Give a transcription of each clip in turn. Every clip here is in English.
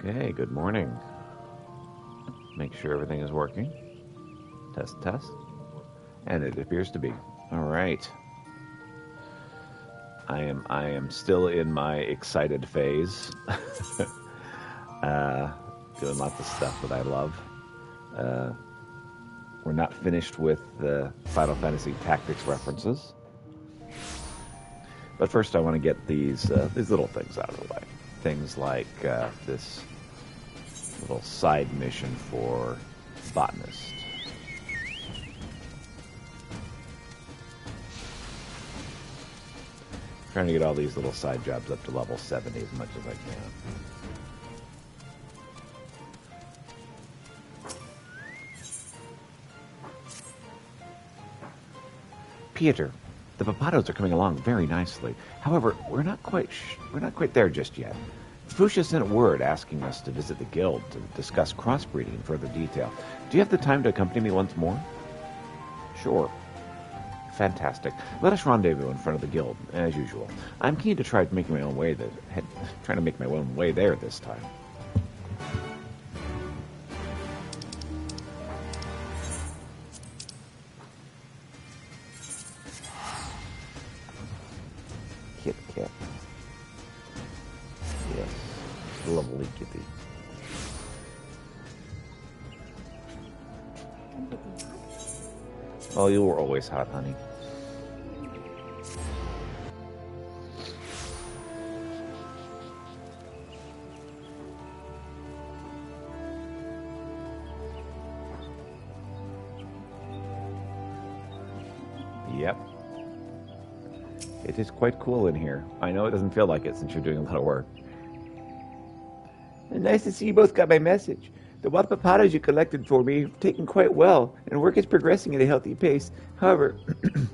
Okay, good morning. Make sure everything is working. Test, test. And it appears to be. All right. I am still in my excited phase. Doing lots of stuff that I love. We're not finished with the Final Fantasy Tactics references. But first I want to get these little things out of the way. Things like this little side mission for Botanist. Trying to get all these little side jobs up to level 70 as much as I can. Peter, the Papados are coming along very nicely. However, we're not quite there just yet. Fuchsia sent word asking us to visit the guild to discuss crossbreeding in further detail. Do you have the time to accompany me once more? Sure. Fantastic. Let us rendezvous in front of the guild, as usual. I'm keen to try making my own way trying to make my own way there this time. Kit Kat. Yes. Lovely kitty. Oh, you were always hot, honey. Yep. It is quite cool in here. I know it doesn't feel like it since you're doing a lot of work. Nice to see you both got my message. The wild papados you collected for me have taken quite well, and work is progressing at a healthy pace. However,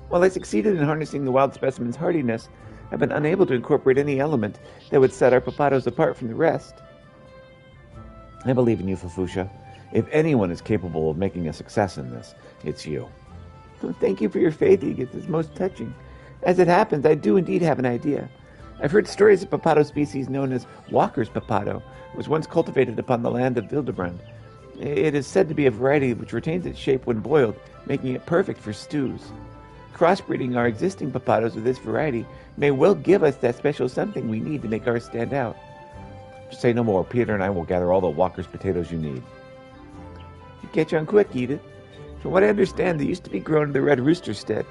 while I succeeded in harnessing the wild specimen's hardiness, I've been unable to incorporate any element that would set our papados apart from the rest. I believe in you, Fufucia. If anyone is capable of making a success in this, it's you. Thank you for your faith, Edith. It's most touching. As it happens, I do indeed have an idea. I've heard stories of papado species known as Walker's papado was once cultivated upon the land of Vildebrand. It is said to be a variety which retains its shape when boiled, making it perfect for stews. Crossbreeding our existing papados with this variety may well give us that special something we need to make ours stand out. Say no more. Peter and I will gather all the Walker's potatoes you need. You catch on quick, Edith. From what I understand, they used to be grown in the Red Rooster stead.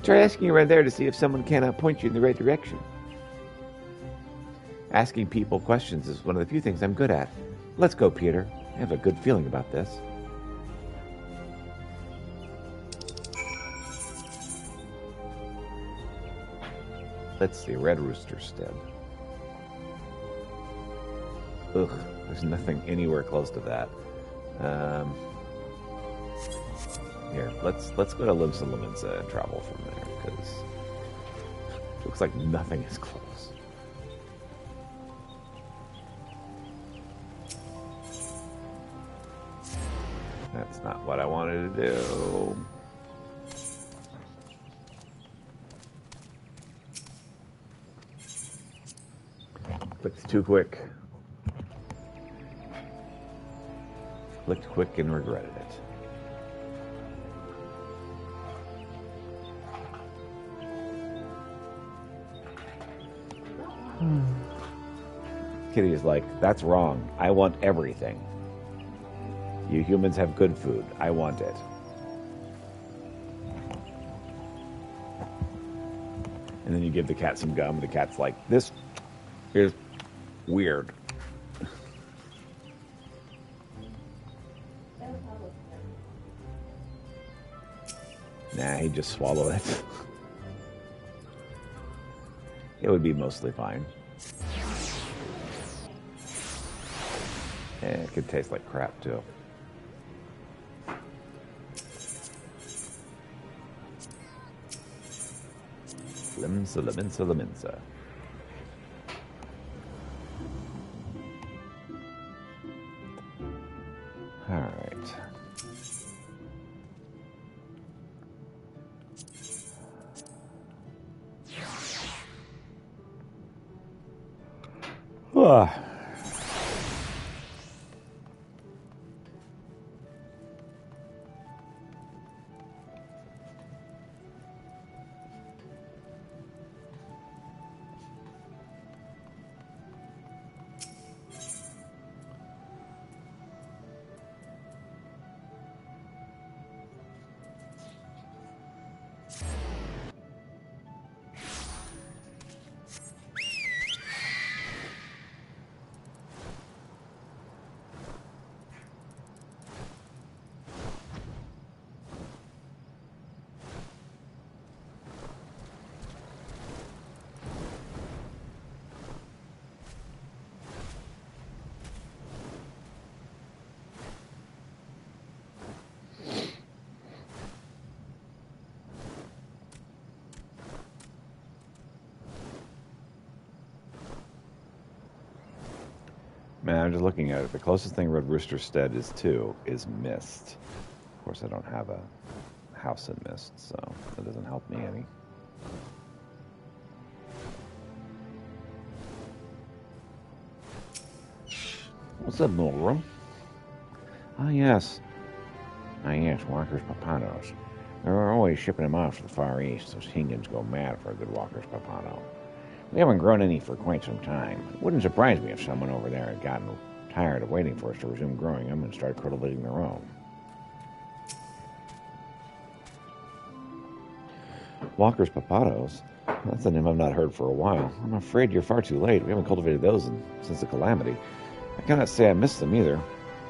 Try asking around there to see if someone cannot point you in the right direction. Asking people questions is one of the few things I'm good at. Let's go, Peter. I have a good feeling about this. Let's see, Red Rooster stead. Ugh, there's nothing anywhere close to that. Here, let's go to Limsa Limensa and travel from there, because it looks like nothing is close. That's not what I wanted to do. Clicked too quick. Clicked quick and regretted it. Kitty is like, that's wrong. I want everything. You humans have good food. I want it. And then you give the cat some gum. The cat's like, this is weird. Nah, he'd just swallow it. It would be mostly fine. It could taste like crap, too. Limensa. All right. Man, I'm just looking at it. The closest thing Red Rooster Stead is to is Mist. Of course, I don't have a house in Mist, so that doesn't help me any. What's up, Mulgrim? Ah, yes. Ah, yes, Walker's Papados. They're always shipping them off to the Far East. Those Hingans go mad for a good Walker's Papado. We haven't grown any for quite some time. It wouldn't surprise me if someone over there had gotten tired of waiting for us to resume growing them and started cultivating their own. Walker's Papados? That's a name I've not heard for a while. I'm afraid you're far too late. We haven't cultivated those since the calamity. I cannot say I missed them either.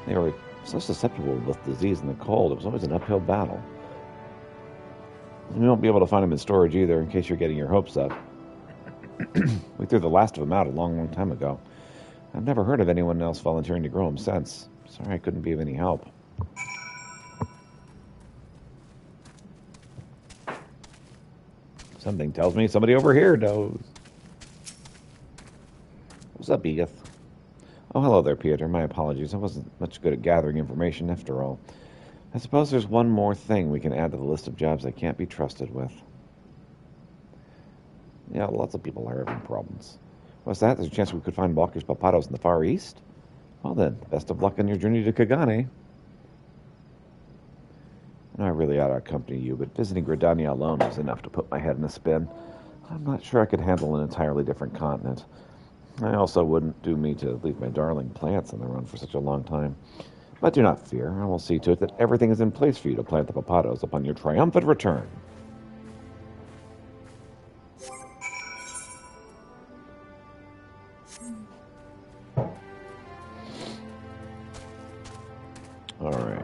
They were so susceptible to both disease and the cold. It was always an uphill battle. We won't be able to find them in storage either, in case you're getting your hopes up. We threw the last of them out a long, long time ago. I've never heard of anyone else volunteering to grow them since. Sorry I couldn't be of any help. Something tells me somebody over here knows. What's up, Edith? Oh, hello there, Peter. My apologies. I wasn't much good at gathering information after all. I suppose there's one more thing we can add to the list of jobs I can't be trusted with. Yeah, lots of people are having problems. What's that? There's a chance we could find Walker's Papados in the Far East? Well then, best of luck on your journey to Kagane. I really ought to accompany you, but visiting Gridania alone was enough to put my head in a spin. I'm not sure I could handle an entirely different continent. I also wouldn't do me to leave my darling plants on their own for such a long time. But do not fear, I will see to it that everything is in place for you to plant the Papados upon your triumphant return. All right.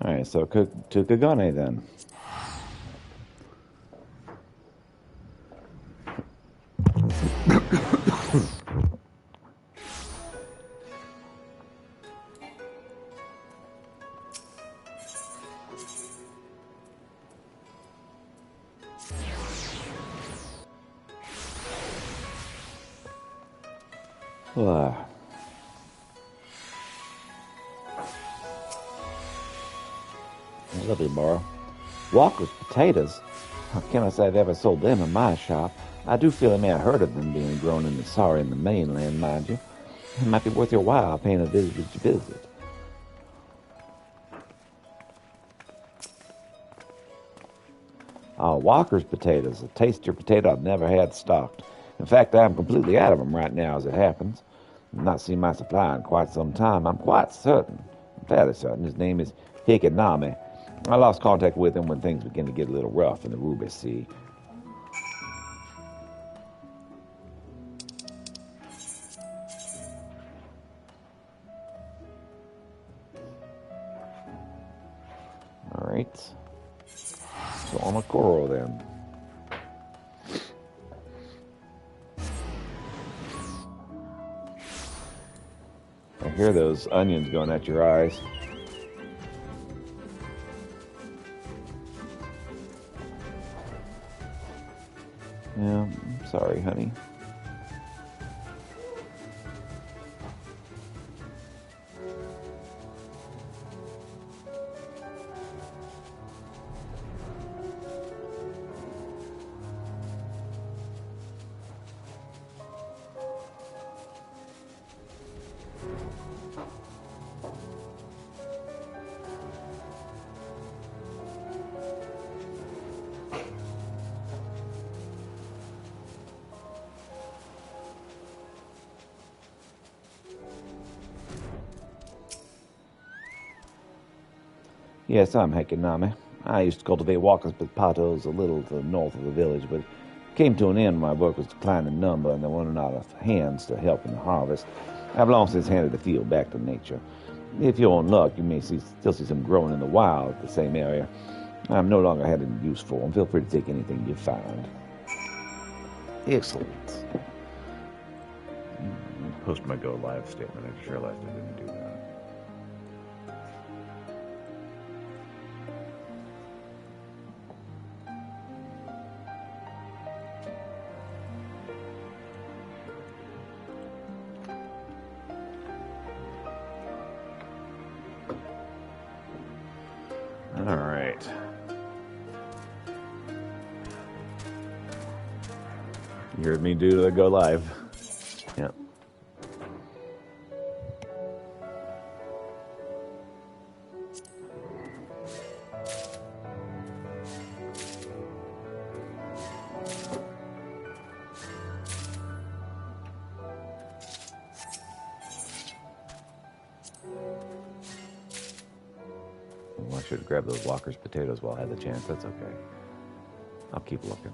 All right, so to Kagane then. Lovely, Mara. Walker's potatoes? How can I say I've ever sold them in my shop? I do feel I may have heard of them being grown in the Sari in the mainland, mind you. It might be worth your while paying a visit. Walker's potatoes. A tastier potato I've never had stocked. In fact, I'm completely out of them right now as it happens. I've not seen my supply in quite some time. I'm quite certain, fairly certain, his name is Hikinami. I lost contact with him when things began to get a little rough in the Ruby Sea. All right. So on a Koro then. I hear those onions going at your eyes. Yeah, I'm sorry, honey. Yes, I'm Hekinami. I used to cultivate walker's potatoes a little to the north of the village, but it came to an end when my work was declining in number and there weren't enough hands to help in the harvest. I've long since handed the field back to nature. If you're in luck, you may still see some growing in the wild, the same area. I'm no longer had any use for them. Feel free to take anything you find. Excellent. Post my go live statement. I just realized I didn't do that. All right. You heard me do the go live. Yep. Well, I should grab those Walker's potatoes while I had the chance. That's okay. I'll keep looking.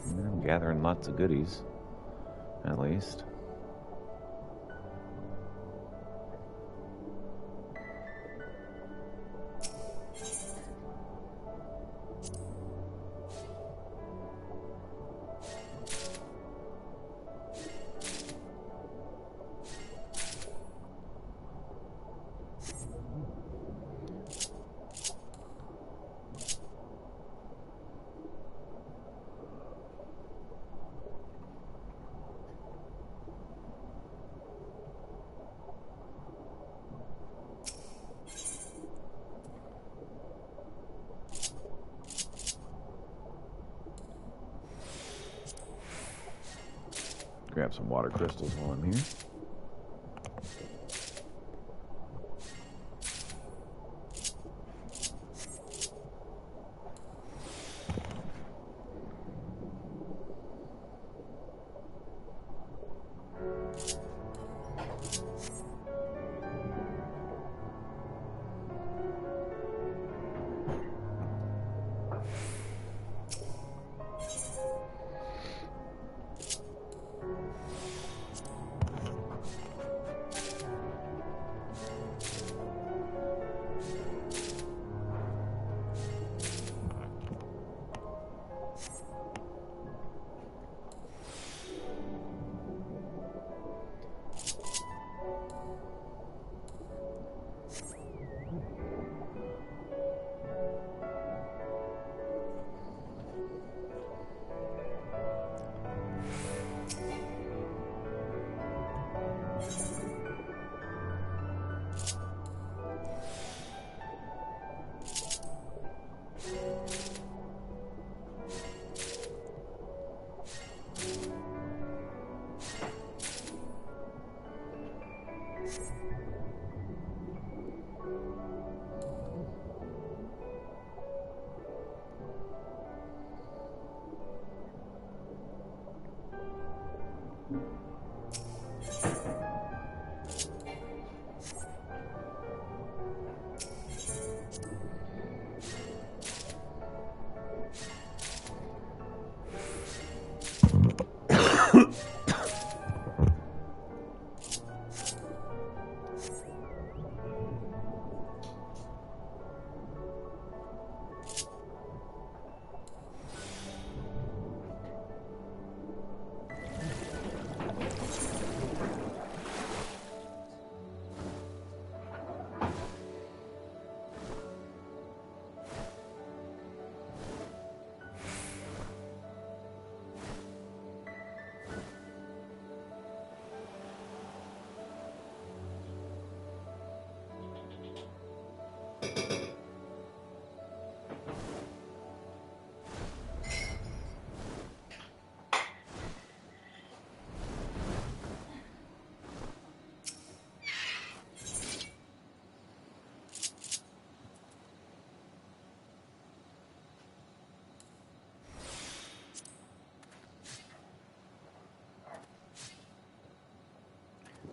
I'm gathering lots of goodies, at least. Grab some water crystals while I'm here.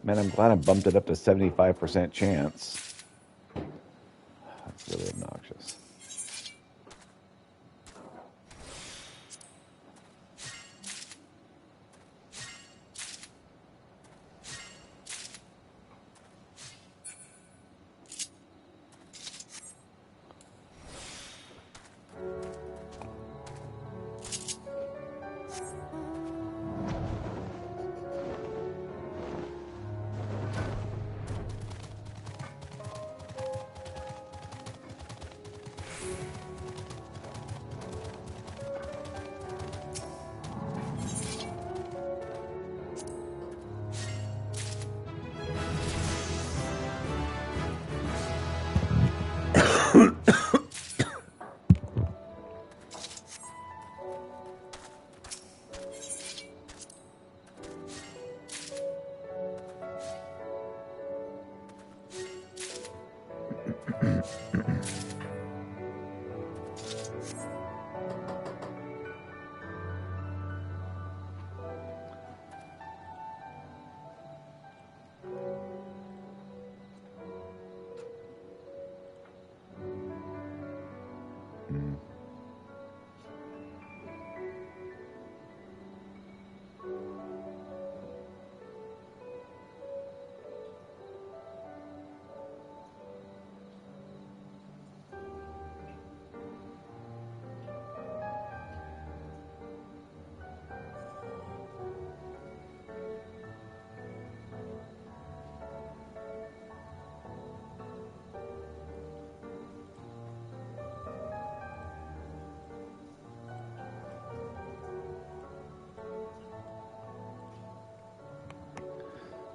Man, I'm glad I bumped it up to 75% chance. That's really obnoxious.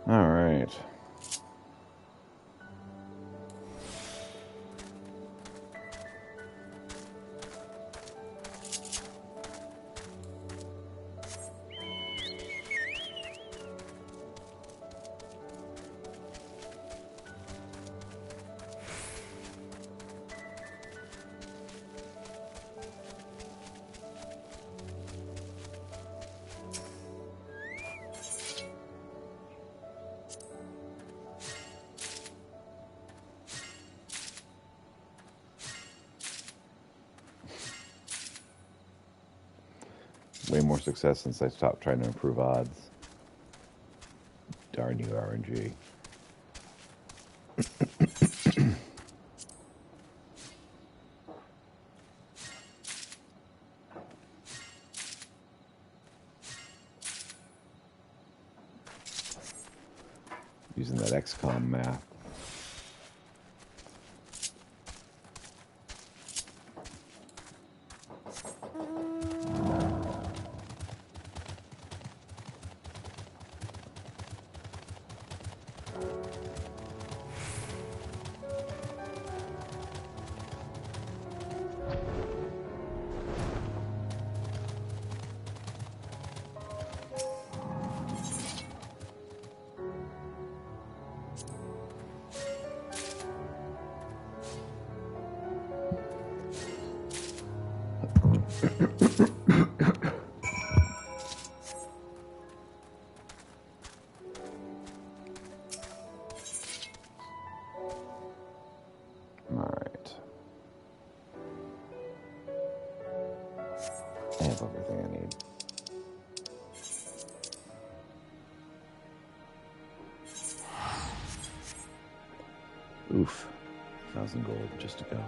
All right. Way more success since I stopped trying to improve odds. Darn you, RNG. Using that XCOM map. Alright. I have everything I need. Oof. 1,000 gold just to go.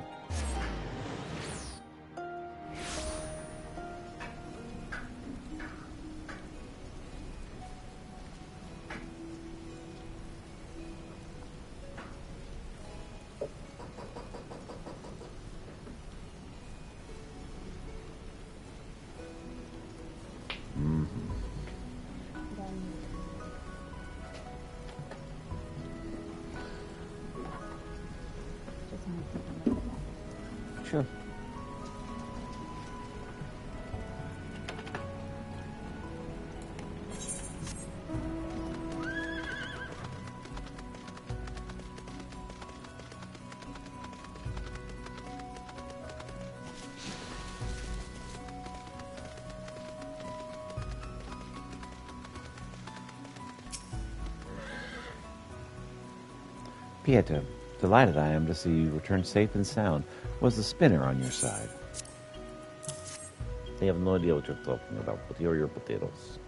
Sure. Pieta, delighted I am to see you return safe and sound. Was the spinner on your side? I have no idea what you're talking about, but here are your potatoes.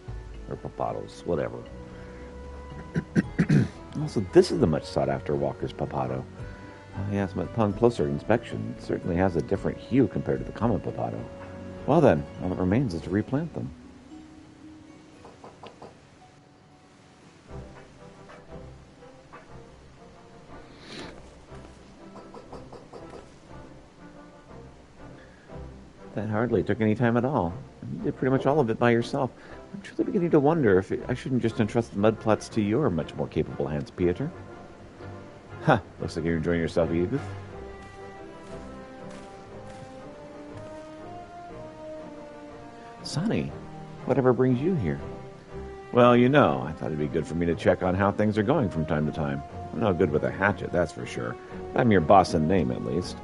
Or papados, whatever. Also, this is the much sought-after Walker's Papado. Yes, but upon closer inspection, it certainly has a different hue compared to the common Papado. Well then, all that remains is to replant them. That hardly took any time at all. You did pretty much all of it by yourself. I'm truly beginning to wonder if I shouldn't just entrust the mud plots to your much more capable hands, Pieter. Ha! Looks like you're enjoying yourself, Edith. Sonny, whatever brings you here? Well, you know, I thought it'd be good for me to check on how things are going from time to time. I'm no good with a hatchet, that's for sure. But I'm your boss in name, at least.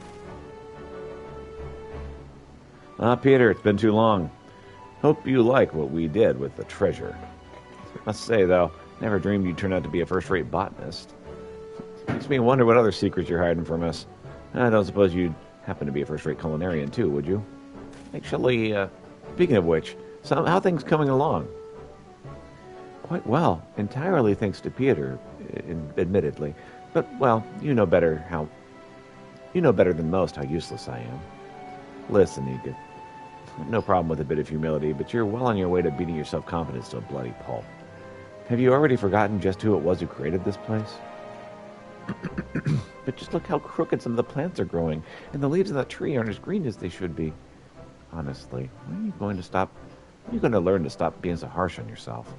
Peter, it's been too long. Hope you like what we did with the treasure. Must say, though, never dreamed you'd turn out to be a first-rate botanist. Makes me wonder what other secrets you're hiding from us. I don't suppose you'd happen to be a first-rate culinarian, too, would you? Actually, speaking of which, how are things coming along? Quite well, entirely thanks to Peter, admittedly. But, well, you know better than most how useless I am. Listen, Edith, no problem with a bit of humility, but you're well on your way to beating your self-confidence to a bloody pulp. Have you already forgotten just who it was who created this place? But just look how crooked some of the plants are growing, and the leaves of that tree aren't as green as they should be. Honestly, when are you going to learn to stop being so harsh on yourself?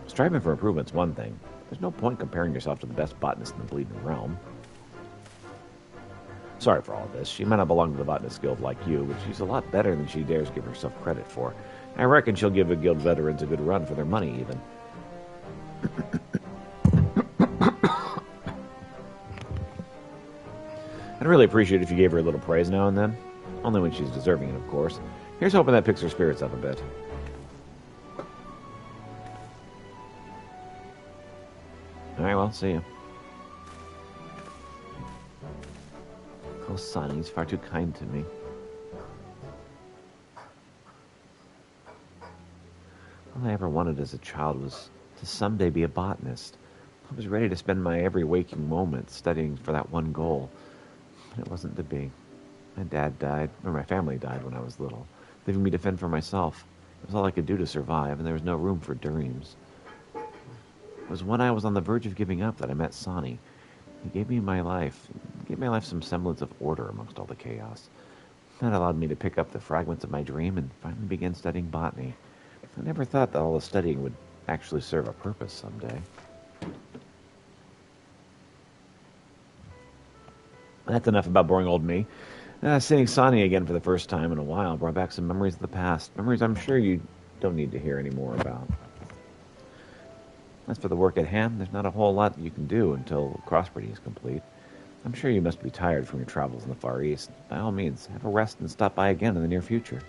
Striving for improvement's one thing. There's no point comparing yourself to the best botanist in the bleeding realm. Sorry for all this. She might not belong to the botanist guild like you, but she's a lot better than she dares give herself credit for. I reckon she'll give the guild veterans a good run for their money, even. I'd really appreciate it if you gave her a little praise now and then. Only when she's deserving it, of course. Here's hoping that picks her spirits up a bit. Alright, well, see ya. Oh, Sonny, he's far too kind to me. All I ever wanted as a child was to someday be a botanist. I was ready to spend my every waking moment studying for that one goal. But it wasn't to be. My dad died, or my family died when I was little, leaving me to fend for myself. It was all I could do to survive, and there was no room for dreams. It was when I was on the verge of giving up that I met Sonny. He gave my life some semblance of order amongst all the chaos. That allowed me to pick up the fragments of my dream and finally begin studying botany. I never thought that all the studying would actually serve a purpose someday. That's enough about boring old me. Seeing Sonny again for the first time in a while brought back some memories of the past. Memories I'm sure you don't need to hear any more about. As for the work at hand, there's not a whole lot you can do until crossbreeding is complete. I'm sure you must be tired from your travels in the Far East. By all means, have a rest and stop by again in the near future.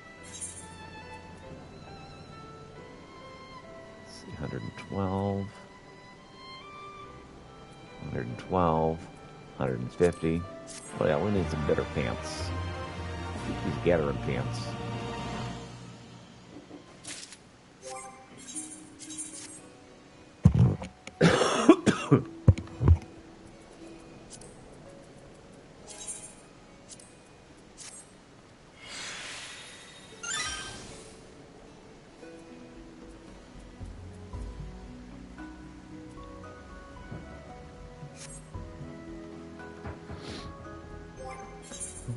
Let's see, 112, 112, 150. Oh yeah, we need some better pants. These gathering pants.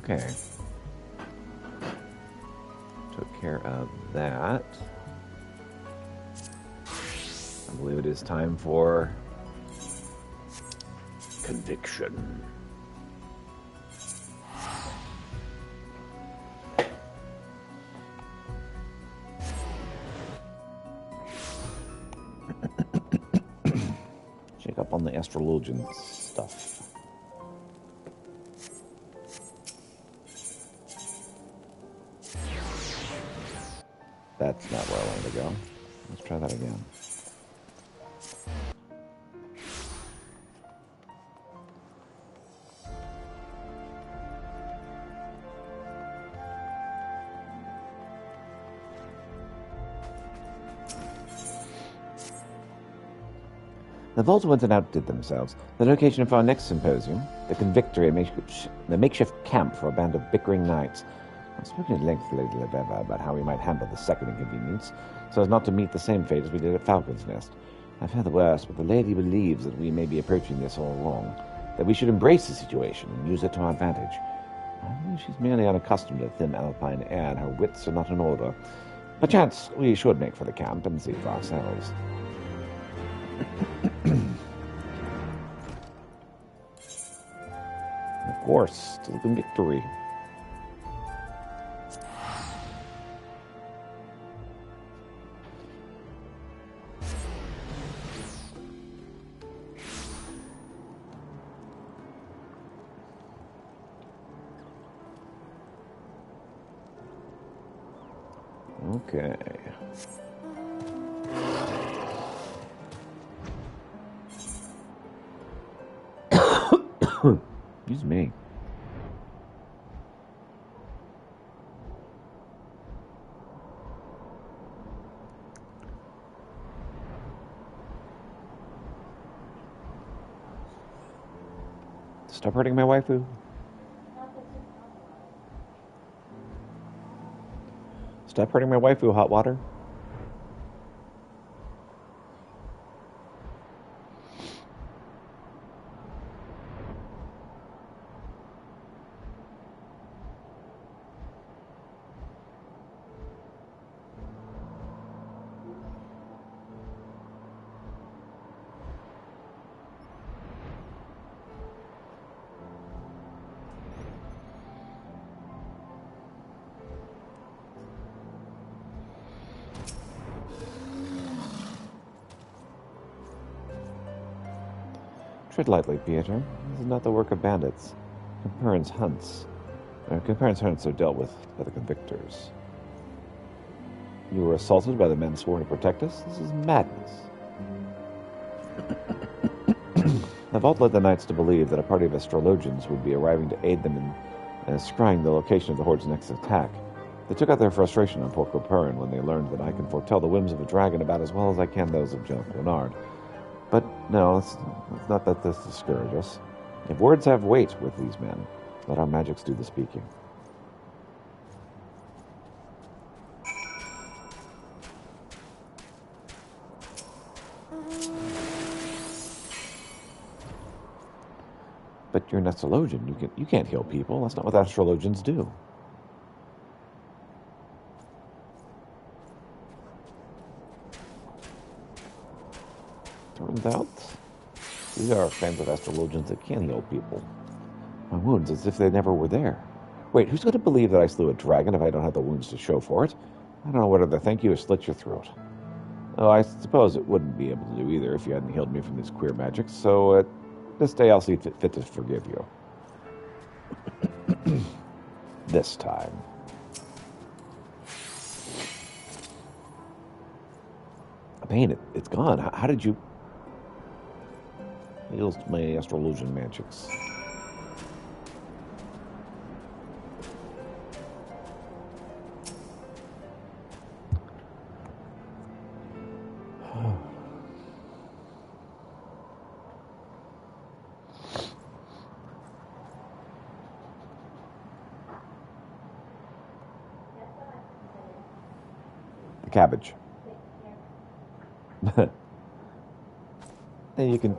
Okay. Took care of that. I believe it is time for conviction. Check up on the astrologian stuff. That's not where I wanted to go. Let's try that again. The vault went and outdid themselves. The location for our next symposium, the Convictory, the makeshift camp for a band of bickering knights. I've spoken at length to Lady Lebeva about how we might handle the second inconvenience, so as not to meet the same fate as we did at Falcon's Nest. I've heard the worst, but the lady believes that we may be approaching this all wrong, that we should embrace the situation and use it to our advantage. I believe she's merely unaccustomed to thin alpine air, and her wits are not in order. Perchance we should make for the camp and see for ourselves. Of course, to the Convictory. Okay. Excuse me. Stop hurting my waifu. Stop hurting my waifu, hot water. Tread lightly, Peter. This is not the work of bandits. Concurrence hunts are dealt with by the convictors. You were assaulted by the men sworn to protect us? This is madness. The vault led the knights to believe that a party of astrologians would be arriving to aid them in scrying the location of the Horde's next attack. They took out their frustration on poor Coperin when they learned that I can foretell the whims of a dragon about as well as I can those of Jean Renard. But no, it's not that this discourages us. If words have weight with these men, let our magics do the speaking. But you're an astrologian. You can't heal people. That's not what astrologians do. Turns out, these are fans of astrologians that can heal people. My wounds, as if they never were there. Wait, who's going to believe that I slew a dragon if I don't have the wounds to show for it? I don't know whether to thank you or slit your throat. Oh, I suppose it wouldn't be able to do either if you hadn't healed me from these queer magics, so this day I'll see fit to forgive you. This time. Pain, it's gone. How did you... Heals my astrologian magics. The cabbage. And you can...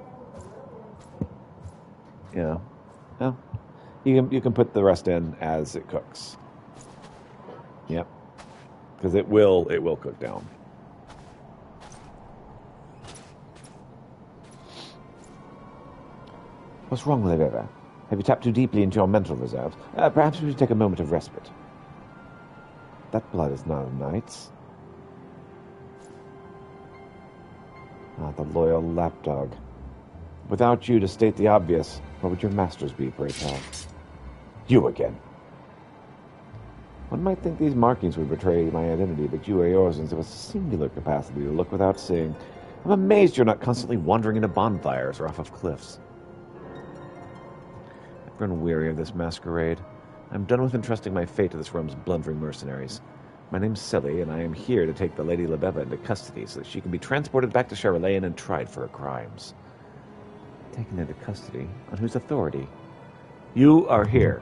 Yeah. Well, you can put the rest in as it cooks. Yep. Because it will cook down. What's wrong, Levera? Have you tapped too deeply into your mental reserves? Perhaps we should take a moment of respite. That blood is not a knight's. Ah, the loyal lapdog. Without you to state the obvious, what would your masters be, pray tell? You again. One might think these markings would betray my identity, but you are yours and have a singular capacity to look without seeing. I'm amazed you're not constantly wandering into bonfires or off of cliffs. I've grown weary of this masquerade. I'm done with entrusting my fate to this realm's blundering mercenaries. My name's Silly, and I am here to take the Lady Lebeva into custody so that she can be transported back to Charlemagne and tried for her crimes. Taken into custody? On whose authority? You are here.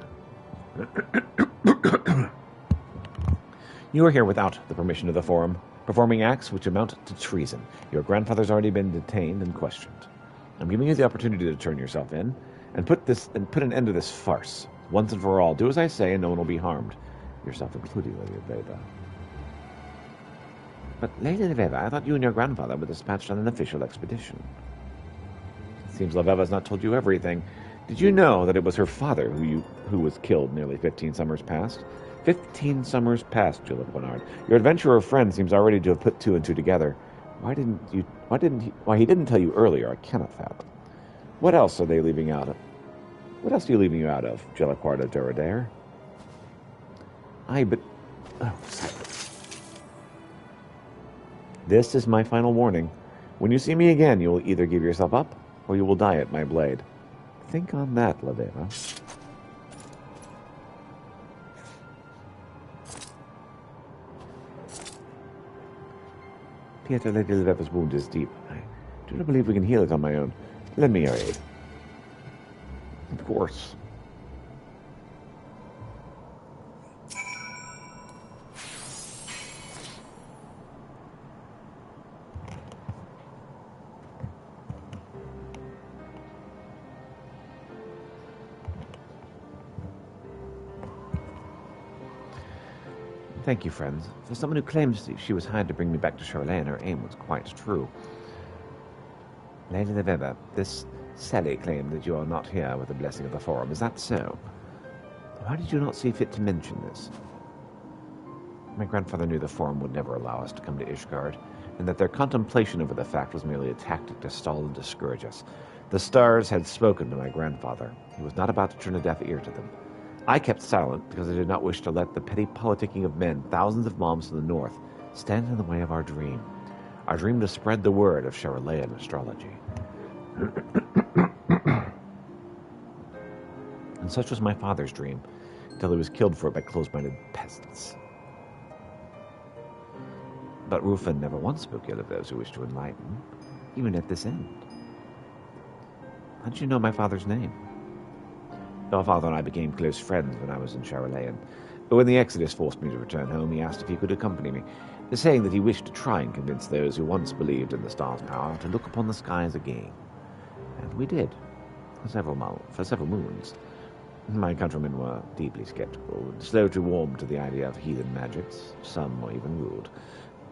You are here without the permission of the Forum, performing acts which amount to treason. Your grandfather's already been detained and questioned. I'm giving you the opportunity to turn yourself in and put an end to this farce. Once and for all, do as I say and no one will be harmed. Yourself including, Lady Veva. But, Lady Veva, I thought you and your grandfather were dispatched on an official expedition. It seems Laveva's not told you everything. Did you know that it was her father who was killed nearly 15 summers past? 15 summers past, Julep Bernard. Your adventurer friend seems already to have put two and two together. Why he didn't tell you earlier, I cannot fathom. What else are they leaving out of? What else are you leaving you out of, Jelaquarda Duradare? Silence. This is my final warning. When you see me again, you will either give yourself up, or you will die at my blade. Think on that, Laveva. Pieter, Lady Laveva's wound is deep. I do not believe we can heal it on my own. Lend me your aid. Of course. Thank you, friends. For someone who claims she was hired to bring me back to Charlene, her aim was quite true. Lady Laveva, this Sally claimed that you are not here with the blessing of the Forum. Is that so? Why did you not see fit to mention this? My grandfather knew the Forum would never allow us to come to Ishgard, and that their contemplation over the fact was merely a tactic to stall and discourage us. The stars had spoken to my grandfather. He was not about to turn a deaf ear to them. I kept silent because I did not wish to let the petty politicking of men thousands of miles to the north stand in the way of our dream to spread the word of Charolayan astrology. And such was my father's dream, until he was killed for it by close-minded peasants. But Rufin never once spoke ill of those who wished to enlighten, even at this end. How did you know my father's name? Your father and I became close friends when I was in Charolayan. But when the Exodus forced me to return home, he asked if he could accompany me, saying that he wished to try and convince those who once believed in the star's power to look upon the skies again. And we did, for several moons. My countrymen were deeply skeptical and slow to warm to the idea of heathen magics. Some were even rude.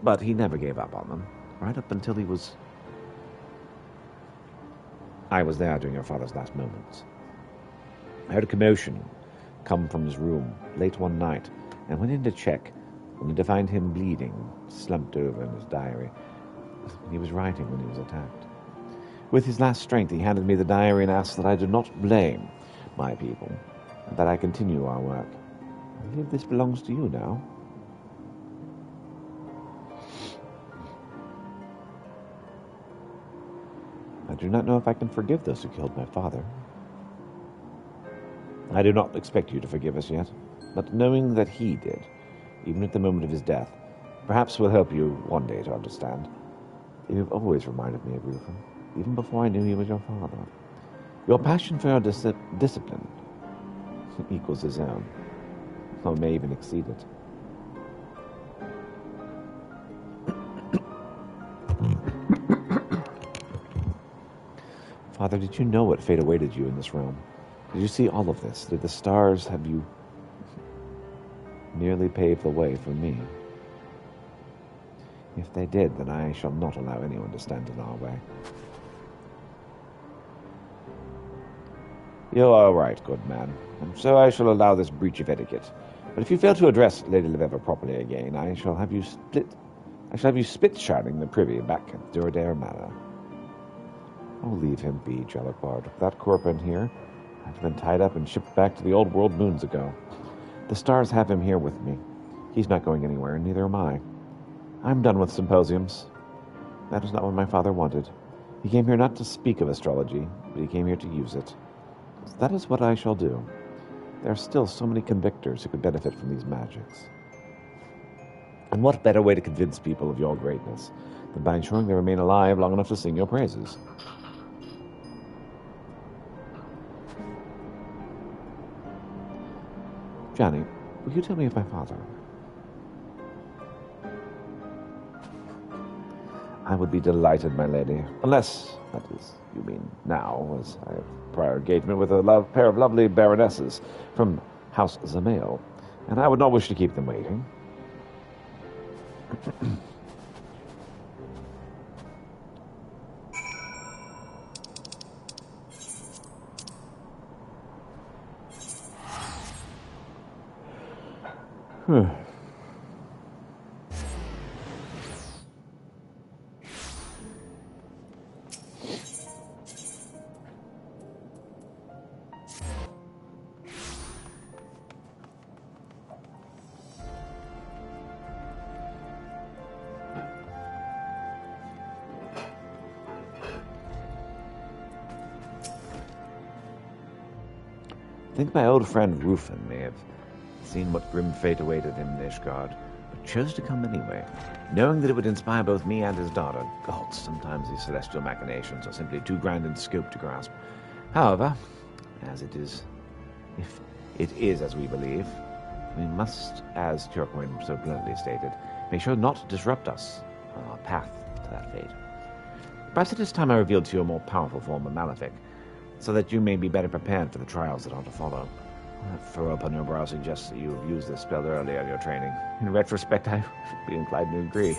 But he never gave up on them, right up until he was... I was there during your father's last moments. I heard a commotion come from his room late one night, and went in to check, only to find him bleeding, slumped over in his diary. He was writing when he was attacked. With his last strength, he handed me the diary and asked that I do not blame my people, and that I continue our work. I believe this belongs to you now. I do not know if I can forgive those who killed my father. I do not expect you to forgive us yet, but knowing that he did, even at the moment of his death, perhaps will help you one day to understand. You've always reminded me of Rufin, even before I knew he was your father. Your passion for your discipline equals his own, or may even exceed it. Father, did you know what fate awaited you in this realm? Did you see all of this? Did the stars have you merely pave the way for me? If they did, then I shall not allow anyone to stand in our way. You are right, good man, and so I shall allow this breach of etiquette. But if you fail to address Lady Laveva properly again, I shall have you spit-shining the privy back at Duradare Manor. Oh, leave him be, Jelaquard. With that corp in here, I've been tied up and shipped back to the old world moons ago. The stars have him here with me. He's not going anywhere, and neither am I. I'm done with symposiums. That is not what my father wanted. He came here not to speak of astrology, but he came here to use it. So that is what I shall do. There are still so many convictors who could benefit from these magics. And what better way to convince people of your greatness than by ensuring they remain alive long enough to sing your praises? Johnny, will you tell me of my father? I would be delighted, my lady. Unless, that is, you mean now, as I have prior engagement with a pair of lovely baronesses from House Zamail, and I would not wish to keep them waiting. I think my old friend Rufin may have seen what grim fate awaited him in Ishgard, but chose to come anyway, knowing that it would inspire both me and his daughter. God, sometimes these celestial machinations are simply too grand in scope to grasp. However, as it is, if it is as we believe, we must, as Turcoin so bluntly stated, make sure not to disrupt us on our path to that fate. Perhaps it is time I revealed to you a more powerful form of Malefic, so that you may be better prepared for the trials that are to follow. That furrow upon your brow suggests that you have used this spell earlier in your training. In retrospect, I should be inclined to agree.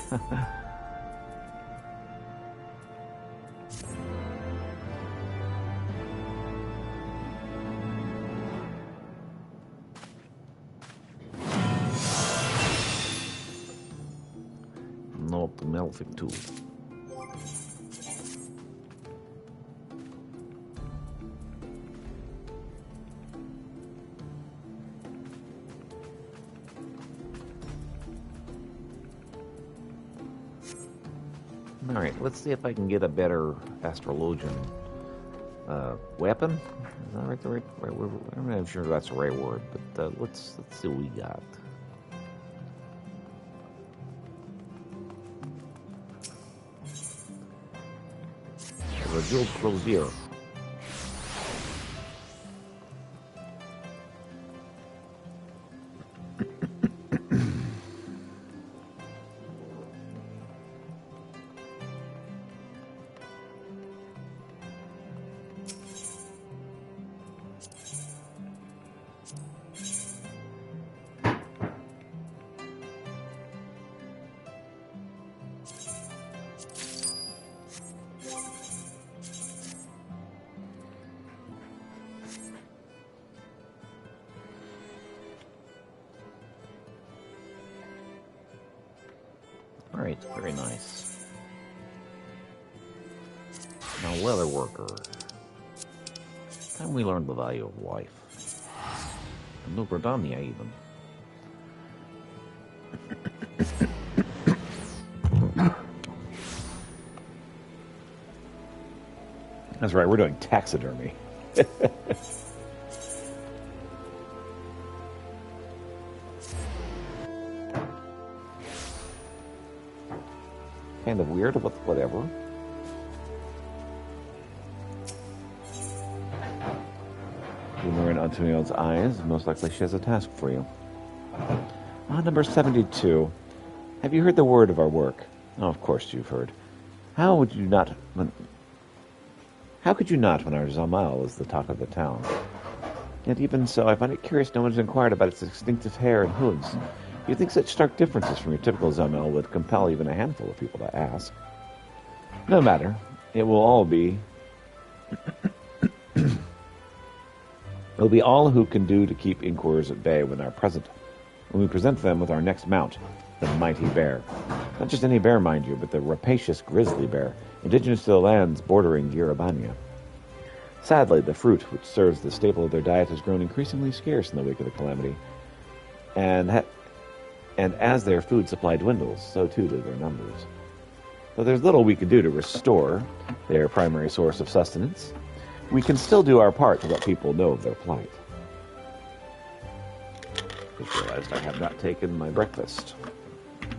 Not the Malefic tool. Alright, let's see if I can get a better astrologian weapon. Is that right? I'm not sure if that's the right word, but let's see what we got. There's a jeweled crozier. Alright, very nice. Now, leather worker. Time we learned the value of life. And New Britannia, even. That's right, we're doing taxidermy. Kind of weird, but whatever. Humor in Antonio's eyes. Most likely she has a task for you. Number 72. Have you heard the word of our work? Oh, of course you've heard. How could you not when our Zamal is the talk of the town? Yet even so, I find it curious no one's inquired about its distinctive hair and hoods. You'd think such stark differences from your typical Zamal would compel even a handful of people to ask. No matter. It will all be... It'll be all who can do to keep inquirers at bay when we present them with our next mount, the mighty bear. Not just any bear, mind you, but the rapacious grizzly bear, indigenous to the lands bordering Girabania. Sadly, the fruit, which serves the staple of their diet, has grown increasingly scarce in the wake of the calamity. And as their food supply dwindles, so too do their numbers. Though there's little we can do to restore their primary source of sustenance, we can still do our part to let people know of their plight. Just realized I have not taken my breakfast. I'm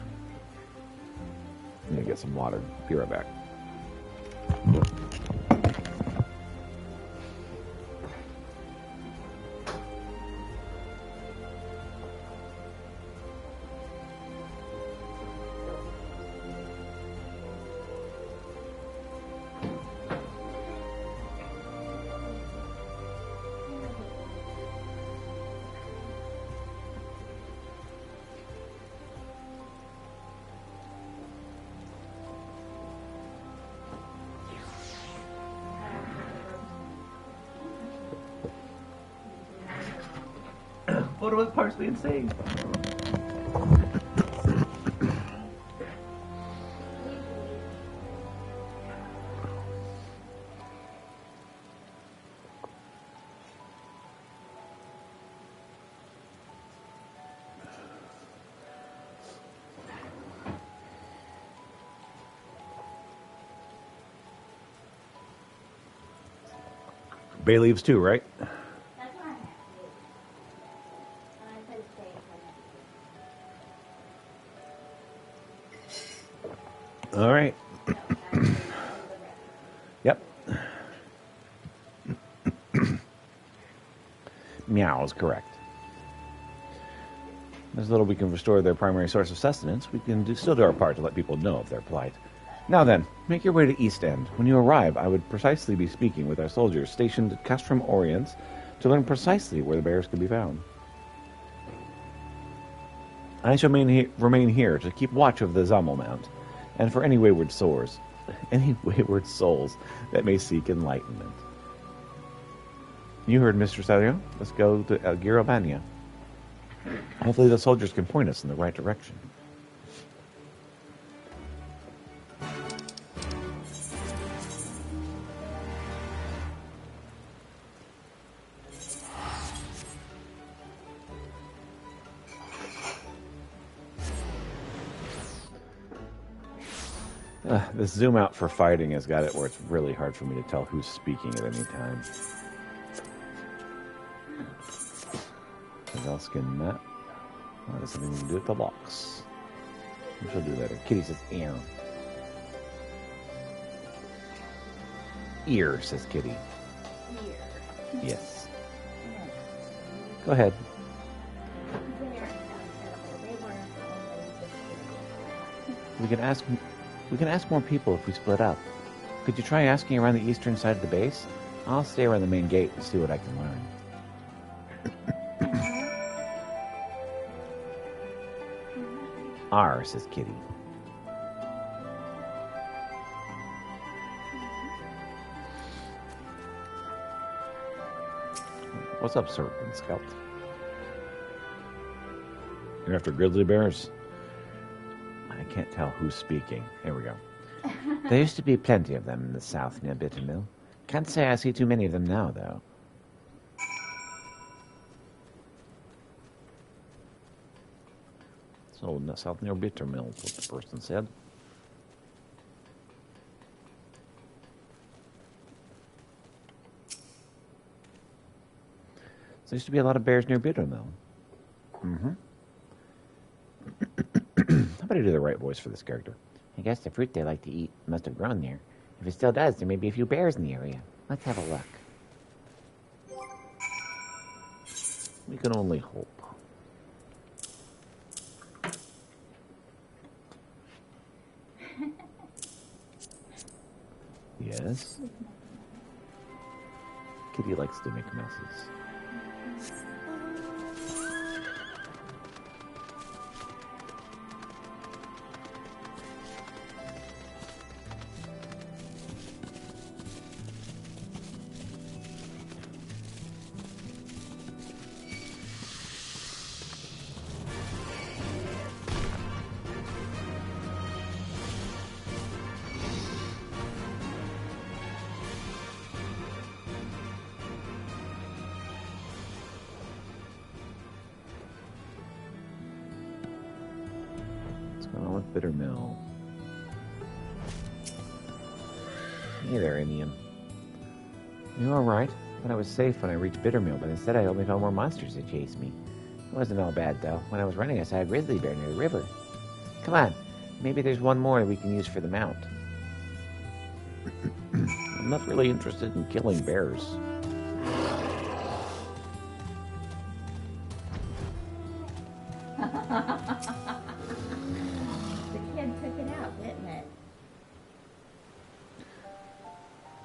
gonna get some water. Be right back. Photo was partially insane. Bay leaves too, right? That's what I have to do. And I said stay if I All right. Yep. Meow is correct. As little we can restore their primary source of sustenance, we can still do our part to let people know of their plight. Now then, make your way to East End. When you arrive, I would precisely be speaking with our soldiers stationed at Castrum Orients to learn precisely where the bears could be found. I shall remain here to keep watch of the Zammel Mount, and for any wayward souls that may seek enlightenment. You heard Mr. Sadio. Let's go to El Girobania. Hopefully the soldiers can point us in the right direction. This zoom out for fighting has got it where it's really hard for me to tell who's speaking at any time. What else can that? Oh, there's something we can do with the locks. We shall do later. Kitty says ear. Ear, says Kitty. Here. Yes. Go ahead. We can ask more people if we split up. Could you try asking around the eastern side of the base? I'll stay around the main gate and see what I can learn. R, says Kitty. What's up, Serpent Scout? You're after grizzly bears? I can't tell who's speaking. Here we go. There used to be plenty of them in the south near Bittermill. Can't say I see too many of them now, though. So, south near Bittermill, what the person said. There used to be a lot of bears near Bittermill. Mm-hmm. How about I do the right voice for this character? I guess the fruit they like to eat must have grown there. If it still does, there may be a few bears in the area. Let's have a look. We can only hope. Yes? Kitty likes to make messes. Bittermill. Hey there, Indian. You alright? I thought I was safe when I reached Bittermill, but instead I only found more monsters that chased me. It wasn't all bad, though. When I was running, I saw a grizzly bear near the river. Come on, maybe there's one more we can use for the mount. I'm not really interested in killing bears.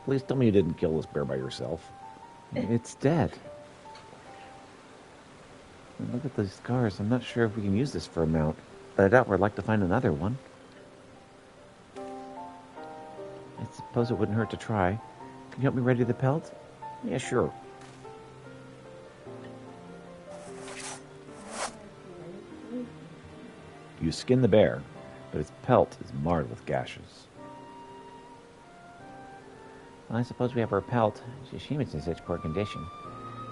Please tell me you didn't kill this bear by yourself. It's dead. And look at these scars. I'm not sure if we can use this for a mount, but I doubt we'd like to find another one. I suppose it wouldn't hurt to try. Can you help me ready the pelt? Yeah, sure. You skin the bear, but its pelt is marred with gashes. Well, I suppose we have her pelt. It's a shame it's in such poor condition.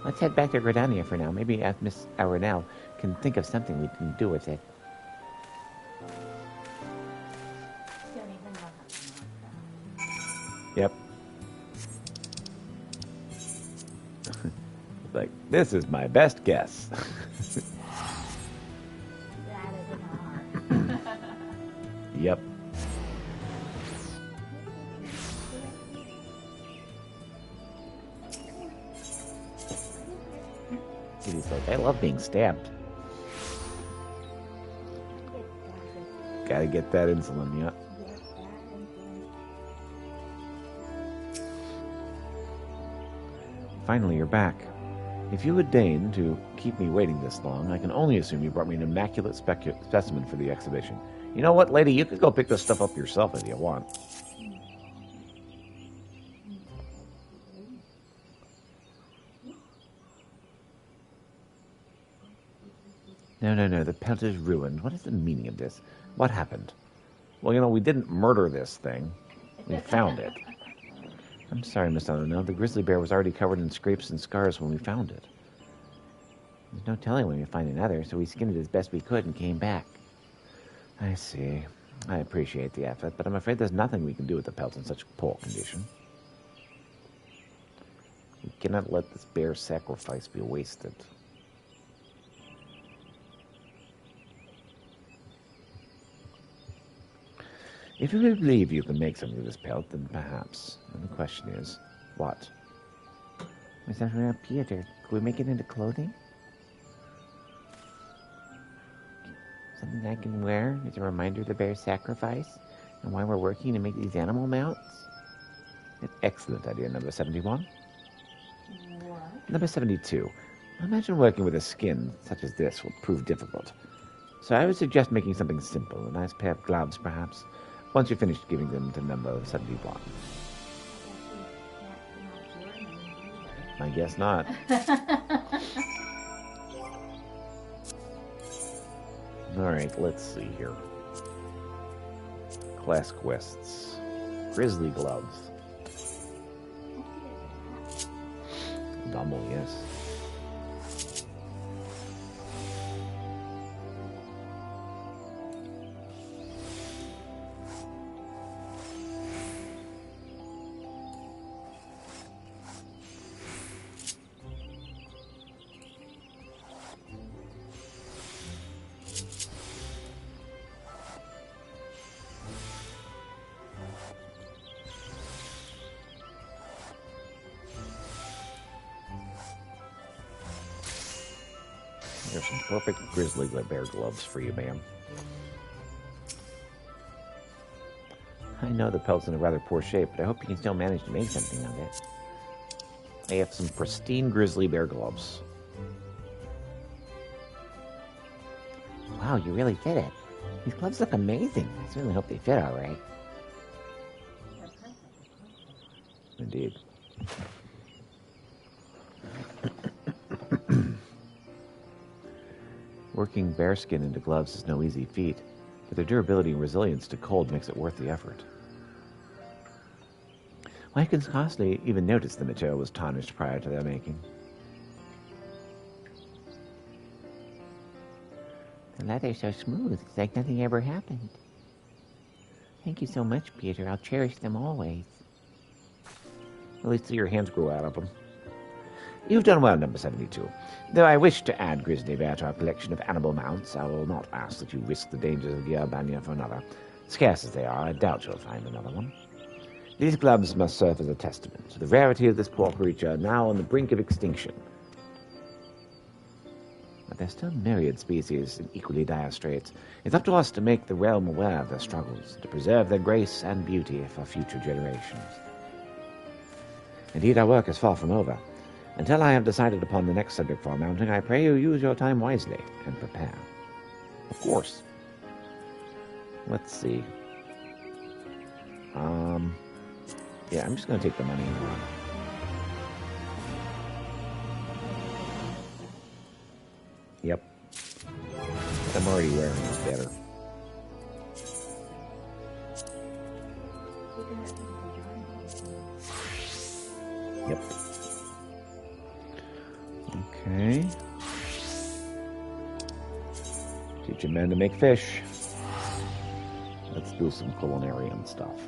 Let's head back to Gridania for now. Maybe Miss Aronell can think of something we can do with it. Don't even know how to knock Yep. Like, this is my best guess. that. That is an R. Yep. He's like, I love being stabbed. Gotta get that insulin, yeah. Finally, you're back. If you would deign to keep me waiting this long, I can only assume you brought me an immaculate specimen for the exhibition. You know what, lady? You could go pick this stuff up yourself if you want. No. The pelt is ruined. What is the meaning of this? What happened? Well, you know, we didn't murder this thing. We found it. I'm sorry, Miss Aronell. The grizzly bear was already covered in scrapes and scars when we found it. There's no telling when we find another, so we skinned it as best we could and came back. I see. I appreciate the effort, but I'm afraid there's nothing we can do with the pelt in such poor condition. We cannot let this bear's sacrifice be wasted. If you believe you can make something of this pelt, then perhaps. And the question is, what? Is that around Peter? Could we make it into clothing? Something I can wear as a reminder of the bear's sacrifice and why we're working to make these animal mounts? An excellent idea, number 71. What? Number 72. Imagine working with a skin such as this will prove difficult. So I would suggest making something simple, a nice pair of gloves, perhaps, once you've finished giving them to number 71. I guess not. Alright, let's see here. Class quests. Grizzly gloves. Dumble, yes. There's some perfect grizzly bear gloves for you, ma'am. I know the pelt's in a rather poor shape, but I hope you can still manage to make something of it. I have some pristine grizzly bear gloves. Wow, you really did it. These gloves look amazing. I certainly hope they fit all right. Indeed. Working bearskin into gloves is no easy feat, but their durability and resilience to cold makes it worth the effort. Well, I can scarcely even notice the material was tarnished prior to their making. The leather's so smooth, it's like nothing ever happened. Thank you so much, Peter. I'll cherish them always. At least till your hands grow out of them. You've done well, number 72. Though I wish to add Grizzly Bear to our collection of animal mounts, I will not ask that you risk the dangers of Ghirbania for another. Scarce as they are, I doubt you'll find another one. These gloves must serve as a testament to the rarity of this poor creature, now on the brink of extinction. But there's still myriad species in equally dire straits. It's up to us to make the realm aware of their struggles, to preserve their grace and beauty for future generations. Indeed, our work is far from over. Until I have decided upon the next subject for our mounting, I pray you use your time wisely and prepare. Of course. Let's see. Yeah, I'm just going to take the money and run. Yep. I'm already wearing this better. Yep. Okay. Teaching men to make fish. Let's do some culinarian stuff.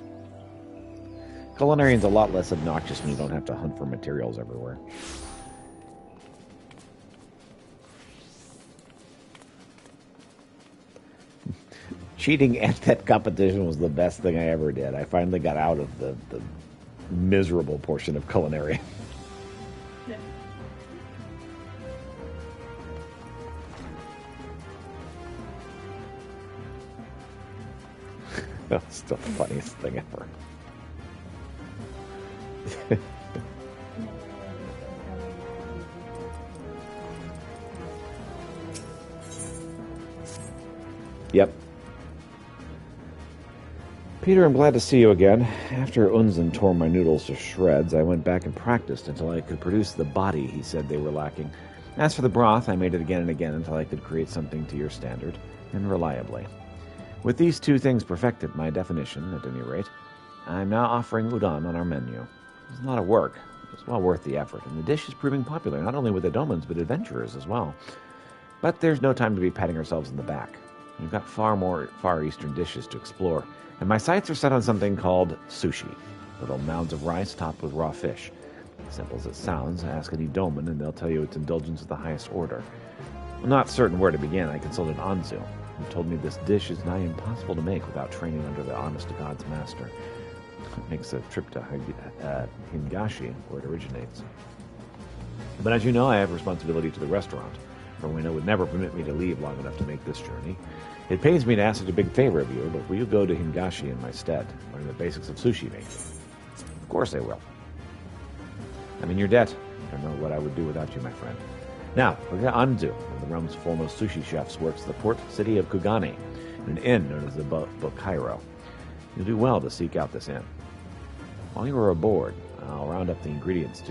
Culinarian's a lot less obnoxious when you don't have to hunt for materials everywhere. Cheating at that competition was the best thing I ever did. I finally got out of the miserable portion of culinary. That's the funniest thing ever. Yep. Peter, I'm glad to see you again. After Unzen tore my noodles to shreds, I went back and practiced until I could produce the body he said they were lacking. As for the broth, I made it again and again until I could create something to your standard, and reliably. With these two things perfected, my definition, at any rate, I'm now offering udon on our menu. It's a lot of work. It's well worth the effort, and the dish is proving popular, not only with Edomans, but adventurers as well. But there's no time to be patting ourselves in the back. We've got far more Far Eastern dishes to explore, and my sights are set on something called sushi, little mounds of rice topped with raw fish. Simple as it sounds, ask any Doman and they'll tell you it's indulgence of the highest order. I'm not certain where to begin. I consulted Anzu, who told me this dish is nigh impossible to make without training under the honest-to-God's master. It makes a trip to Hingashi, where it originates. But as you know, I have responsibility to the restaurant. Rowena would never permit me to leave long enough to make this journey. It pains me to ask such a big favor of you, but will you go to Hingashi in my stead, learn the basics of sushi making? Of course I will. I'm in your debt. I don't know what I would do without you, my friend. Now, look at Anzu, one of the realm's foremost sushi chefs, works the port city of Kugane, in an inn known as the Bokairo. You'll do well to seek out this inn. While you are aboard, I'll round up the ingredients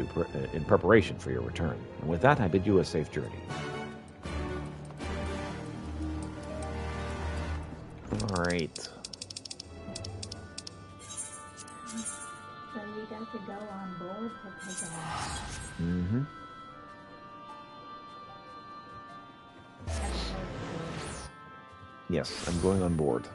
in preparation for your return. And with that, I bid you a safe journey. All right. So you got to go on board to Kazan. Mm-hmm. Yes, I'm going on board.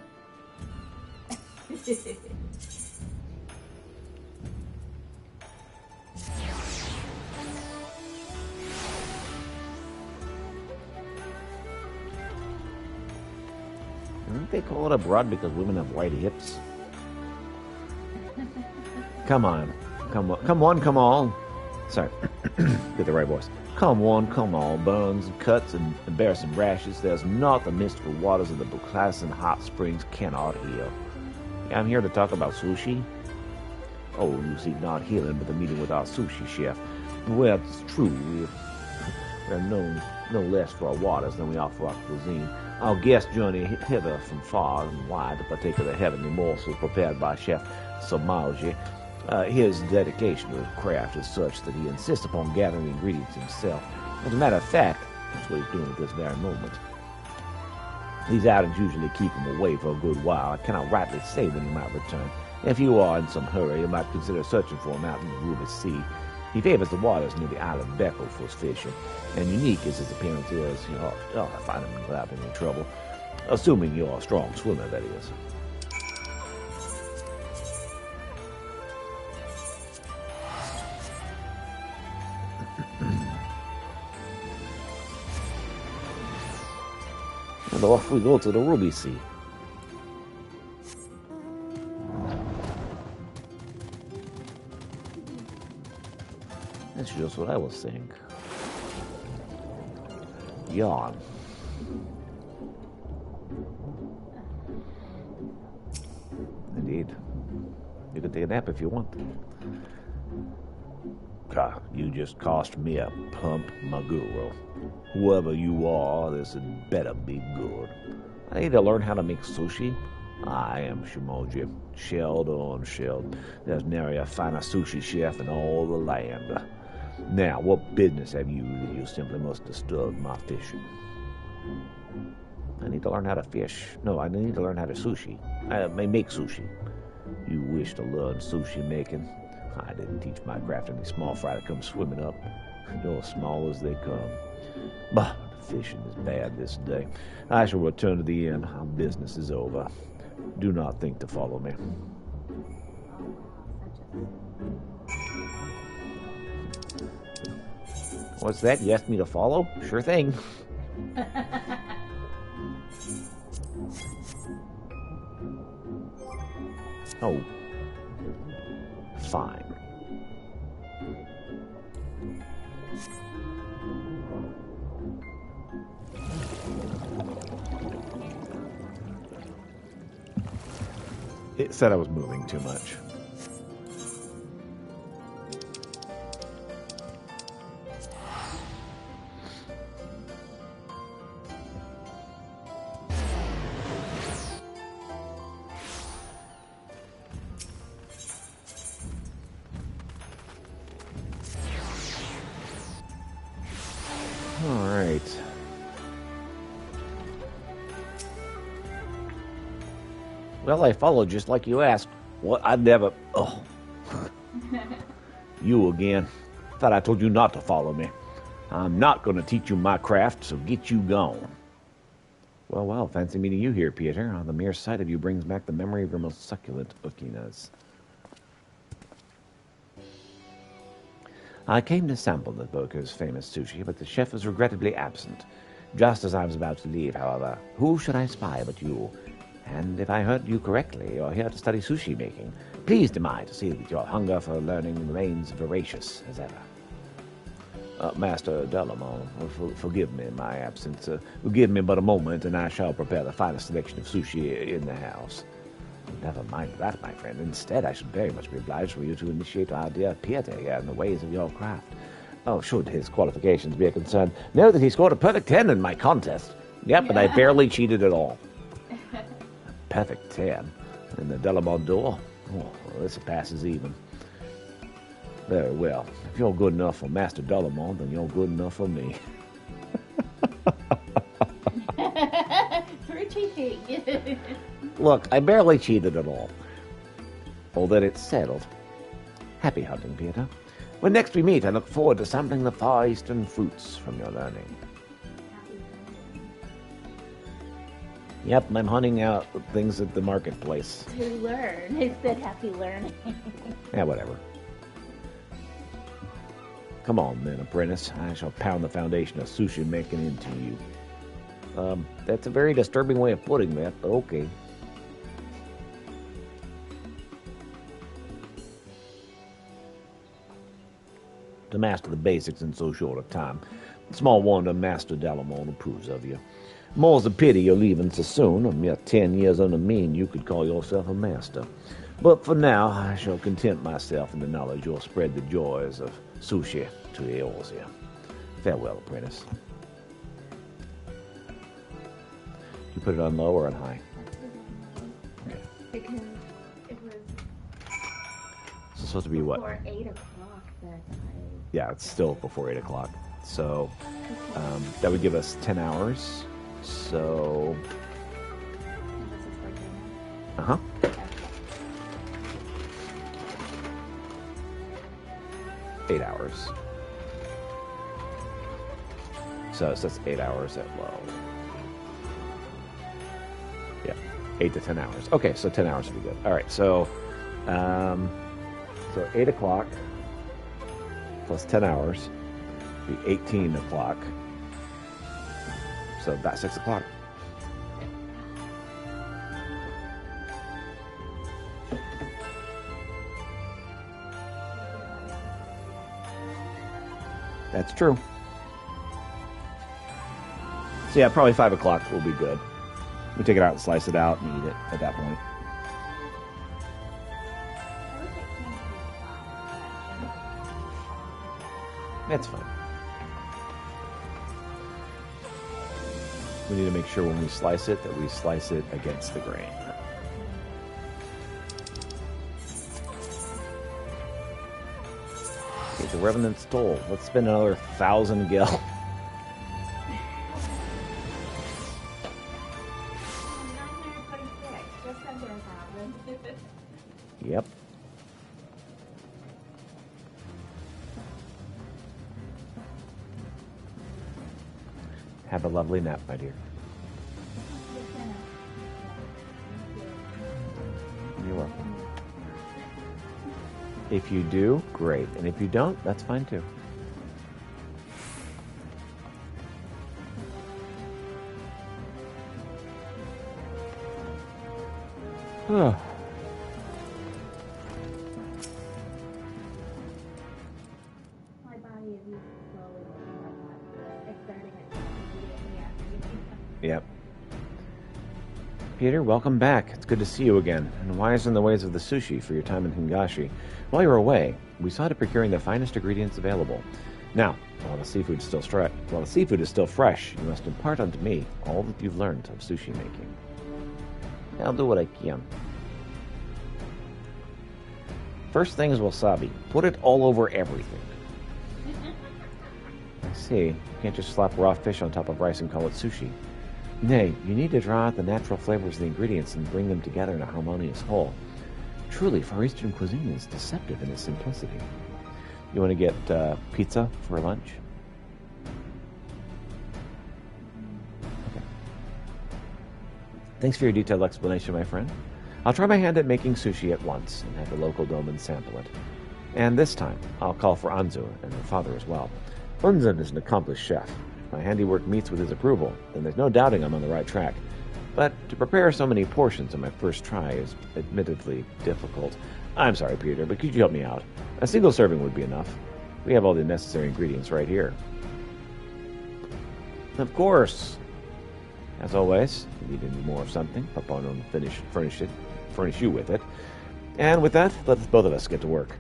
Don't they call it abroad because women have white hips? Come on. Come all. Sorry. Get the right voice. Come all, burns and cuts and embarrassing rashes. There's not the mystical waters of the Buklasan hot springs cannot heal. I'm here to talk about sushi. Oh, you see, not healing, but the meeting with our sushi chef. Well, it's true. We're known no less for our waters than we are for our cuisine. Our guests journey hither from far and wide to partake of the heavenly morsels prepared by Chef Somalji. His dedication to his craft is such that he insists upon gathering the ingredients himself. As a matter of fact, that's what he's doing at this very moment. These outings usually keep him away for a good while. I cannot rightly say when he might return. If you are in some hurry, you might consider searching for him out in the Ruby Sea. He favors the waters near the island of Beckel for his fishing, and unique as his appearance is, I find him without any trouble. Assuming you're a strong swimmer, that is. And off we go to the Ruby Sea. That's just what I was saying. Yawn. Indeed. You can take a nap if you want. God, you just cost me a pump, Maguro. Whoever you are, this had better be good. I need to learn how to make sushi. I am Shimoji. Shelled on shelled. There's nary a finer sushi chef in all the land. Now, what business have you that you simply must disturb my fishing? I need to learn how to fish. No, I need to learn how to sushi. I may make sushi. You wish to learn sushi making? I didn't teach teach my craft any small fry that comes swimming up. You're as small as they come. Bah, the fishing is bad this day. I shall return to the inn. Our business is over. Do not think to follow me. What's that? You asked me to follow? Sure thing. Oh, fine. It said I was moving too much. All right. Well, I followed just like you asked. What? I'd never... Oh. You again. Thought I told you not to follow me. I'm not going to teach you my craft, so get you gone. Well, fancy meeting you here, Peter. The mere sight of you brings back the memory of your most succulent ukinas. I came to sample the Boker's famous sushi, but the chef was regrettably absent. Just as I was about to leave, however, who should I spy but you? And if I heard you correctly, you're here to study sushi making. Pleased am I to see that your hunger for learning remains voracious as ever. Master Delamont, forgive me in my absence. Give me but a moment, and I shall prepare the finest selection of sushi in the house. Never mind that, my friend. Instead, I should very much be obliged for you to initiate our dear Peter here in the ways of your craft. Oh, should his qualifications be a concern, know that he scored a perfect 10 in my contest. Yep, and I barely cheated at all. A perfect 10 in the Delamont duel? Oh, well, this passes even. Very well. If you're good enough for Master Delamont, then you're good enough for me. For cheating. Look, I barely cheated at all. All that it's settled. Happy hunting, Peter. When next we meet, I look forward to sampling the Far Eastern fruits from your learning. Yep, I'm hunting out things at the marketplace. To learn. It said happy learning. Yeah, whatever. Come on, then, apprentice. I shall pound the foundation of sushi making into you. That's a very disturbing way of putting that, but okay. To master the basics in so short a time. Small wonder Master Delamont approves of you. More's a pity you're leaving so soon. A mere 10 years under me, and you could call yourself a master. But for now, I shall content myself in the knowledge you'll spread the joys of sushi to Eorzea. Farewell, apprentice. You put it on low or on high? Okay. Because it was It's supposed to be what? before 8 o'clock that I... Yeah, it's still before 8 o'clock. So that would give us 10 hours. So, And this is for dinner? uh-huh. Okay. 8 hours. So that's 8 hours at low. Yeah, 8 to 10 hours. Okay, so 10 hours would be good. All right, so 8 o'clock plus 10 hours would be 18 o'clock. So about 6 o'clock. That's true. So yeah, probably 5 o'clock will be good. We take it out and slice it out and eat it at that point. I wish it came to be fun, That's fine. We need to make sure when we slice it that we slice it against the grain. Okay, the Revenant's toll. Let's spend another 1,000 gil. but... 926, just under 1,000. Yep. Have a lovely nap, my dear. You're welcome. If you do, great. And if you don't, that's fine too. Oh. My body is used to slowly waking up, not exerting itself immediately after getting up. Yep. Peter, welcome back. It's good to see you again. And wise in the ways of the sushi for your time in Hingashi. While you were away, we saw to procuring the finest ingredients available. Now, while the seafood is still fresh, you must impart unto me all that you've learned of sushi making. I'll do what I can. First thing is wasabi. Put it all over everything. I see. You can't just slap raw fish on top of rice and call it sushi. Nay, you need to draw out the natural flavors of the ingredients and bring them together in a harmonious whole. Truly, Far Eastern cuisine is deceptive in its simplicity. You want to get pizza for lunch? Okay. Thanks for your detailed explanation, my friend. I'll try my hand at making sushi at once and have the local doman sample it. And this time, I'll call for Anzu and her father as well. Unzen is an accomplished chef. If my handiwork meets with his approval, then there's no doubting I'm on the right track. But to prepare so many portions on my first try is admittedly difficult. I'm sorry, Peter, but could you help me out? A single serving would be enough. We have all the necessary ingredients right here. Of course. As always, if you need any more of something, Papa will furnish you with it. And with that, let both of us get to work.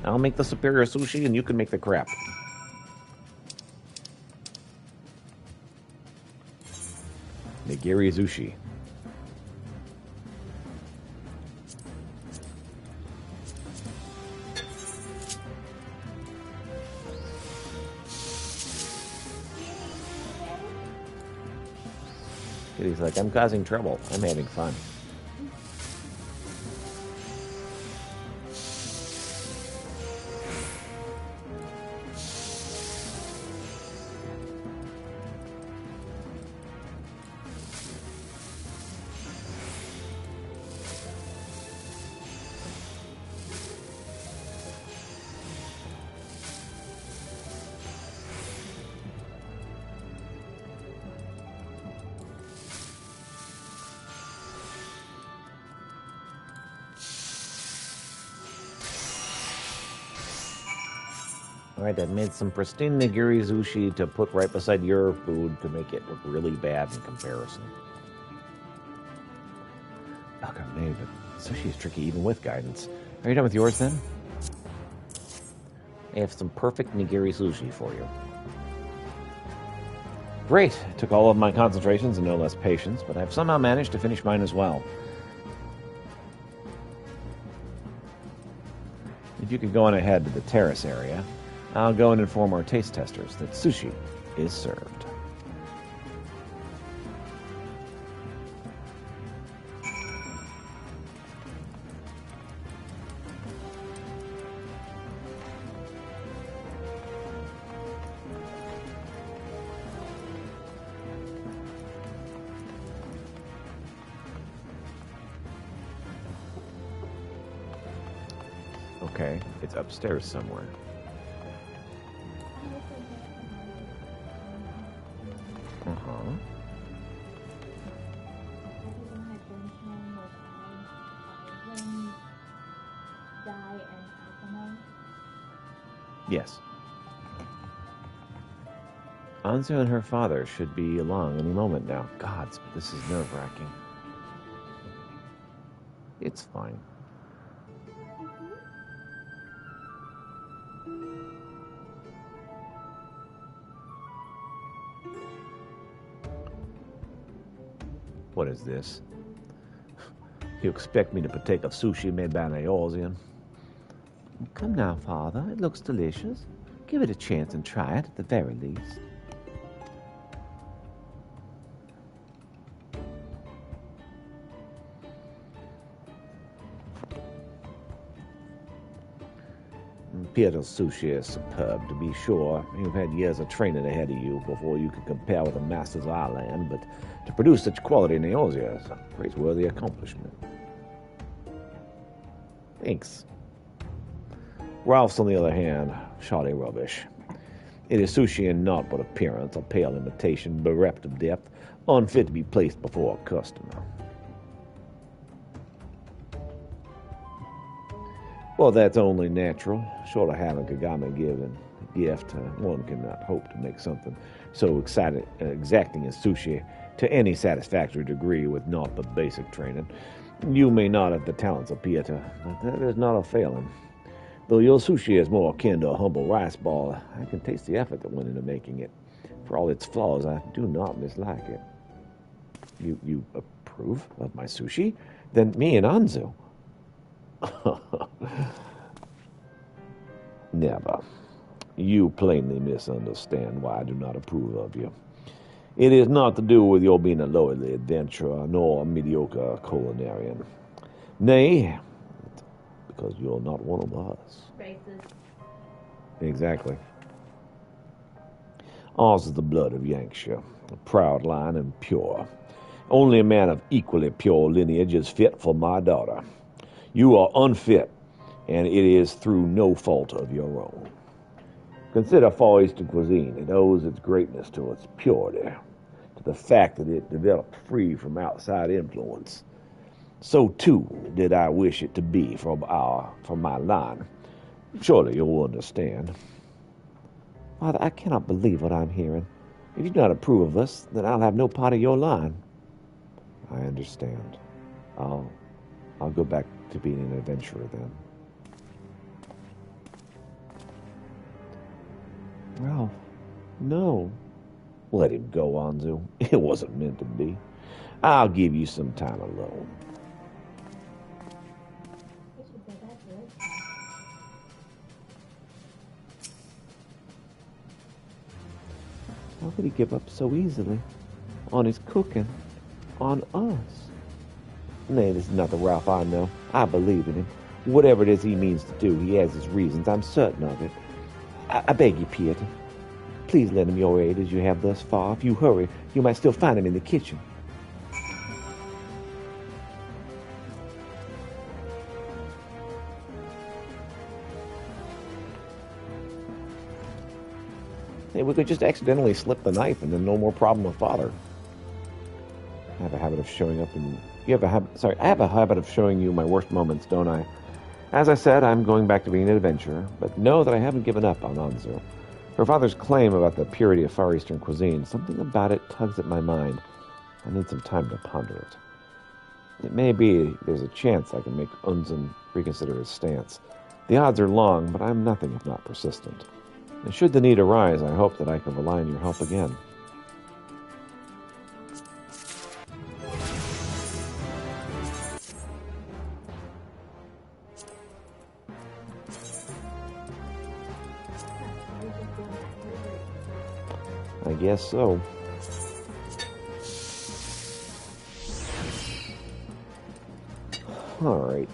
I'll make the superior sushi and you can make the crap. Nigiri sushi. Kitty's like, I'm causing trouble. I'm having fun. Alright, I've made some pristine nigiri sushi to put right beside your food to make it look really bad in comparison. Oh, God, maybe, but sushi is tricky even with guidance. Are you done with yours then? I have some perfect nigiri sushi for you. Great! It took all of my concentrations and no less patience, but I've somehow managed to finish mine as well. If you could go on ahead to the terrace area, I'll go and inform our taste testers that sushi is served. Okay, it's upstairs somewhere. Uh-huh. Everyone had been home with wind, dye, and alcohol. Yes. Anzu and her father should be along any moment now. Gods, but this is nerve-wracking. It's fine. What is this? You expect me to partake of sushi made by an Eorzean? Come now, Father. It looks delicious. Give it a chance and try it at the very least. Peter's sushi is superb, to be sure. You've had years of training ahead of you before you could compare with the masters of our land, but to produce such quality in Eorzea is a praiseworthy accomplishment. Thanks. Ralph's, on the other hand, shoddy rubbish. It is sushi in naught but appearance, a pale imitation, bereft of depth, unfit to be placed before a customer. Well, that's only natural. Short of having Kagami given a gift, one cannot hope to make something so exacting as sushi to any satisfactory degree with naught but basic training. You may not have the talents of Pieta, but that is not a failing. Though your sushi is more akin to a humble rice ball, I can taste the effort that went into making it. For all its flaws, I do not mislike it. You approve of my sushi? Then me and Anzu. Never. You plainly misunderstand why I do not approve of you. It is not to do with your being a lowly adventurer, nor a mediocre culinarian. Nay, because you're not one of us. Racist. Exactly. Ours is the blood of Yankshire, a proud line and pure. Only a man of equally pure lineage is fit for my daughter. You are unfit, and it is through no fault of your own. Consider Far Eastern cuisine. It owes its greatness to its purity, to the fact that it developed free from outside influence. So, too, did I wish it to be from my line. Surely you'll understand. Father, I cannot believe what I'm hearing. If you do not approve of us, then I'll have no part of your line. I understand. I'll go back to being an adventurer then. Ralph, no. Let him go, Anzu. It wasn't meant to be. I'll give you some time alone. I should say that's good. How could he give up so easily? On his cooking. On us. Nay, this is not the Ralph I know. I believe in him. Whatever it is he means to do, he has his reasons. I'm certain of it. I beg you, Pieta. Please lend him your aid as you have thus far. If you hurry, you might still find him in the kitchen. Hey, we could just accidentally slip the knife and then no more problem with Father. I have a habit of showing up and... I have a habit of showing you my worst moments, don't I? As I said, I'm going back to being an adventurer, but know that I haven't given up on Anzu. Her father's claim about the purity of Far Eastern cuisine, something about it tugs at my mind. I need some time to ponder it. It may be there's a chance I can make Unzen reconsider his stance. The odds are long, but I'm nothing if not persistent. And should the need arise, I hope that I can rely on your help again. I guess so. All right.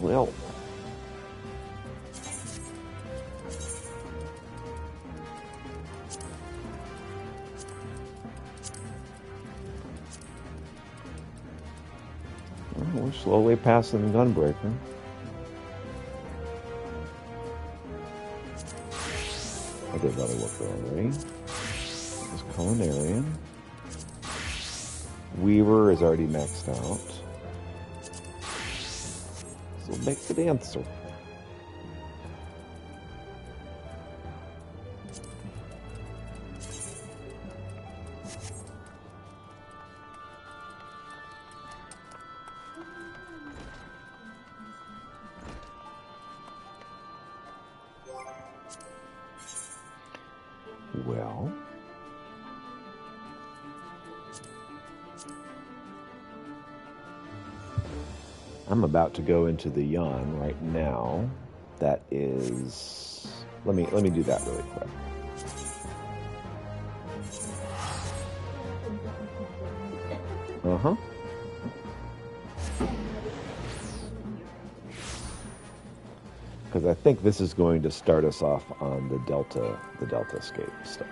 Well, we're slowly passing the Gunbreaker. I did other work already. This Culinarian. Weaver is already maxed out. So make the dancer. Well, I'm about to go into the yawn right now. That is, let me do that really quick. Uh-huh. Because I think this is going to start us off on the Delta escape stuff.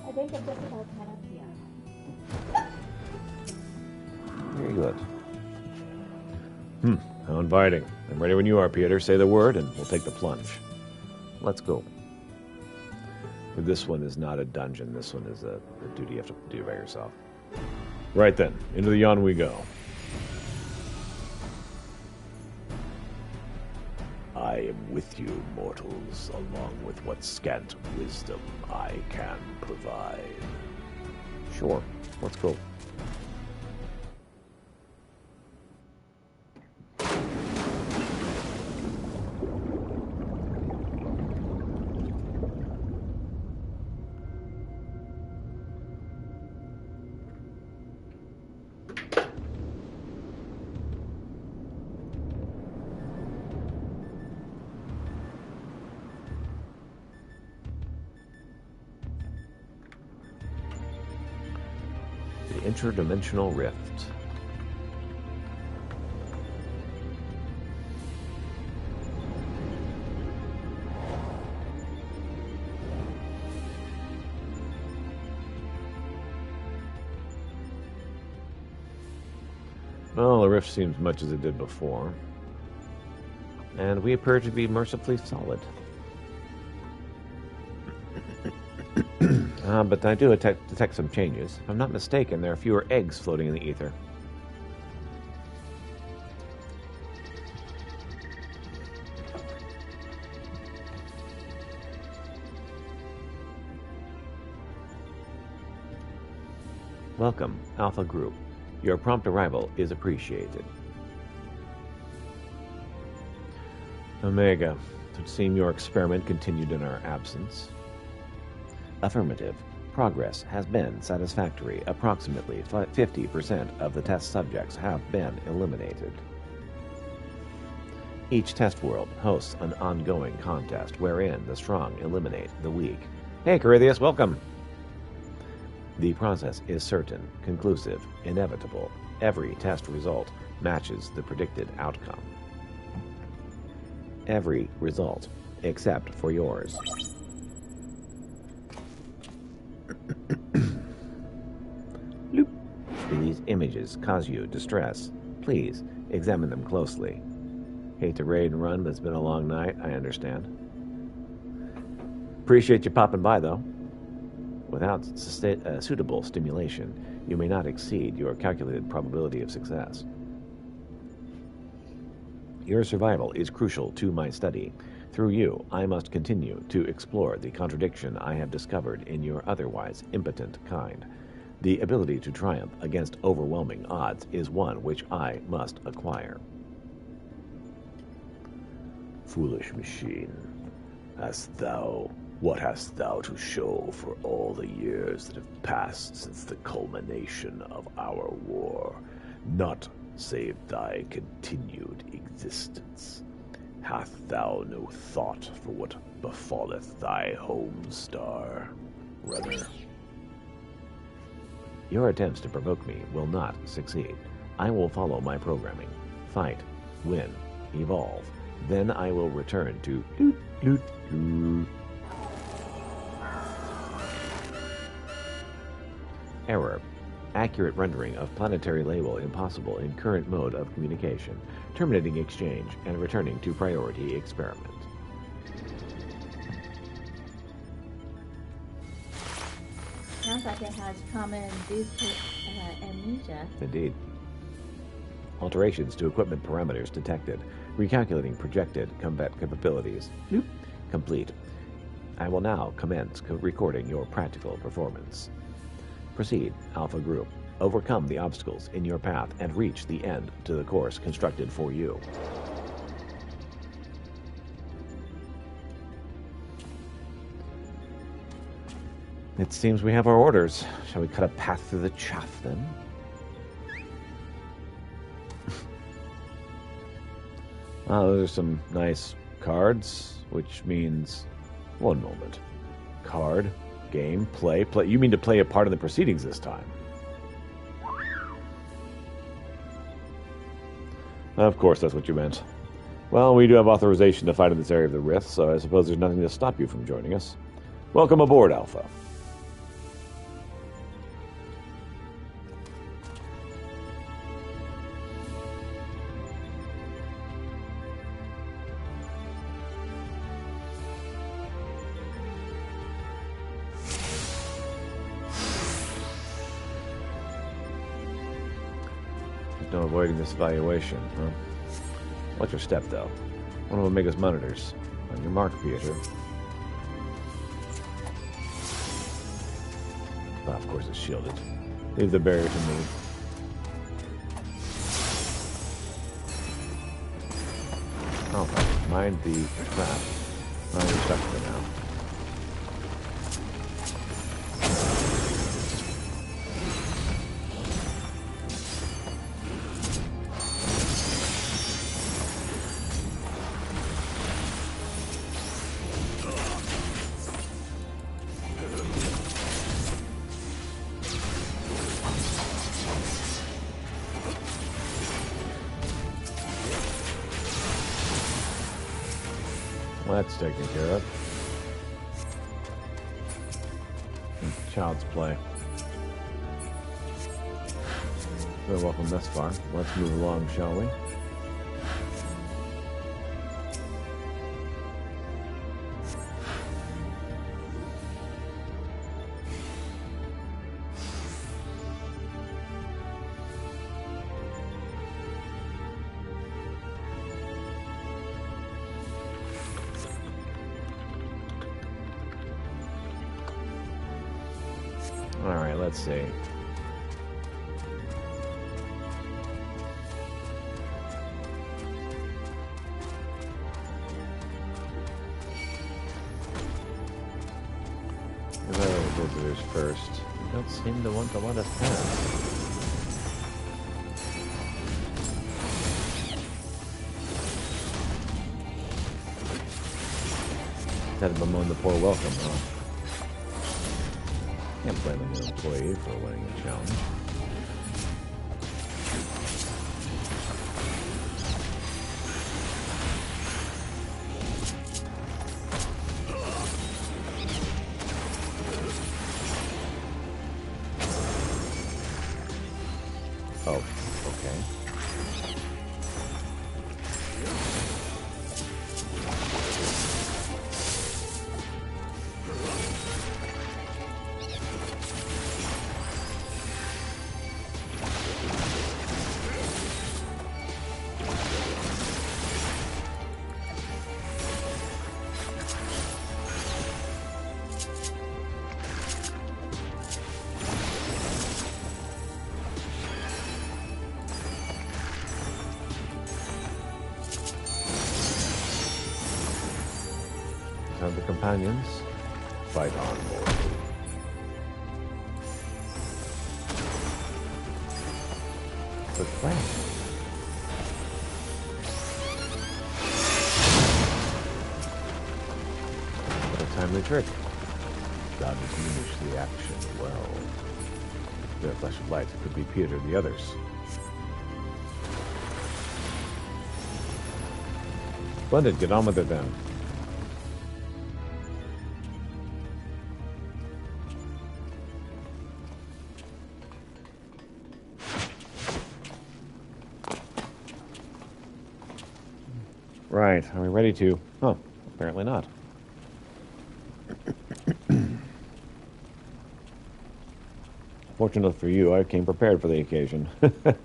I think I'm just about caught up here. Very good. How inviting. I'm ready when you are, Peter. Say the word and we'll take the plunge. Let's go. But this one is not a dungeon. This one is a duty you have to do by yourself. Right then, into the yawn we go. I am with you, mortals, along with what scant wisdom I can provide. Sure, let's go. Interdimensional rift. Well, the rift seems much as it did before. And we appear to be mercifully solid. But I do detect some changes. If I'm not mistaken, there are fewer eggs floating in the ether. Welcome, Alpha Group. Your prompt arrival is appreciated. Omega, it would seem your experiment continued in our absence. Affirmative. Progress has been satisfactory. Approximately 50% of the test subjects have been eliminated. Each test world hosts an ongoing contest wherein the strong eliminate the weak. Hey, Corithius, welcome! The process is certain, conclusive, inevitable. Every test result matches the predicted outcome. Every result, except for yours. Loop. Do these images cause you distress? Please examine them closely. Hate to raid and run, but it's been a long night, I understand. Appreciate you popping by, though. Without suitable stimulation, you may not exceed your calculated probability of success. Your survival is crucial to my study. Through you, I must continue to explore the contradiction I have discovered in your otherwise impotent kind. The ability to triumph against overwhelming odds is one which I must acquire. Foolish machine, what hast thou to show for all the years that have passed since the culmination of our war? Not save thy continued existence. Hath thou no thought for what befalleth thy home star, runner? Your attempts to provoke me will not succeed. I will follow my programming. Fight, win, evolve. Then I will return to Error. Accurate rendering of planetary label impossible in current mode of communication. Terminating exchange and returning to priority experiment. Sounds like it has trauma induced amnesia. Indeed. Alterations to equipment parameters detected. Recalculating projected combat capabilities. Nope. Complete. I will now commence recording your practical performance. Proceed, Alpha Group. Overcome the obstacles in your path and reach the end to the course constructed for you. It seems we have our orders. Shall we cut a path through the chaff, then? Those are some nice Cards, which means... One moment. Card, game, play. You mean to play a part in the proceedings this time? Of course, that's what you meant. Well, we do have authorization to fight in this area of the Rift, so I suppose there's nothing to stop you from joining us. Welcome aboard, Alpha. There's no avoiding this evaluation, huh? What's your step, though? One of Omega's monitors. On your mark, Peter. Oh, of course it's shielded. Leave the barrier to me. Oh, mind the trap. Oh, you're stuck for now. That's taken care of. Child's play. You're welcome thus far. Let's move along, shall we? Alright, let's see. Visitors first. They don't seem to want to let us pass. Had to bemoan the poor welcome, huh? Can't blame a new employee for winning a challenge. Oh, okay. Have the companions fight on board. Good plan. What a timely trick. God has diminished the action well. Their flash of light could be Peter the others. Splendid, get on with it then. Right, are we ready to? Oh, apparently not. Fortunately for you, I came prepared for the occasion.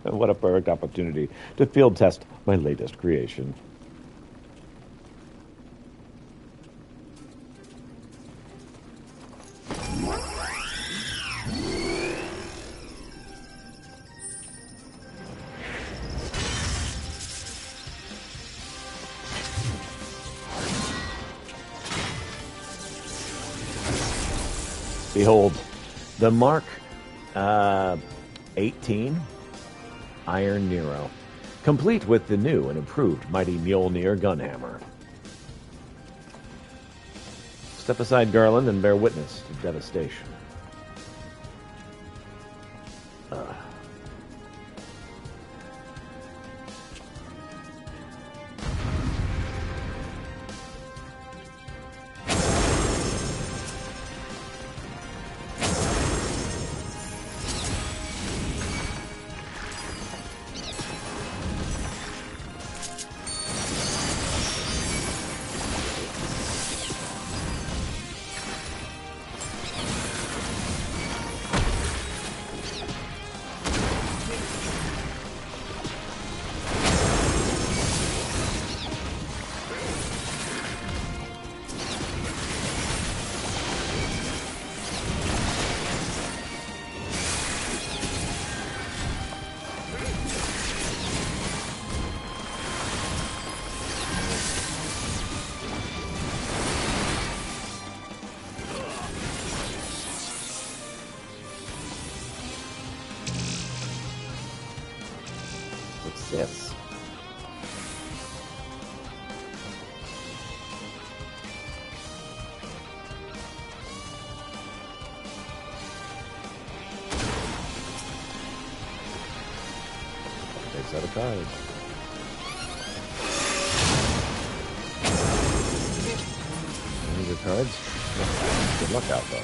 What a perfect opportunity to field test my latest creation. Behold, the Mark 18 Iron Nero, complete with the new and improved Mighty Mjolnir gunhammer. Step aside, Garland, and bear witness to devastation. What's this? Big set of cards. These are cards. Good luck out, though.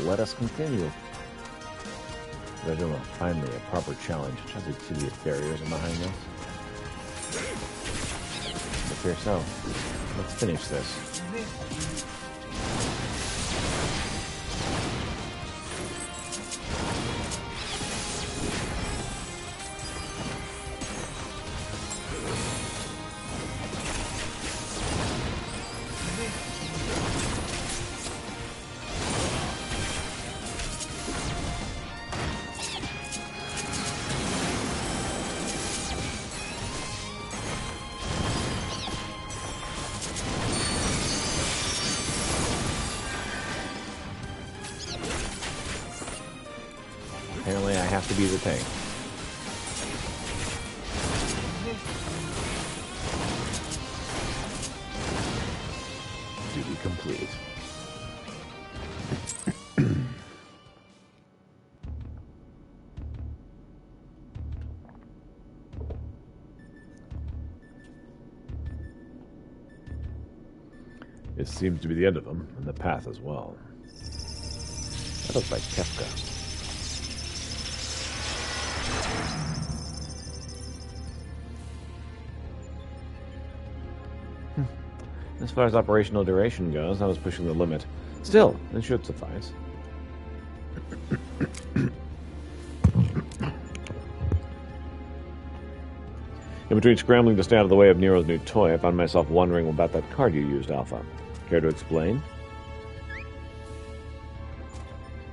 Let us continue. There's finally a proper challenge. Just the two barriers are behind this. If here so, let's finish this. Apparently I have to be the tank. Duty complete. It seems to be the end of them, and the path as well. That looks like Kefka. As far as operational duration goes, I was pushing the limit. Still, it should suffice. In between scrambling to stay out of the way of Nero's new toy, I found myself wondering about that card you used, Alpha. Care to explain?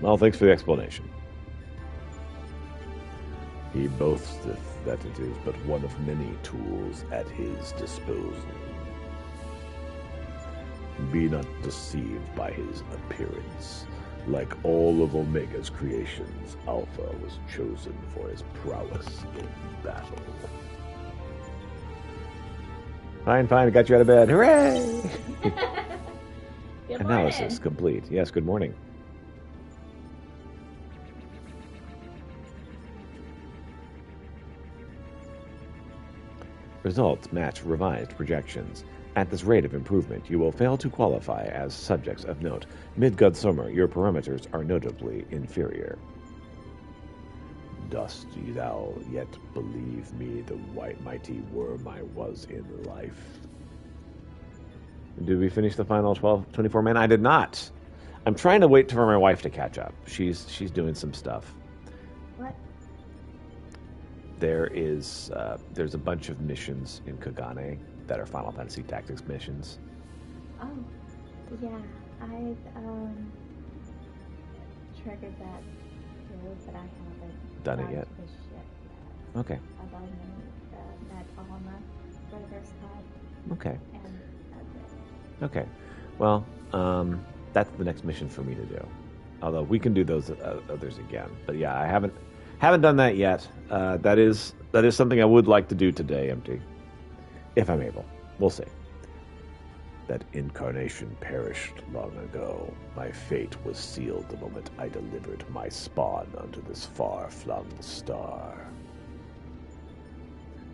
Well, thanks for the explanation. He boasteth that it is but one of many tools at his disposal. Be not deceived by his appearance. Like all of Omega's creations, Alpha was chosen for his prowess in battle. Fine, I got you out of bed. Hooray! Good Analysis morning. complete. Yes, good morning. Results match revised projections. At this rate of improvement, you will fail to qualify as subjects of note. Midgod your parameters are notably inferior. Dost thou yet believe me the white mighty worm I was in life? Did we finish the final 24 men? I did not. I'm trying to wait for my wife to catch up. She's doing some stuff. What? There's a bunch of missions in Kagane that are Final Fantasy Tactics missions. Oh, yeah. I've triggered that skill, but I haven't Done it gotten yet? to the ship yet. Okay. above that Alma Brothers Club, Okay. and that's it. Okay. Well, that's the next mission for me to do. Although we can do those others again. But yeah, I haven't done that yet. That is something I would like to do today, Empty. If I'm able. We'll see. That incarnation perished long ago. My fate was sealed the moment I delivered my spawn unto this far-flung star.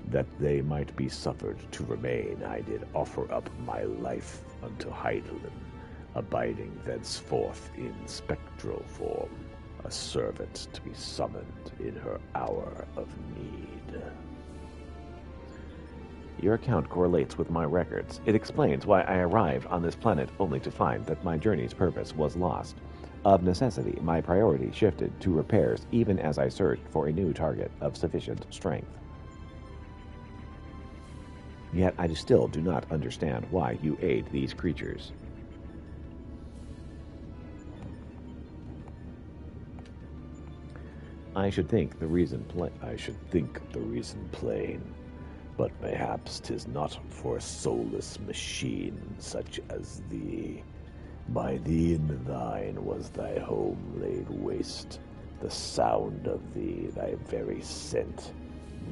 That they might be suffered to remain, I did offer up my life unto Heidelin, abiding thenceforth in spectral form, a servant to be summoned in her hour of need. Your account correlates with my records. It explains why I arrived on this planet only to find that my journey's purpose was lost. Of necessity, my priority shifted to repairs even as I searched for a new target of sufficient strength. Yet I still do not understand why you aid these creatures. I should think the reason plain. But mayhaps 'tis not for a soulless machine such as thee. By thee and thine was thy home laid waste. The sound of thee, thy very scent,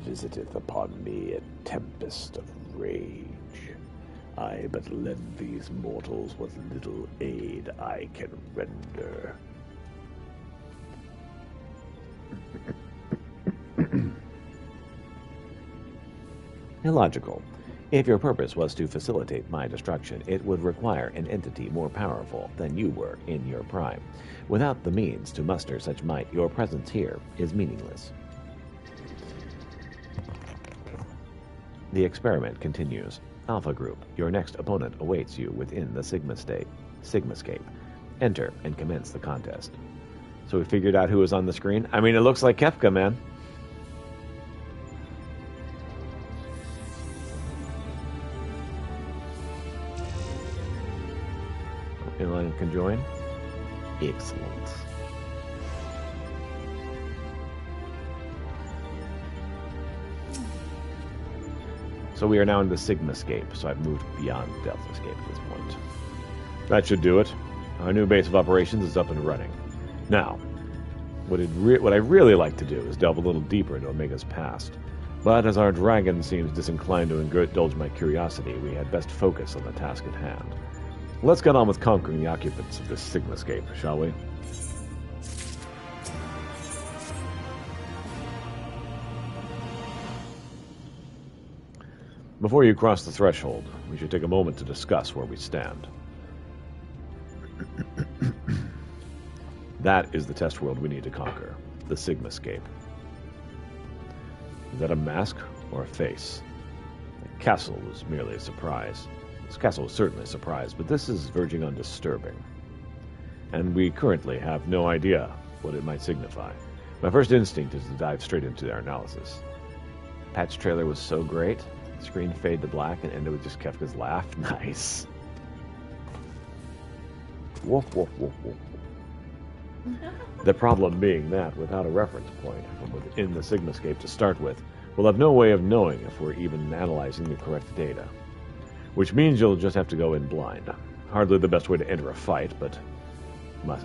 visiteth upon me a tempest of rage. I but lend these mortals what little aid I can render. Illogical. If your purpose was to facilitate my destruction, it would require an entity more powerful than you were in your prime. Without the means to muster such might, your presence here is meaningless. The experiment continues. Alpha Group, your next opponent awaits you within the Sigmascape. Enter and commence the contest. So we figured out who was on the screen. I mean, it looks like Kefka, man. Anyone can join? Excellent. So we are now in the Sigmascape, so I've moved beyond Deltascape at this point. That should do it. Our new base of operations is up and running. Now, what I'd really like to do is delve a little deeper into Omega's past. But as our dragon seems disinclined to indulge my curiosity, we had best focus on the task at hand. Let's get on with conquering the occupants of this Sigmascape, shall we? Before you cross the threshold, we should take a moment to discuss where we stand. That is the test world we need to conquer, the Sigmascape. Is that a mask or a face? The castle was merely a surprise. This castle was certainly a surprise, but this is verging on disturbing. And we currently have no idea what it might signify. My first instinct is to dive straight into their analysis. Patch trailer was so great. Screen fade to black and ended with just Kefka's laugh. Nice. Woof, woof, woof, woof. The problem being that, without a reference point from within the Sigmascape to start with, we'll have no way of knowing if we're even analyzing the correct data. Which means you'll just have to go in blind. Hardly the best way to enter a fight, but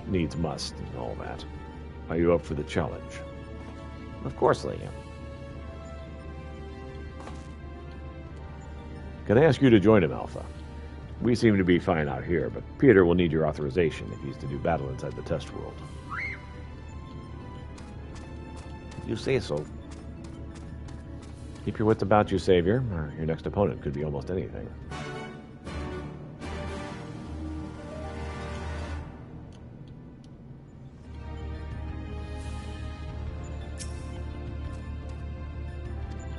needs must and all that. Are you up for the challenge? Of course I am. Can I ask you to join him, Alpha? We seem to be fine out here, but Peter will need your authorization if he's to do battle inside the test world. You say so. Keep your wits about you, Savior, or your next opponent could be almost anything.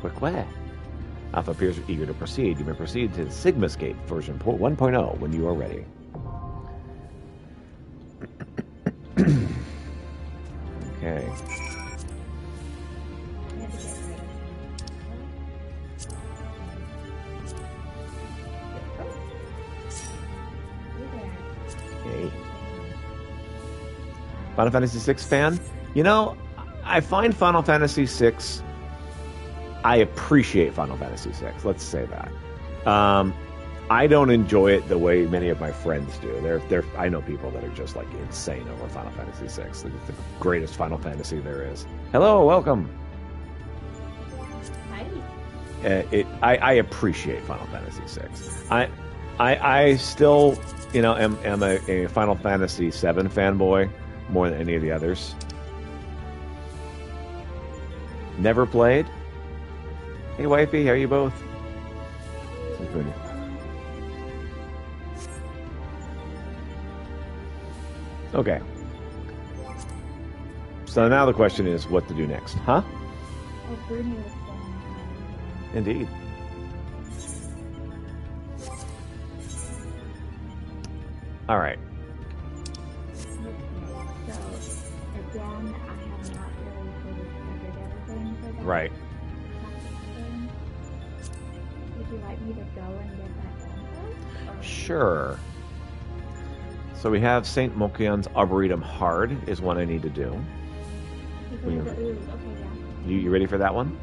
Quick way. Alpha appears eager to proceed. You may proceed to Sigmascape version 1.0 when you are ready. Okay. Hey. Final Fantasy VI fan? You know, I find Final Fantasy VI I appreciate Final Fantasy VI. Let's say that. I don't enjoy it the way many of my friends do. I know people that are just like insane over Final Fantasy VI. It's the greatest Final Fantasy there is. Hello, welcome. Hi. I appreciate Final Fantasy VI. I still, am a Final Fantasy VII fanboy more than any of the others. Never played. Hey, wifey, how are you both? So good. Okay. So now the question is what to do next, huh? Oh, Bruni was saying, Indeed. All right. okay, so again, I have not really fully figured everything for that. Right. Thing. Would you like me to go and get that done first? Or- Sure. So we have St. Mokian's Arboretum Hard is one I need to do. Because of the ooze. Okay, yeah. You ready for that one?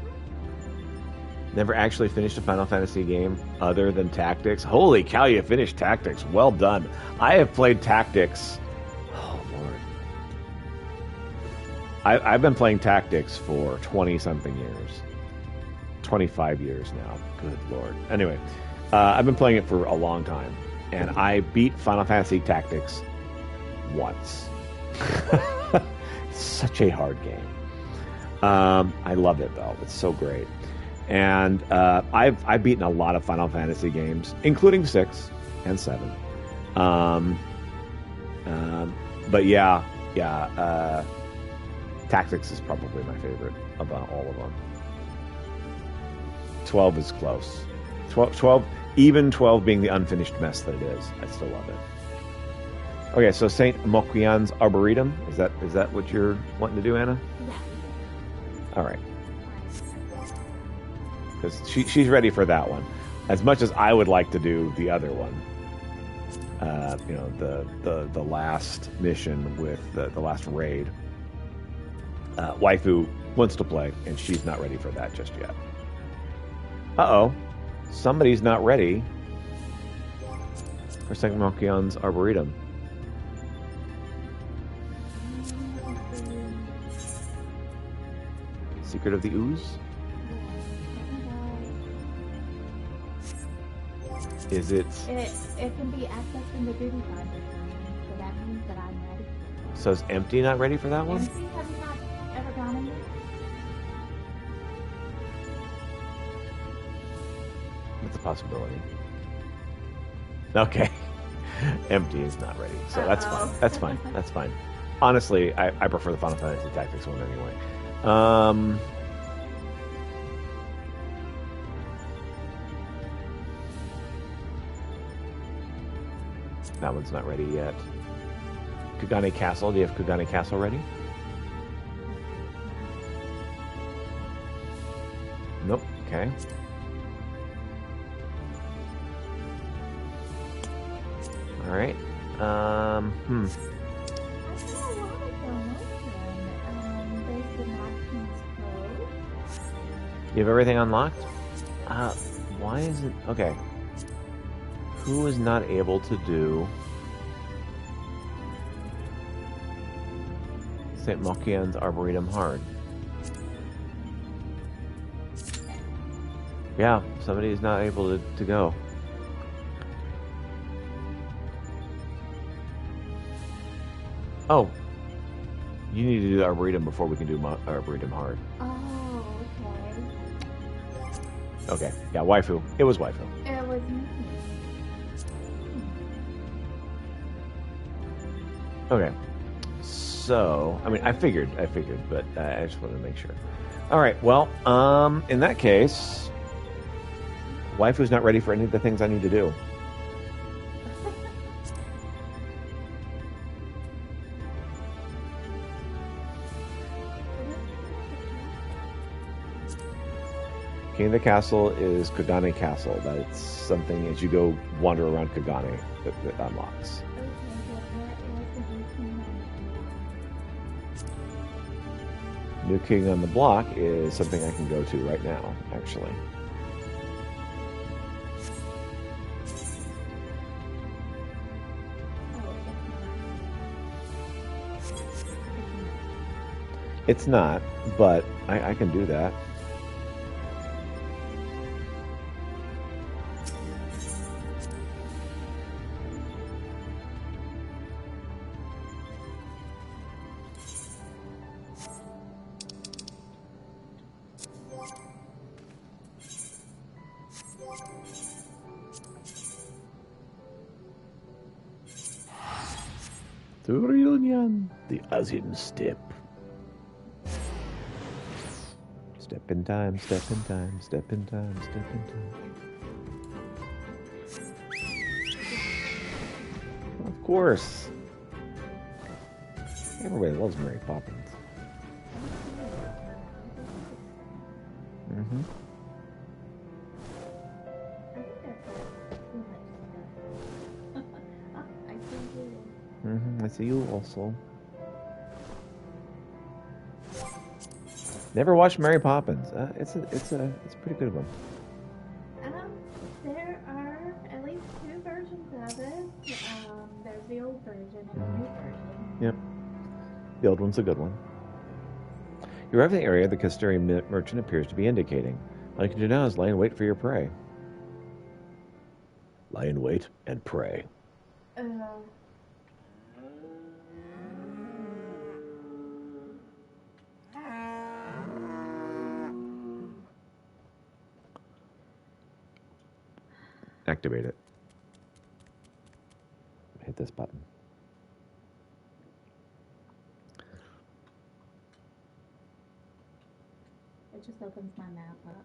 Never actually finished a Final Fantasy game other than Tactics. Holy cow, you finished Tactics. Well done. I have played Tactics. Oh, Lord. I've been playing Tactics for 20-something years. 25 years now. Good Lord. Anyway, I've been playing it for a long time. And I beat Final Fantasy Tactics once. It's such a hard game. I love it, though. It's so great. And I've beaten a lot of Final Fantasy games, including 6 and 7. But yeah, Tactics is probably my favorite about all of them. 12 is close. 12, even 12 being the unfinished mess that it is, I still love it. Okay, so St. Mokian's Arboretum, is that what you're wanting to do, Anna? Yeah. All right. Because she's ready for that one. As much as I would like to do the other one, the last mission with the last raid. Waifu wants to play, and she's not ready for that just yet. Uh-oh. Somebody's not ready for St. Mokian's Arboretum. Secret of the Ooze? Is it... It can be accessed in the duty finder, so that means that I'm ready. So is Empty not ready for that one? MC, have you not ever gone in there? That's a possibility. Okay. Empty is not ready, so that's fine. Uh-oh. That's fine. That's fine. Honestly, I prefer the Final Fantasy Tactics one anyway. That one's not ready yet. Kugane Castle. Do you have Kugane Castle ready? Nope. Okay. All right. I feel a lot of promotion. There's the Knoxman's Code. You have everything unlocked? Why is it... Okay. Who is not able to do... St. Mokian's Arboretum Hard? Yeah, somebody is not able to go. Oh. You need to do the Arboretum before we can do Arboretum Hard. Oh, okay. Okay. Yeah, Waifu. It was Waifu. It was me. Okay. So, I mean, I figured, but I just wanted to make sure. All right. Well, in that case, Waifu's not ready for any of the things I need to do. King of the Castle is Kugane Castle. That's something as you go wander around Kugane that unlocks. New king on the block is something I can go to right now, actually. It's not, but I can do that. The reunion, the Asian step. Step in time, step in time, step in time, step in time. Of course. Everybody loves Mary Poppins. Mm-hmm. I see you also. Never watched Mary Poppins. It's a pretty good one. There are at least 2 versions of it. There's the old version and the new version. Yep. The old one's a good one. You arrive in the area the custodian merchant appears to be indicating. All you can do now is lie in wait for your prey. Lie in wait and pray. Activate it. Hit this button. It just opens my map up.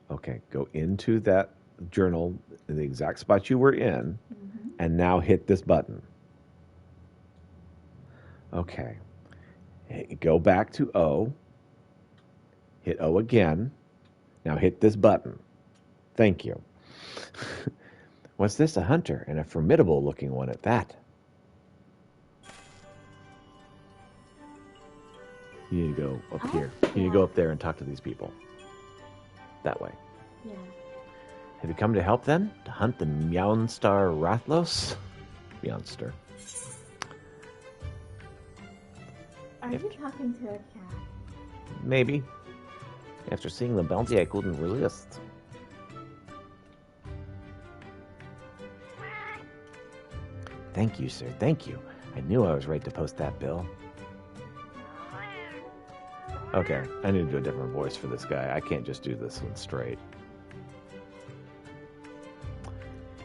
Okay, go into that journal in the exact spot you were in, and now hit this button. Okay. Go back to O. Hit O again. Now hit this button. Thank you. What's this? A hunter, and a formidable looking one at that. You need to go up here. You need to go up there and talk to these people. That way. Yeah. Have you come to help then? To hunt the Meownstar Rathlos? Meownster. Are you talking to a cat? Maybe. After seeing the bounty, I couldn't resist. Thank you, sir. Thank you. I knew I was right to post that bill. Okay, I need to do a different voice for this guy. I can't just do this one straight.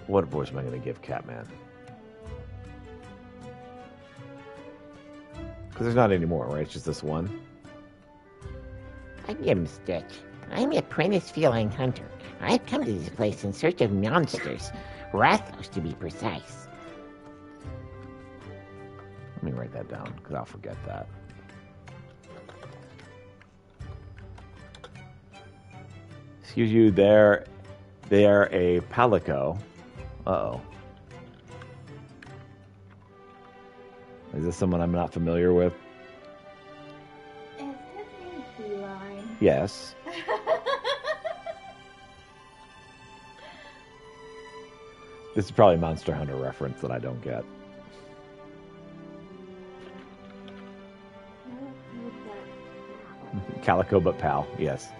What voice am I going to give Catman? Because there's not any more, right? It's just this one. I am Stitch. I'm an apprentice feline hunter. I've come to this place in search of monsters. Rathos, to be precise. Let me write that down, because I'll forget that. Excuse you, they're a palico. Uh-oh. Is this someone I'm not familiar with? Is his name Feline? Yes. This is probably a Monster Hunter reference that I don't get. Calico but pal, yes.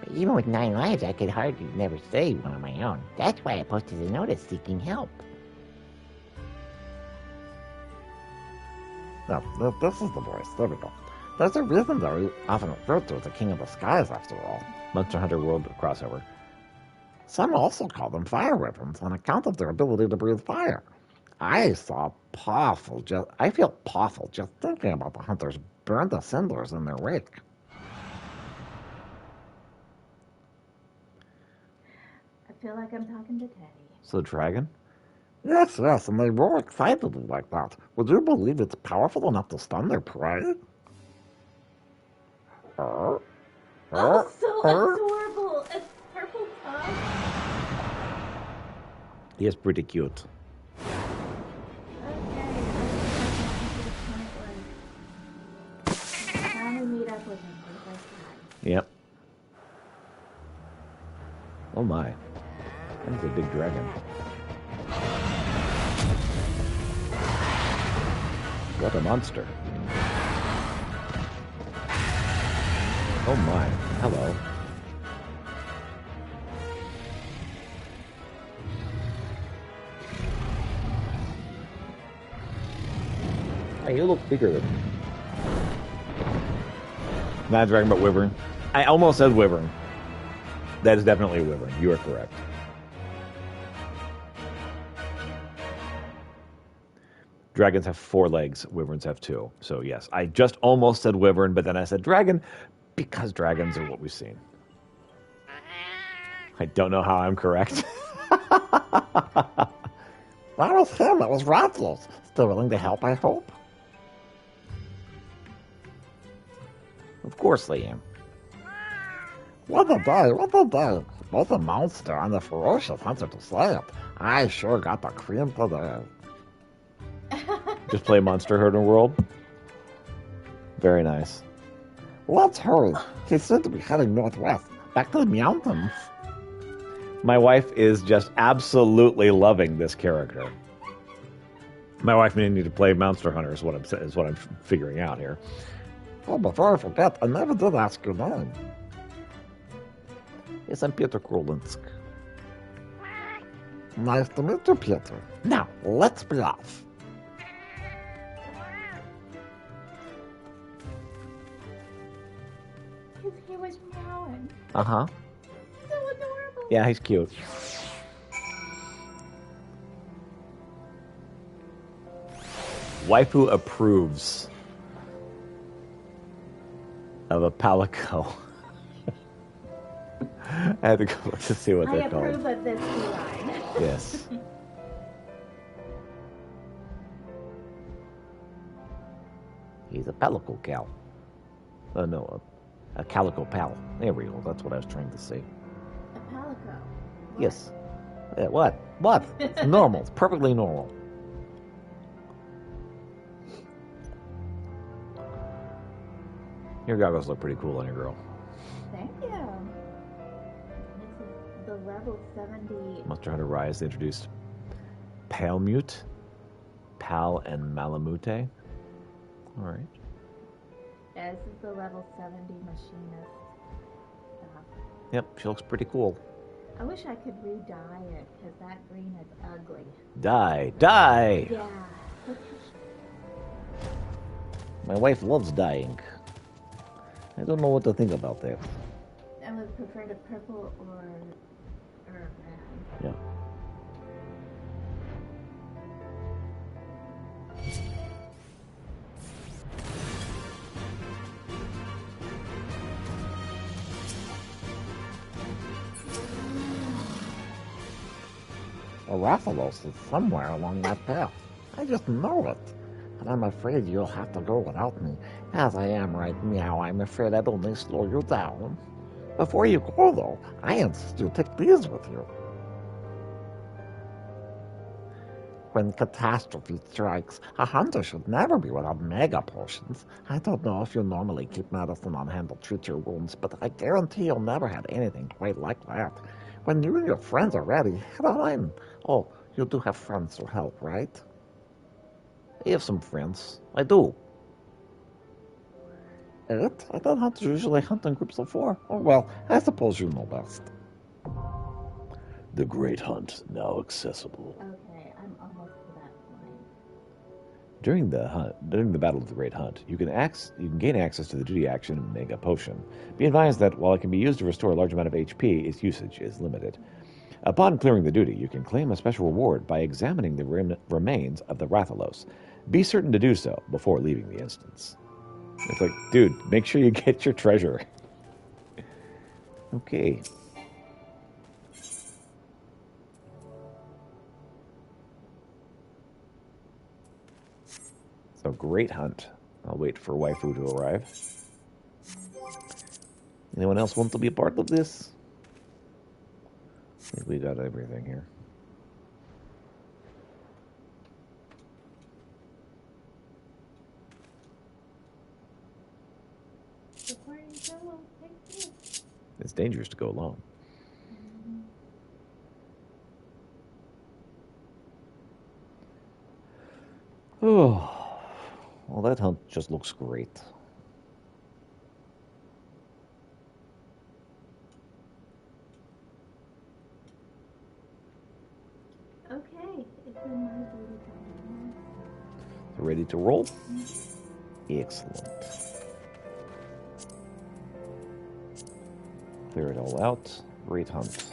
But even with 9 lives, I could hardly never save one on my own. That's why I posted a notice seeking help. Now, this is the voice. There we go. There's a reason they're often referred to as the King of the Skies, after all. Monster Hunter World crossover. Some also call them fire weapons on account of their ability to breathe fire. I feel powerful just thinking about the hunters burn the cinders in their wake. I feel like I'm talking to Teddy. So the dragon? Yes, and they roar excitedly like that. Would you believe it's powerful enough to stun their prey? Oh, so adorable! It's purple tongue. He is pretty cute. Yep. Oh my. That's a big dragon. What a monster. Oh my. Hello. Hey, you look bigger than me. Not a dragon, but wyvern. I almost said wyvern. That is definitely a wyvern. You are correct. Dragons have 4 legs. Wyverns have 2. So yes, I just almost said wyvern, but then I said dragon because dragons are what we've seen. I don't know how I'm correct. That was him. That was Rathalos. Still willing to help, I hope? Of course they am. What a day, what a day. Both a monster and a ferocious hunter to slay it. I sure got the cream today. Just play Monster Hunter World. Very nice. Let's hurry. He seemed to be heading northwest, back to the mountains. My wife is just absolutely loving this character. My wife may need to play Monster Hunter is what I'm figuring out here. Oh, before I forget, I never did ask your name. Yes, I'm Peter Krolinsk. Nice to meet you, Peter. Now, let's be off. He was meowing. Uh-huh. So adorable. Yeah, he's cute. Waifu approves of a palico. I had to go look to see what I they're approve called. of this feline. Yes. He's a palico cow. No, a calico pal. There we go. That's what I was trying to say. A palico. What? Yes. What? What? It's normal. It's perfectly normal. Your goggles look pretty cool on your girl. Thank you. This is the level 70. Monster Hunter Rise introduced Palmute, Pal, and Malamute. All right. Yeah, this is the level 70 machinist stuff. Yep, she looks pretty cool. I wish I could re-dye it, because that green is ugly. Die, die! Yeah. My wife loves dying. I don't know what to think about that. I would prefer the purple or red. Yeah. Well, Rathalos is somewhere along that path. I just know it. And I'm afraid you'll have to go without me. As I am right now, I'm afraid I'd only slow you down. Before you go, though, I insist you take these with you. When catastrophe strikes, a hunter should never be without mega potions. I don't know if you normally keep medicine on hand to treat your wounds, but I guarantee you'll never have anything quite like that. When you and your friends are ready, head on in. Oh, you do have friends to help, right? I have some friends. I do. It? I thought hunters usually hunt in groups of 4. Oh, well, I suppose you know best. The Great Hunt, now accessible. Okay, I'm almost to that point. During the Battle of the Great Hunt, you can gain access to the duty action Mega Potion. Be advised that while it can be used to restore a large amount of HP, its usage is limited. Upon clearing the duty, you can claim a special reward by examining the remains of the Rathalos. Be certain to do so before leaving the instance. It's like, dude, make sure you get your treasure. Okay. So, Great Hunt. I'll wait for Waifu to arrive. Anyone else want to be a part of this? I think we got everything here. Before you go, thank you. It's dangerous to go alone. Oh, well, that hunt just looks great. Okay, it's in my duty time. Ready to roll? Excellent. Clear it all out. Great hunt.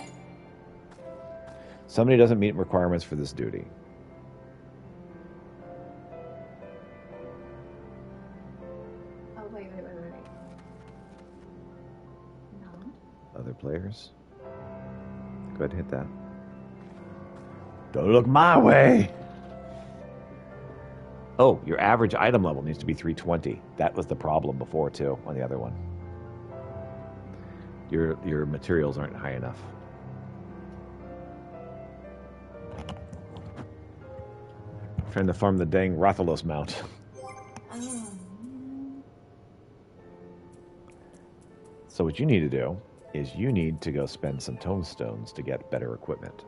Somebody doesn't meet requirements for this duty. Oh, wait. No. Other players? Go ahead and hit that. Don't look my way! Oh, your average item level needs to be 320. That was the problem before, too, on the other one. Your materials aren't high enough. Trying to farm the dang Rathalos mount. Oh. So what you need to do is you need to go spend some tomestones to get better equipment.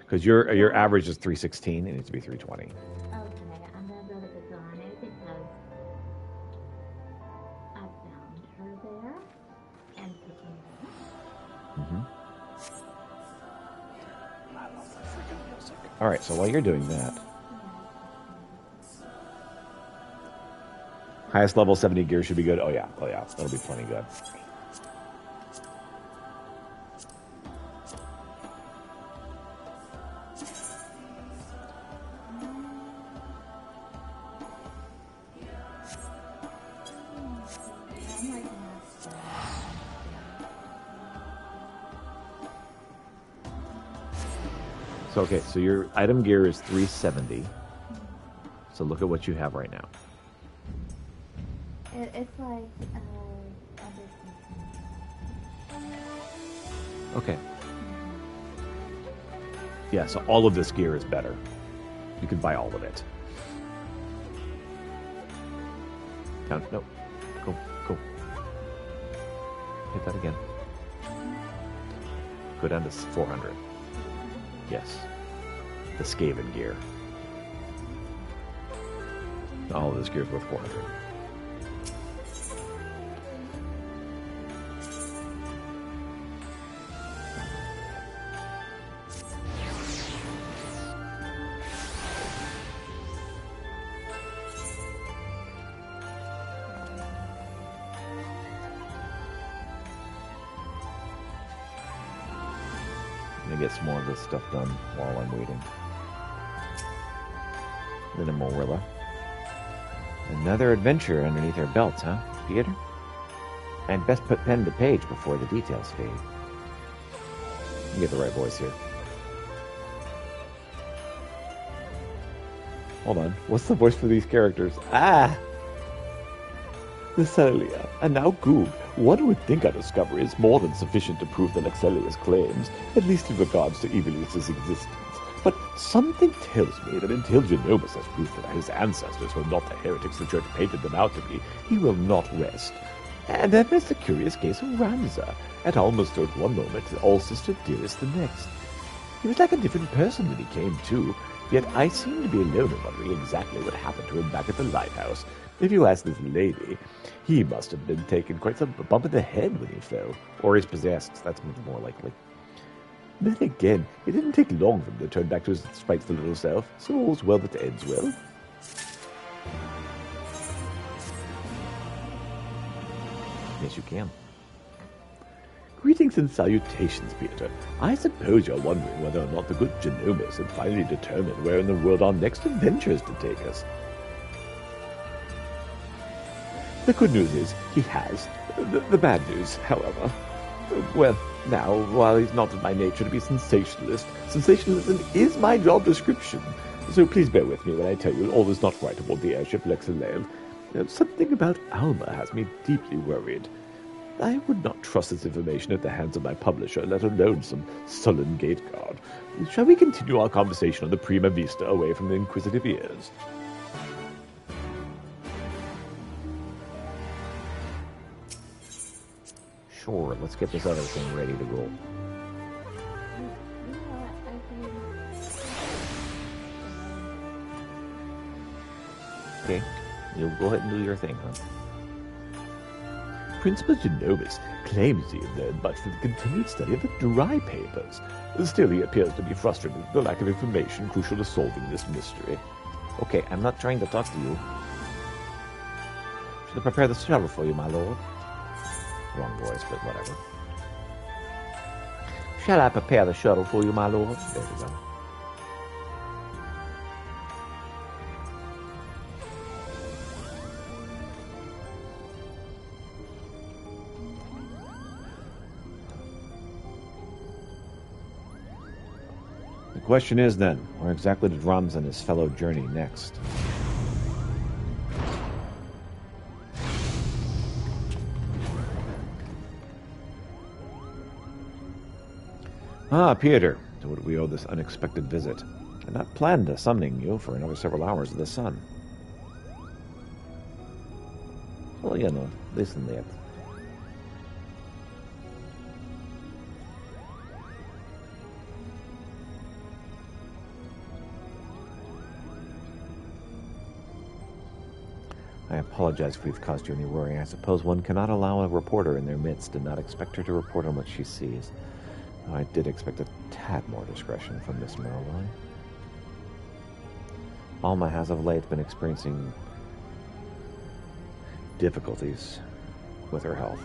Because your average is 316, it needs to be 320. Okay, I'm gonna go to Gazane because I found her there and picking her. Mm-hmm. All right, so while you're doing that, highest level 70 gear should be good. Oh yeah, that'll be plenty good. So okay, so your item gear is 370. So look at what you have right now. It's like Okay. Yeah, so all of this gear is better. You can buy all of it. Down, no. Go. Hit that again. Go down to 400. Yes. The Skaven gear. All of this gear is worth 400. Get some more of this stuff done while I'm waiting. Then a Morilla. Another adventure underneath our belts, huh, Peter? I'd best put pen to page before the details fade. You get the right voice here. Hold on. What's the voice for these characters? Ah! The Celia, and now Goog. One would think our discovery is more than sufficient to prove the Lexelia's claims, at least in regards to Evilus's existence. But something tells me that until Genomus has proof that his ancestors were not the heretics the Church painted them out to be, he will not rest. And then there's the curious case of Ramza. At almost at one moment, all sister dearest the next. He was like a different person when he came to, yet I seem to be alone in wondering exactly what happened to him back at the lighthouse. If you ask this lady, he must have been taken quite some bump in the head when he fell. Or is possessed, that's more likely. Then again, it didn't take long for him to turn back to his spiteful little self, so all's well that ends well. Yes, you can. Greetings and salutations, Peter. I suppose you're wondering whether or not the good Genomus had finally determined where in the world our next adventure is to take us. The good news is, he has. The bad news, however... Well, now, while it's not in my nature to be sensationalist, sensationalism is my job description. So please bear with me when I tell you all is not right aboard the airship Lexilel. Something about Alma has me deeply worried. I would not trust this information at the hands of my publisher, let alone some sullen gate guard. Shall we continue our conversation on the Prima Vista away from the inquisitive ears? Sure, let's get this other thing ready to roll. You know what? Okay, you go ahead and do your thing, huh? Principal Genovus claims he had learned much from the continued study of the dry papers. Still, he appears to be frustrated with the lack of information crucial to solving this mystery. Okay, I'm not trying to talk to you. Should I prepare the shuttle for you, my lord? Wrong voice, but whatever. Shall I prepare the shuttle for you, my lord? There we go. The question is then, where exactly did Rams and his fellow journey next? Ah, Peter, to what we owe this unexpected visit. I had not planned a summoning you for another several hours of the sun. Well, you know, this and that. I apologize if we've caused you any worry. I suppose one cannot allow a reporter in their midst and not expect her to report on what she sees. I did expect a tad more discretion from Miss Merlin. Alma has of late been experiencing difficulties with her health.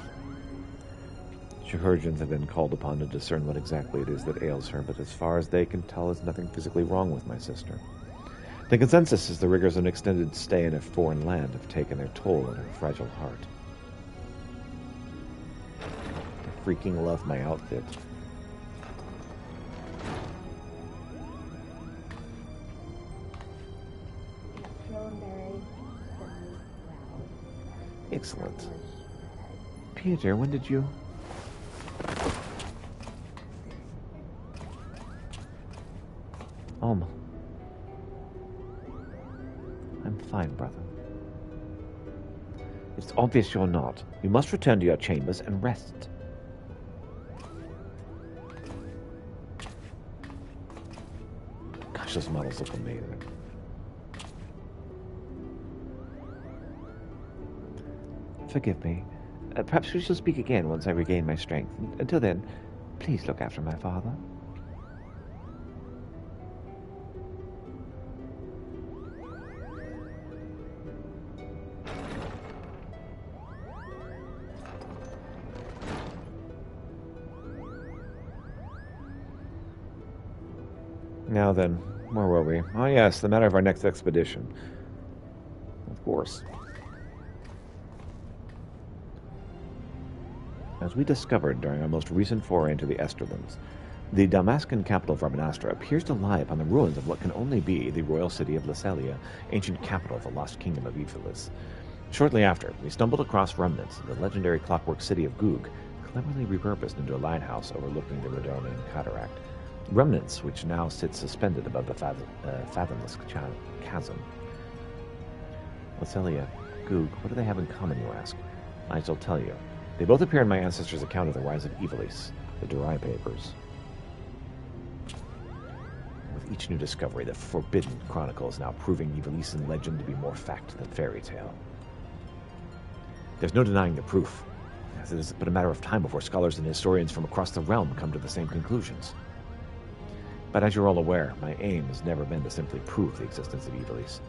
Chirurgeons have been called upon to discern what exactly it is that ails her, but as far as they can tell, there's nothing physically wrong with my sister. The consensus is the rigors of an extended stay in a foreign land have taken their toll on her fragile heart. I freaking love my outfit. Excellent. Peter, when did you... Alma. I'm fine, brother. It's obvious you're not. You must return to your chambers and rest. Gosh, those models look amazing. Forgive me. Perhaps we shall speak again once I regain my strength. Until then, please look after my father. Now then, where were we? Oh yes, the matter of our next expedition. Of course. As we discovered during our most recent foray into the Esterlands, the Damascan capital of Rabanastra appears to lie upon the ruins of what can only be the royal city of Lassalia, ancient capital of the lost kingdom of Evilis. Shortly after, we stumbled across remnants of the legendary clockwork city of Goog, cleverly repurposed into a lighthouse overlooking the Redonian cataract. Remnants which now sit suspended above the fathomless chasm. Lassalia, Goog, what do they have in common, you ask? I shall tell you. They both appear in my ancestors' account of the rise of Evilis, the Durai papers. With each new discovery, the forbidden chronicle is now proving Evilisan legend to be more fact than fairy tale. There's no denying the proof, as it is but a matter of time before scholars and historians from across the realm come to the same conclusions. But as you're all aware, my aim has never been to simply prove the existence of Evilis.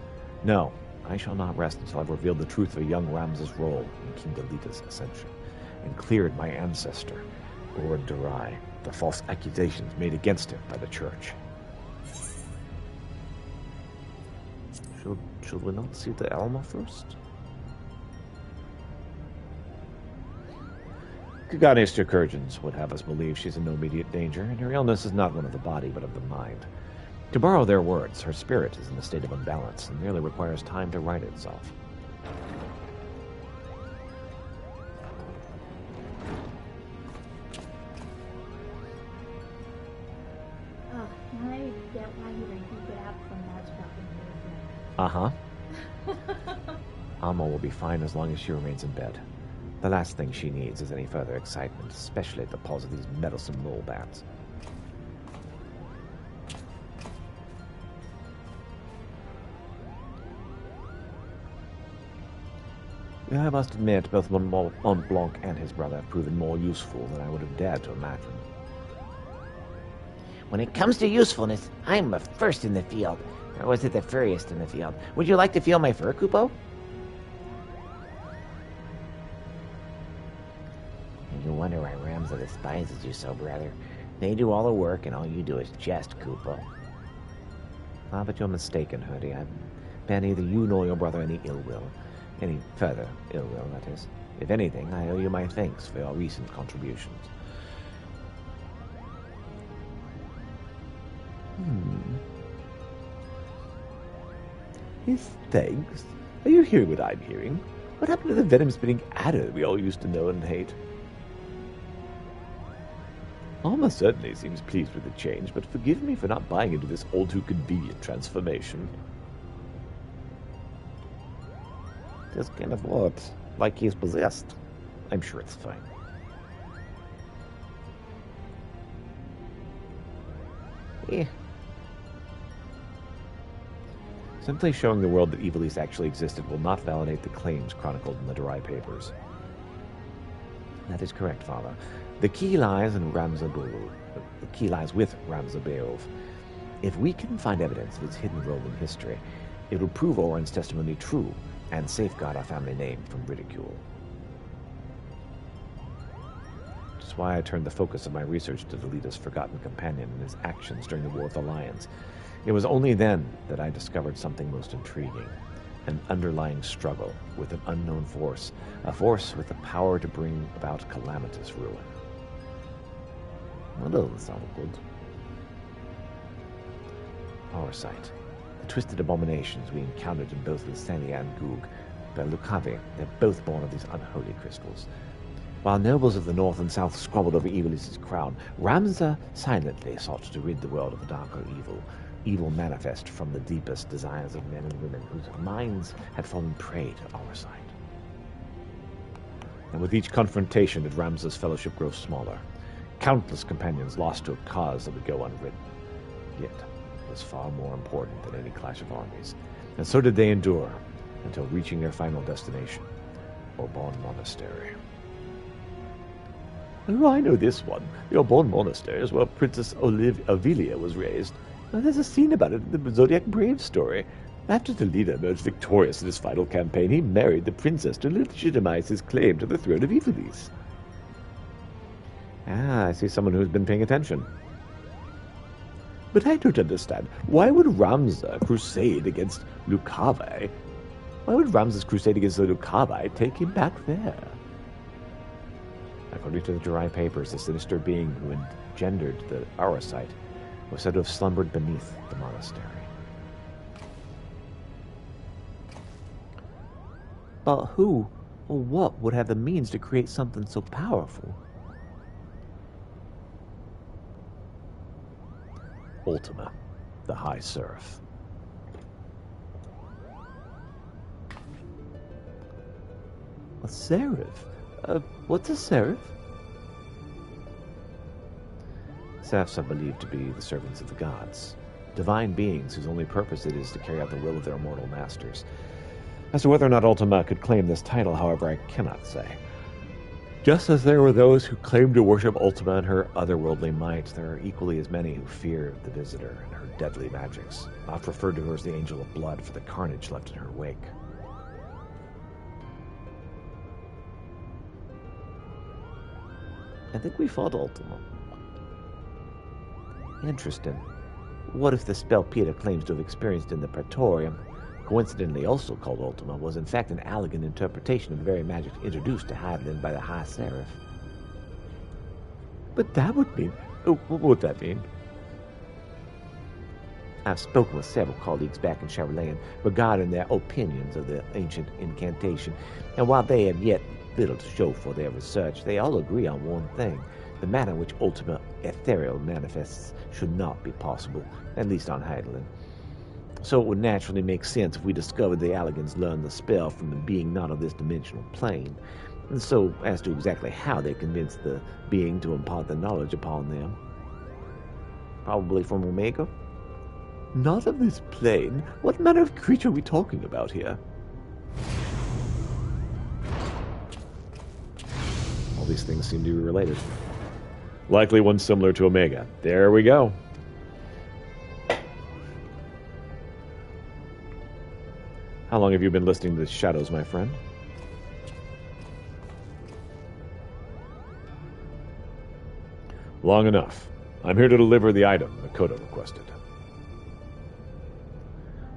No, I shall not rest until I've revealed the truth of young Rams's role in King Delita's ascension, and cleared my ancestor, Lord Durai, the false accusations made against him by the Church. Should we not see the Alma first? Kagani's Chirurgeons would have us believe she's in no immediate danger, and her illness is not one of the body, but of the mind. To borrow their words, her spirit is in a state of imbalance, and merely requires time to right itself. Oh, now I get why he didn't keep it out from that stuff in Uh-huh. Alma will be fine as long as she remains in bed. The last thing she needs is any further excitement, especially at the paws of these meddlesome mole bats. I must admit, both Mont Blanc and his brother have proven more useful than I would have dared to imagine. When it comes to usefulness, I'm the first in the field. Or was it the furriest in the field? Would you like to feel my fur, Kupo? You wonder why Ramza despises you so, brother. They do all the work, and all you do is jest, Kupo. Ah, but you're mistaken, Hoodie. I've bear neither you nor your brother any ill will. Any further ill will, that is. If anything, I owe you my thanks for your recent contributions. His thanks? Are you hearing what I'm hearing? What happened to the venom-spitting adder we all used to know and hate? Alma certainly seems pleased with the change, but forgive me for not buying into this all-too-convenient transformation. Just kind of odd, like he's possessed. I'm sure it's fine. Simply showing the world that Evilise actually existed will not validate the claims chronicled in the Durai papers. That is correct, Father. The key lies in Ramza Beov. The key lies with Ramza Beov. If we can find evidence of its hidden role in history, it will prove Oren's testimony true and safeguard our family name from ridicule. Which is why I turned the focus of my research to Delita's forgotten companion and his actions during the War of the Lions. It was only then that I discovered something most intriguing. An underlying struggle with an unknown force. A force with the power to bring about calamitous ruin. That doesn't sound good. Our sight. The twisted abominations we encountered in both Lysania and Goog. The Lucavi, they're both born of these unholy crystals. While nobles of the north and south squabbled over Evilise's crown, Ramza silently sought to rid the world of the darker evil. Evil manifest from the deepest desires of men and women whose minds had fallen prey to our sight. And with each confrontation did Ramza's fellowship grow smaller. Countless companions lost to a cause that would go unwritten. Yet it was far more important than any clash of armies. And so did they endure, until reaching their final destination, Bourbon Monastery. Oh, I know this one. The Bourbon Monastery is where Princess Ovilia was raised. There's a scene about it in the Zodiac Brave story. After Delita emerged victorious in his final campaign, he married the princess to legitimize his claim to the throne of Evilise. Ah, I see someone who's been paying attention. But I don't understand. Why would Ramza crusade against Lucavi? Why would Ramza's crusade against the Lucavi take him back there? According to the Durai papers, the sinister being who engendered the Aurosite was said to have slumbered beneath the monastery. But who or what would have the means to create something so powerful? Ultima, the High Seraph. A seraph? What's a seraph? Seraphs are believed to be the servants of the gods, divine beings whose only purpose it is to carry out the will of their immortal masters. As to whether or not Ultima could claim this title, however, I cannot say. Just as there were those who claimed to worship Ultima and her otherworldly might, there are equally as many who fear the Visitor and her deadly magics, oft referred to her as the Angel of Blood for the carnage left in her wake. I think we fought Ultima. Interesting. What if the spell Peter claims to have experienced in the Praetorium, coincidentally also called Ultima, was in fact an elegant interpretation of the very magic introduced to Hydaelyn by the High Seraph? But that would mean... what would that mean? I've spoken with several colleagues back in Charlayan regarding their opinions of the ancient incantation, and while they have yet little to show for their research, they all agree on one thing. The manner in which Ultima Ethereal manifests should not be possible, at least on Hydaelyn. So it would naturally make sense if we discovered the Allagans learned the spell from a being not of this dimensional plane. And so, as to exactly how they convinced the being to impart the knowledge upon them. Probably from Omega? Not of this plane. What manner of creature are we talking about here? All these things seem to be related. Likely one similar to Omega. There we go. How long have you been listening to the shadows, my friend? Long enough. I'm here to deliver the item Makoto requested.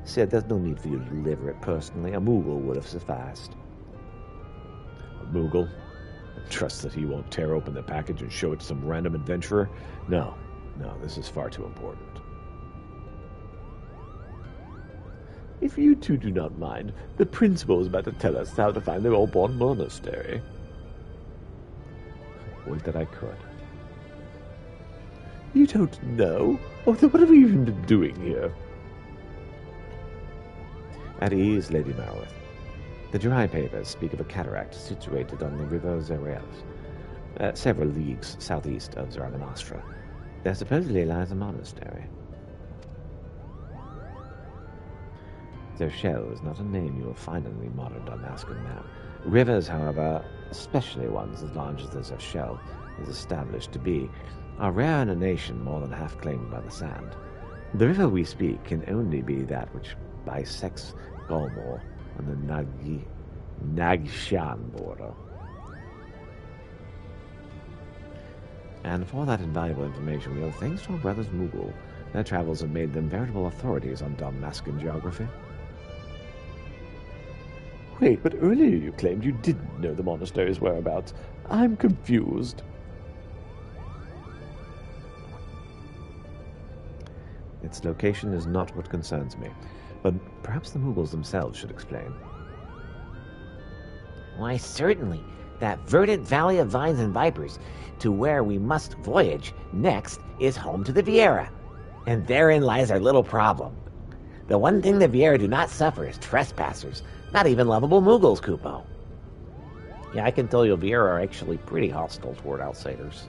Said there's no need for you to deliver it personally. A Moogle would have sufficed. A Moogle? Trust that he won't tear open the package and show it to some random adventurer? No, this is far too important. If you two do not mind, the principal is about to tell us how to find the All-Born Monastery. Would that I could. You don't know? Oh, then what have we even been doing here? At ease, Lady Marowith. The dry papers speak of a cataract situated on the river Zerel, several leagues southeast of Zaramanastra. There supposedly lies a monastery. Zershel is not a name you will find on the modern Damascus map. Rivers, however, especially ones as large as the Zershel is established to be, are rare in a nation more than half claimed by the sand. The river we speak can only be that which bisects Golmor on the Nagshan border. And for that invaluable information, we owe thanks to our brothers Moogle. Their travels have made them veritable authorities on Damascan geography. Wait, but earlier you claimed you didn't know the monastery's whereabouts. I'm confused. Its location is not what concerns me, but perhaps the Moogles themselves should explain. Why, certainly. That verdant valley of vines and vipers, to where we must voyage next, is home to the Viera. And therein lies our little problem. The one thing the Viera do not suffer is trespassers, not even lovable Moogles, Kupo. Yeah, I can tell you Viera are actually pretty hostile toward outsiders.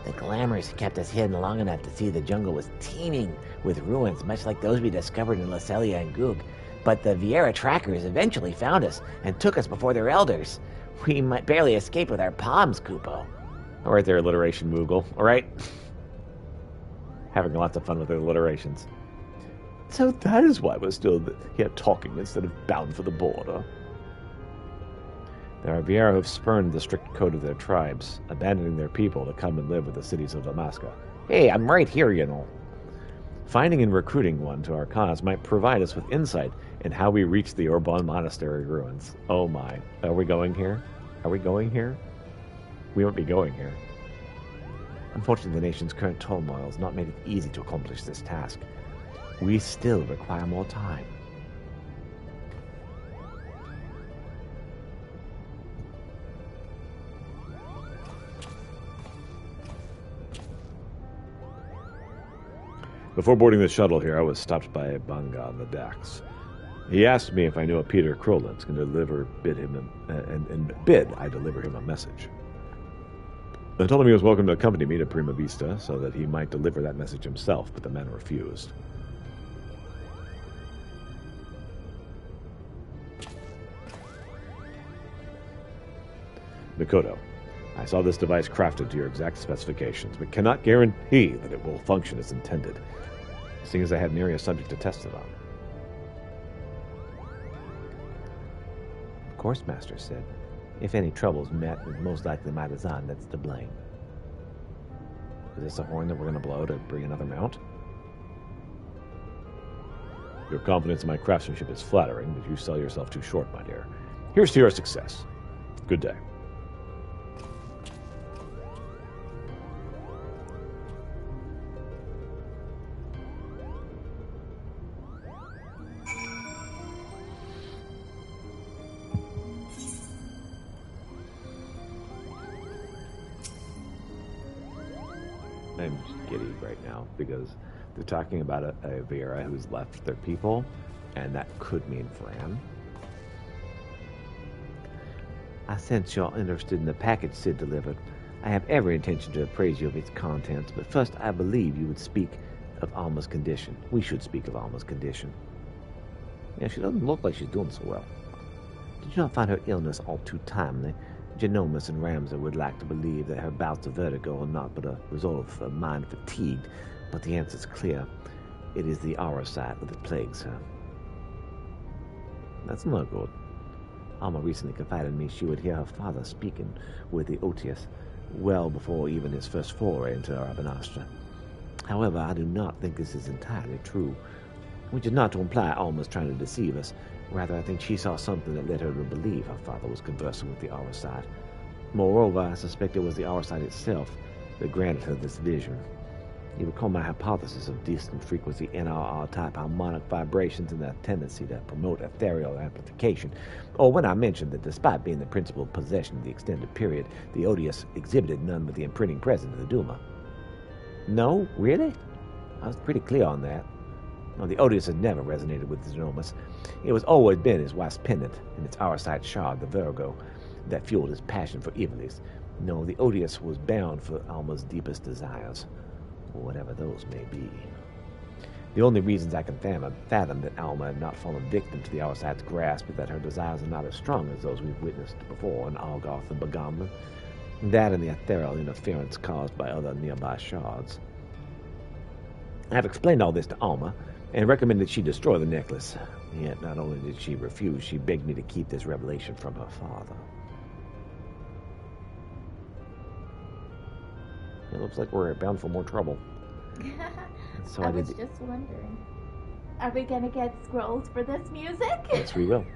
The glamours kept us hidden long enough to see the jungle was teeming with ruins, much like those we discovered in Lacelia and Goog. But the Viera trackers eventually found us and took us before their elders. We might barely escape with our palms, Kupo. All right there, alliteration Moogle. All right? Having lots of fun with the alliterations. So that is why we're still here talking instead of bound for the border. There are Viera who have spurned the strict code of their tribes, abandoning their people to come and live with the cities of Damascus. Hey, I'm right here, you know. Finding and recruiting one to our cause might provide us with insight in how we reach the Orban Monastery ruins. Oh my. Are we going here? Are we going here? We won't be going here. Unfortunately, the nation's current turmoil has not made it easy to accomplish this task. We still require more time. Before boarding the shuttle here, I was stopped by a Banga on the decks. He asked me if I knew a Peter Krolins can bid I deliver him a message. I told him he was welcome to accompany me to Prima Vista so that he might deliver that message himself, but the man refused. Makoto, I saw this device crafted to your exact specifications, but cannot guarantee that it will function as intended, seeing as I had an area subject to test it on. Of course, Master said. If any trouble's met, it's most likely my design that's to blame. Is this a horn that we're going to blow to bring another mount? Your confidence in my craftsmanship is flattering, but you sell yourself too short, my dear. Here's to your success. Good day. I'm just giddy right now because they're talking about a Viera who's left their people, and that could mean Fran. I sense you're interested in the package Sid delivered. I have every intention to appraise you of its contents, but first I believe you would speak of Alma's condition. We should speak of Alma's condition. Yeah, she doesn't look like she's doing so well. Did you not find her illness all too timely? Genomus and Ramsay would like to believe that her bouts of vertigo are not but a result of a mind fatigued, but the answer's clear. It is the aurosite that plagues her. That's not good. Alma recently confided in me she would hear her father speaking with the Otius well before even his first foray into Rabanastra. However, I do not think this is entirely true, which is not to imply Alma's trying to deceive us. Rather, I think she saw something that led her to believe her father was conversing with the aurosite. Moreover, I suspect it was the aurosite itself that granted her this vision. You recall my hypothesis of distant frequency NRR-type harmonic vibrations and their tendency to promote ethereal amplification, or when I mentioned that despite being the principal possession of the extended period, the Odious exhibited none but the imprinting presence of the Duma. No? Really? I was pretty clear on that. No, the Odious had never resonated with Xenomus. It was always been his wife's pendant and its aurosite shard, the Virgo, that fueled his passion for Iblis. No, the Odious was bound for Alma's deepest desires, whatever those may be. The only reasons I can fathom that Alma had not fallen victim to the aurosite's grasp is that her desires are not as strong as those we've witnessed before in Algoth and Bagamla. That and the ethereal interference caused by other nearby shards. I have explained all this to Alma, and recommended she destroy the necklace. Yet not only did she refuse, she begged me to keep this revelation from her father. It looks like we're bound for more trouble. So I was just wondering, are we gonna get scrolls for this music? Yes, we will.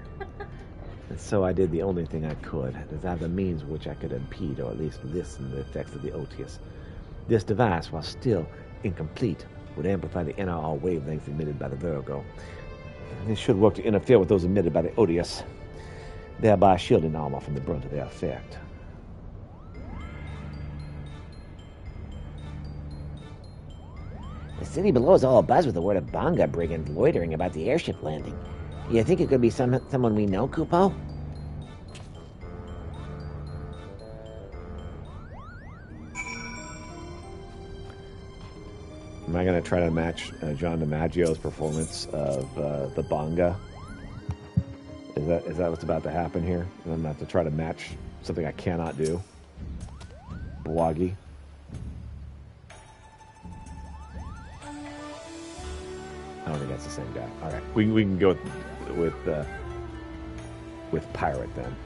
And so I did the only thing I could, devise a means which I could impede or at least lessen the effects of the Otius. This device, while still incomplete, would amplify the NRR wavelengths emitted by the Virgo. This should work to interfere with those emitted by the Odious, thereby shielding Alma from the brunt of their effect. The city below is all abuzz with the word of Banga brigands loitering about the airship landing. You think it could be someone we know, Kupo? Am I going to try to match John DiMaggio's performance of the Banga? Is that what's about to happen here? I'm going to have to try to match something I cannot do. Bawagi. I don't think that's the same guy. All right, we can go with pirate then.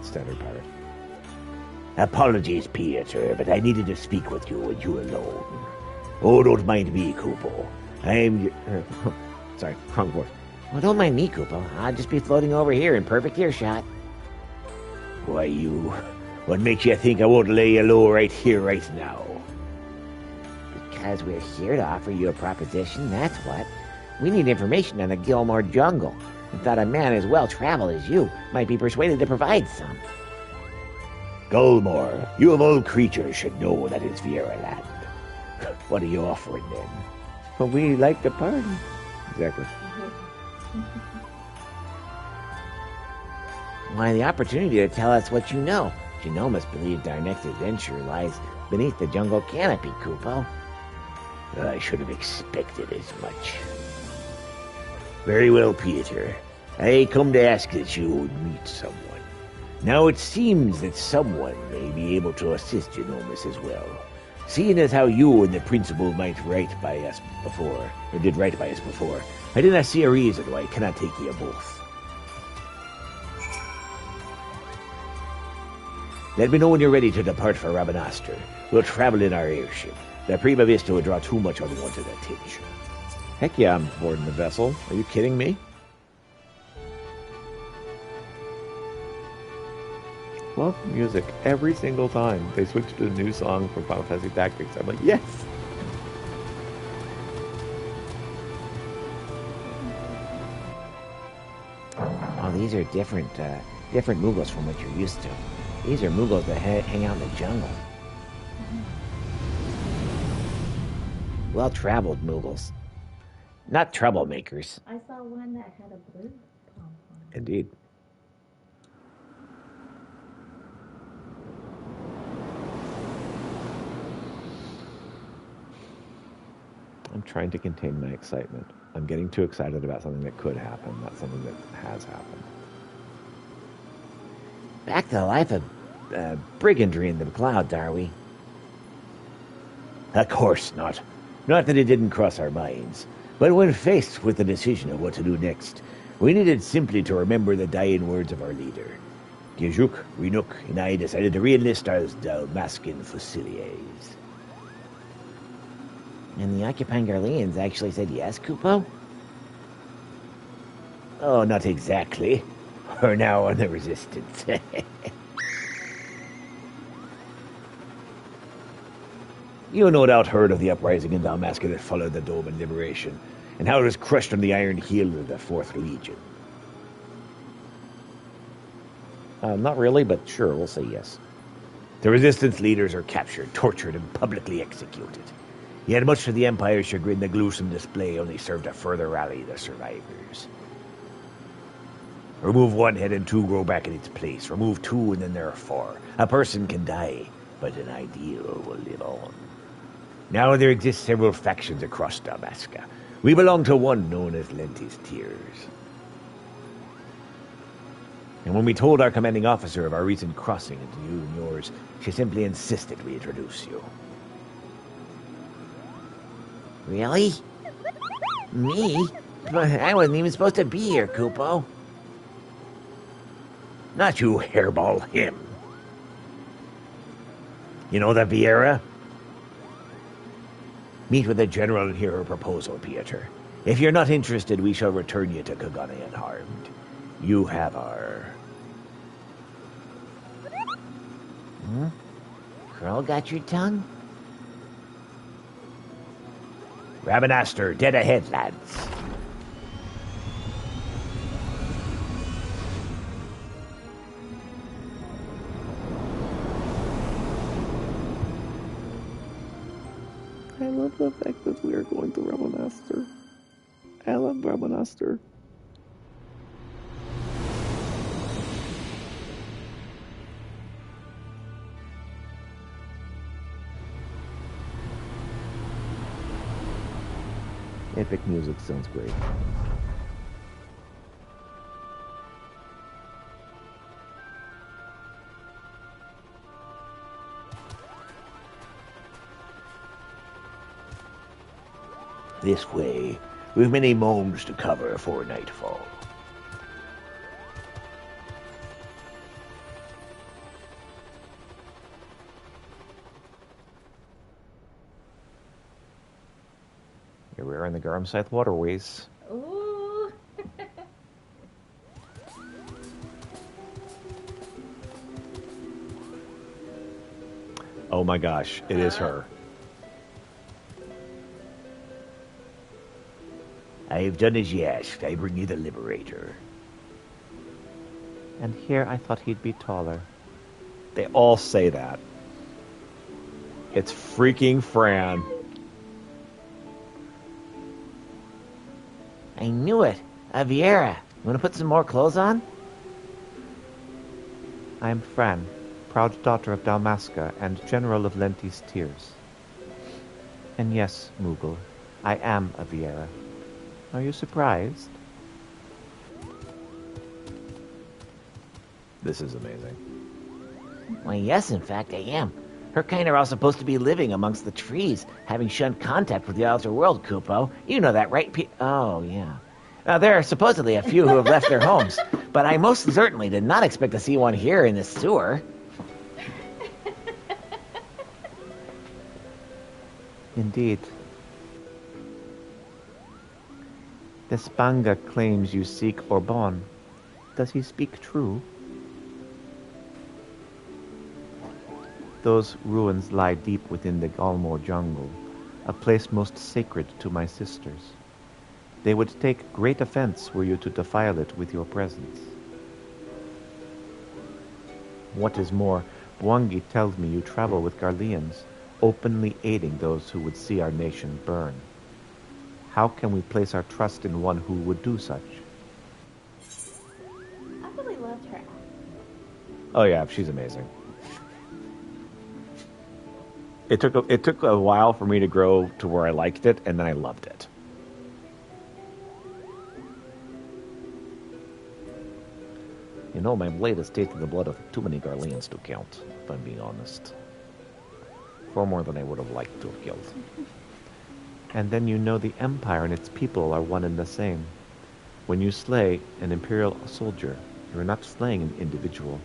Standard pirate. Apologies, Peter, but I needed to speak with you and you alone. Oh, don't mind me, Kupo. I'm... Sorry, wrong voice. Well, don't mind me, Kupo. I'll just be floating over here in perfect earshot. Why, you... What makes you think I won't lay you low right here, right now? Because we're here to offer you a proposition, that's what. We need information on the Gilmore jungle, and thought a man as well-traveled as you might be persuaded to provide some. Gulmore, you of all creatures should know that it's Viera land. What are you offering, then? But we like the party. Exactly. Why, the opportunity to tell us what you know. Genomus believed our next adventure lies beneath the jungle canopy, Kupo. I should have expected as much. Very well, Peter. I come to ask that you would meet someone. Now it seems that someone may be able to assist Genomus as well. Seeing as how you and the principal might write by us before, or did write by us before, I do not see a reason why I cannot take you both. Let me know when you're ready to depart for Rabanastra. We'll travel in our airship. The Prima Vista would draw too much unwanted attention. Heck yeah, I'm boarding the vessel. Are you kidding me? Love music every single time. They switch to a new song from Final Fantasy Tactics. I'm like, yes! Oh, these are different Mughals from what you're used to. These are Mughals that hang out in the jungle. Well-traveled Mughals. Not troublemakers. I saw one that had a blue pom-pom. Indeed. I'm trying to contain my excitement. I'm getting too excited about something that could happen, not something that has happened. Back to the life of brigandry in the clouds, are we? Of course not. Not that it didn't cross our minds. But when faced with the decision of what to do next, we needed simply to remember the dying words of our leader. Gijuk, Renuk, and I decided to re-enlist as Dalmascan Fusiliers. And the occupying Garleans actually said yes, Kupo? Oh, not exactly. We're now on the resistance. You no doubt heard of the uprising in Dalmasca that followed the Doman liberation, and how it was crushed on the iron heel of the 4th Legion. Not really, but sure, we'll say yes. The resistance leaders are captured, tortured, and publicly executed. Yet much to the Empire's chagrin, the gruesome display only served to further rally the survivors. Remove one head and 2 grow back in its place. Remove 2 and then there are 4. A person can die, but an ideal will live on. Now there exist several factions across Dalmasca. We belong to one known as Lentis Tears. And when we told our commanding officer of our recent crossing into you and yours, she simply insisted we introduce you. Really? Me? But I wasn't even supposed to be here, Kupo. Not you, hairball, him. You know the Vieira? Meet with the general and hear her proposal, Pieter. If you're not interested, we shall return you to Kagane unharmed. You have our... Krell got your tongue? Rabanastor, dead ahead, lads. I love the fact that we are going to Rabanastor. I love Rabanastor. Epic music sounds great. This way, we've many moans to cover for nightfall. Here we are in the Garmscythe waterways. Ooh. Oh my gosh, it is her. I have done as ye asked. I bring you the Liberator. And here I thought he'd be taller. They all say that. It's freaking Fran. I knew it. Aviera. You want to put some more clothes on? I am Fran, proud daughter of Dalmasca and General of Lentis Tears. And yes, Moogle, I am a Viera. Are you surprised? This is amazing. Why, yes, in fact, I am. Her kind are all supposed to be living amongst the trees, having shunned contact with the outer world, Kupo. You know that, right? Oh, yeah. Now, there are supposedly a few who have left their homes, but I most certainly did not expect to see one here in the sewer. Indeed. Despanga claims you seek Orbon. Does he speak true? Those ruins lie deep within the Galmor jungle, a place most sacred to my sisters. They would take great offense were you to defile it with your presence. What is more, Bwangi tells me you travel with Garleans, openly aiding those who would see our nation burn. How can we place our trust in one who would do such? I really loved her acting. Oh yeah, she's amazing. It took a while for me to grow to where I liked it, and then I loved it. You know, my blade has tasted the blood of too many Garleans to count, if I'm being honest. Far more than I would have liked to have killed. And then you know the Empire and its people are one and the same. When you slay an Imperial soldier, you are not slaying an individual.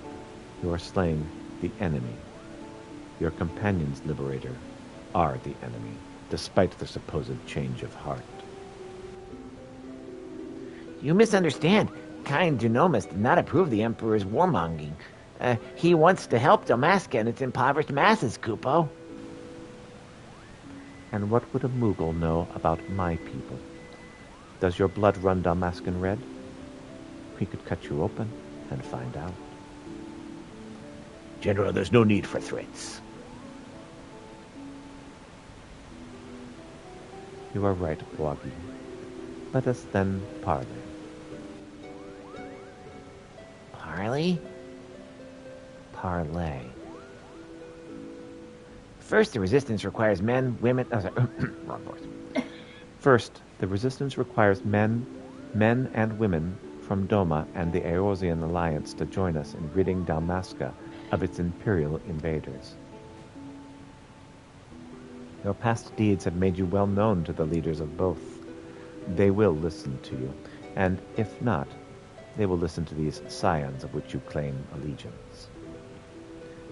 You are slaying the enemy. Your companions, Liberator, are the enemy, despite their supposed change of heart. You misunderstand. Kind Genomus did not approve the Emperor's warmongering. He wants to help Dalmasca and its impoverished masses, Kupo. And what would a Moogle know about my people? Does your blood run Dalmascan red? We could cut you open and find out. General, there's no need for threats. You are right, Bwagi. Let us then parley. Parley? Parley. First, the resistance requires men, women... Oh, sorry. Wrong voice. First, the resistance requires men and women from Doma and the Eorzean Alliance to join us in ridding Dalmasca of its imperial invaders. Your past deeds have made you well known to the leaders of both. They will listen to you, and if not, they will listen to these scions of which you claim allegiance.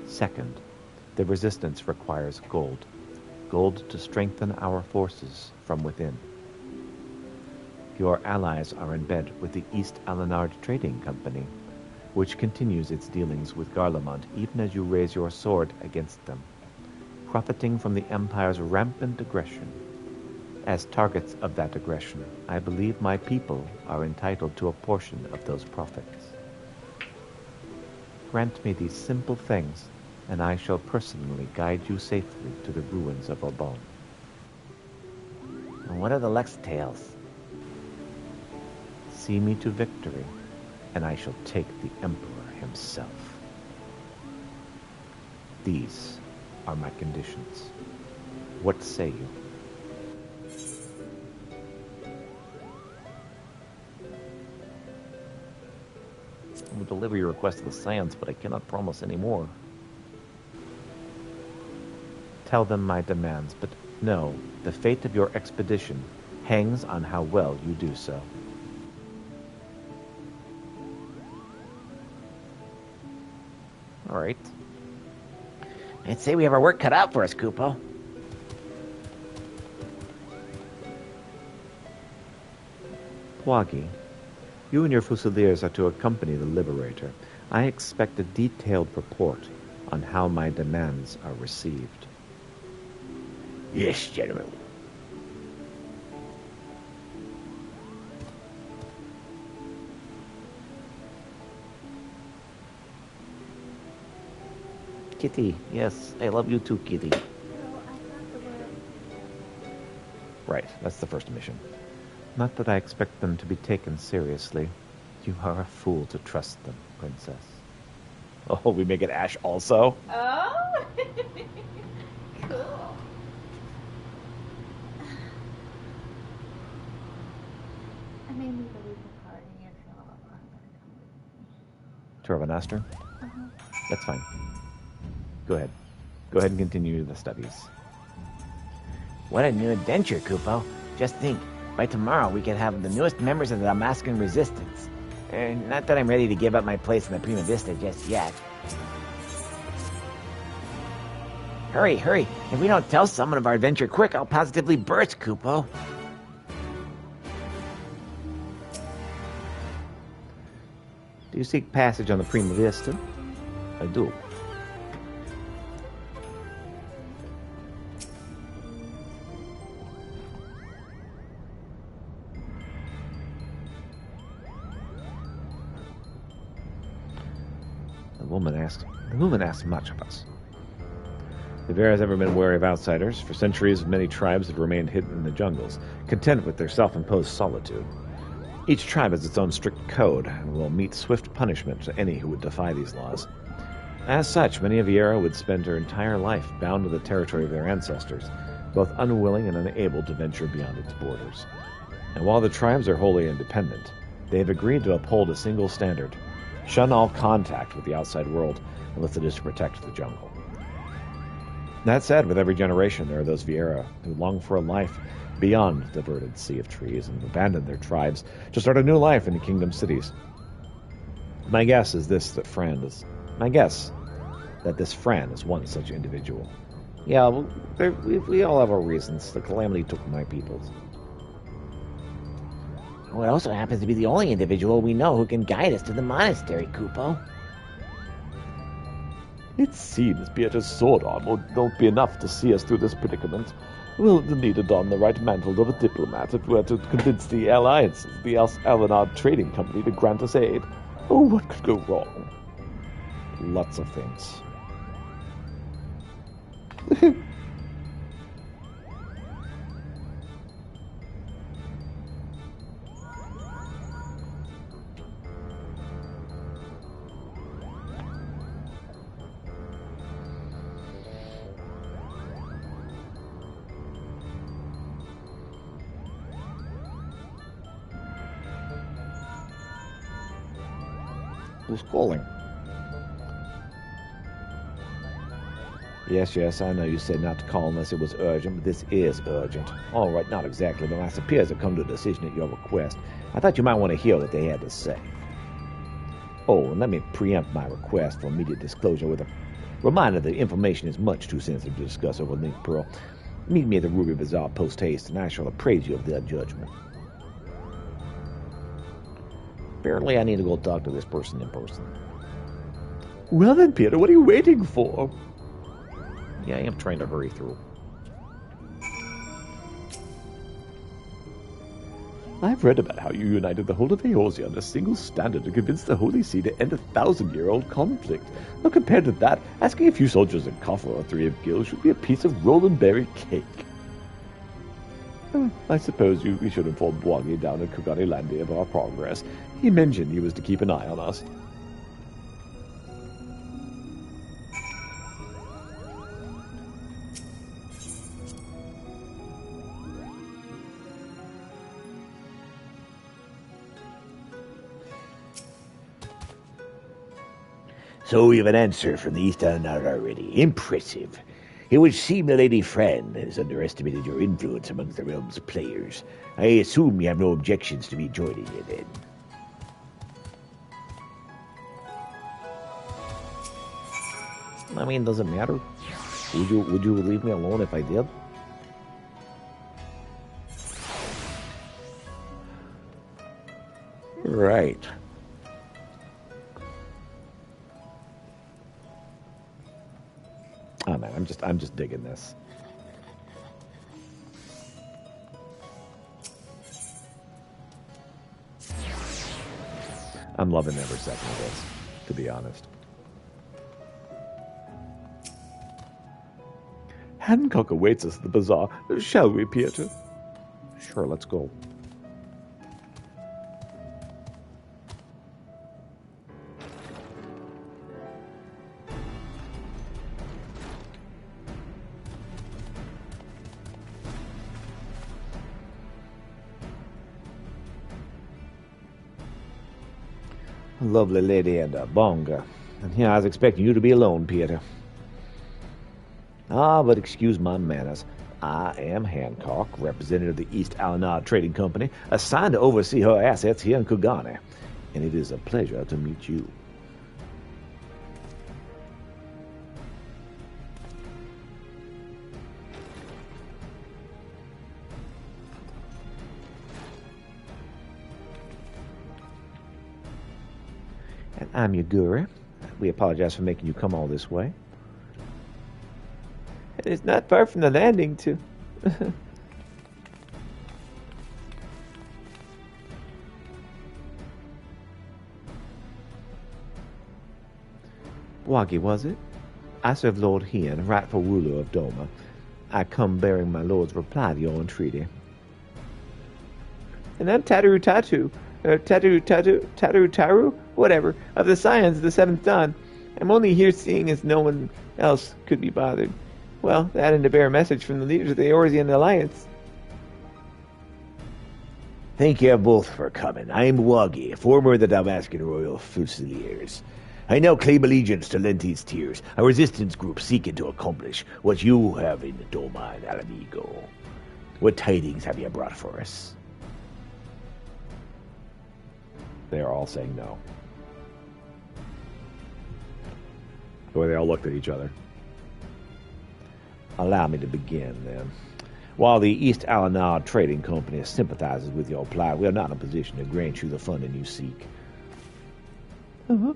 Second, the resistance requires gold. Gold to strengthen our forces from within. Your allies are in bed with the East Alenard Trading Company, which continues its dealings with Garlemald even as you raise your sword against them, profiting from the Empire's rampant aggression. As targets of that aggression, I believe my people are entitled to a portion of those profits. Grant me these simple things, and I shall personally guide you safely to the ruins of Obon. And what are the Lex tales? See me to victory, and I shall take the Emperor himself. These are my conditions. What say you? I will deliver your request to the Scions, but I cannot promise any more. Tell them my demands, but know the fate of your expedition hangs on how well you do so. All right. I'd say we have our work cut out for us, Kupo. Bwagi, you and your Fusiliers are to accompany the Liberator. I expect a detailed report on how my demands are received. Yes, General. Kitty, yes, I love you too, Kitty. So I thought the word Right, that's the first mission. Not that I expect them to be taken seriously. You are a fool to trust them, Princess. Oh, we make it Ash also? Oh! Cool. I mean, we believe the party if you're all Turvanaster? That's fine. Go ahead. Go ahead and continue the studies. What a new adventure, Kupo. Just think, by tomorrow we could have the newest members of the Dalmascan Resistance. Not that I'm ready to give up my place in the Prima Vista just yet. Hurry, hurry. If we don't tell someone of our adventure quick, I'll positively burst, Kupo. Do you seek passage on the Prima Vista? I do. The woman asks much of us. The Vera has ever been wary of outsiders. For centuries, many tribes have remained hidden in the jungles, content with their self-imposed solitude. Each tribe has its own strict code and will meet swift punishment to any who would defy these laws. As such, many of Viera would spend her entire life bound to the territory of their ancestors, both unwilling and unable to venture beyond its borders. And while the tribes are wholly independent, they have agreed to uphold a single standard: shun all contact with the outside world unless it is to protect the jungle. That said, with every generation, there are those Viera who long for a life beyond the verdant sea of trees and abandon their tribes to start a new life in the kingdom cities. My guess is that this Fran is one such individual. Yeah, well, we all have our reasons. The calamity took my peoples. Who also happens to be the only individual we know who can guide us to the monastery, Kupo. It seems Beatrice's sword arm won't be enough to see us through this predicament. We'll need to don the right mantle of a diplomat if we're to convince the alliances of the Alanard Trading Company to grant us aid. Oh, what could go wrong? Lots of things. Who's calling? Yes, I know you said not to call unless it was urgent, but this is urgent. All right, not exactly, but my superiors have come to a decision at your request. I thought you might want to hear what they had to say. Oh, and let me preempt my request for immediate disclosure with a reminder that information is much too sensitive to discuss over Link Pearl. Meet me at the Ruby Bazaar post-haste, and I shall appraise you of their judgment. Apparently, I need to go talk to this person in person. Well then, Peter, what are you waiting for? Yeah, I am trying to hurry through. I've read about how you united the whole of Eorzea on a single standard to convince the Holy See to end a 1,000-year-old conflict. Now, compared to that, asking a few soldiers in Kaffa or 3 of Gil should be a piece of roll-and-berry cake. I suppose we should inform Bwagi down at Kugani Landia of our progress. He mentioned he was to keep an eye on us. So we have an answer from the East Alanard already. Impressive. It would seem the Lady Fran has underestimated your influence amongst the realm's players. I assume you have no objections to me joining you then. I mean, does it matter? Would you leave me alone if I did? Right. Oh man, I'm just digging this. I'm loving every second of this, to be honest. Hancock awaits us at the bazaar. Shall we, Peter? Sure, let's go. Lovely lady and a bonga. And here I was expecting you to be alone, Peter. Ah, but excuse my manners. I am Hancock, representative of the East Alanard Trading Company, assigned to oversee her assets here in Kugane. And it is a pleasure to meet you. And I'm Yagura. We apologize for making you come all this way. And it's not far from the landing, too. Wagi, was it? I serve Lord Hien, rightful ruler of Doma. I come bearing my lord's reply to your entreaty. And I'm Tataru Tatu, Tataru Taru, whatever, of the Scions of the Seventh Dawn. I'm only here seeing as no one else could be bothered. Well, that and to bear a message from the leaders of the Eorzean Alliance. Thank you both for coming. I'm Wagi, former of the Damascan Royal Fusiliers. I now claim allegiance to Lenti's Tears, a resistance group seeking to accomplish what you have in Doma and Alamigo. What tidings have you brought for us? They are all saying no. The way they all looked at each other. Allow me to begin, then. While the East Alanad Trading Company sympathizes with your plight, we are not in a position to grant you the funding you seek. Uh-huh.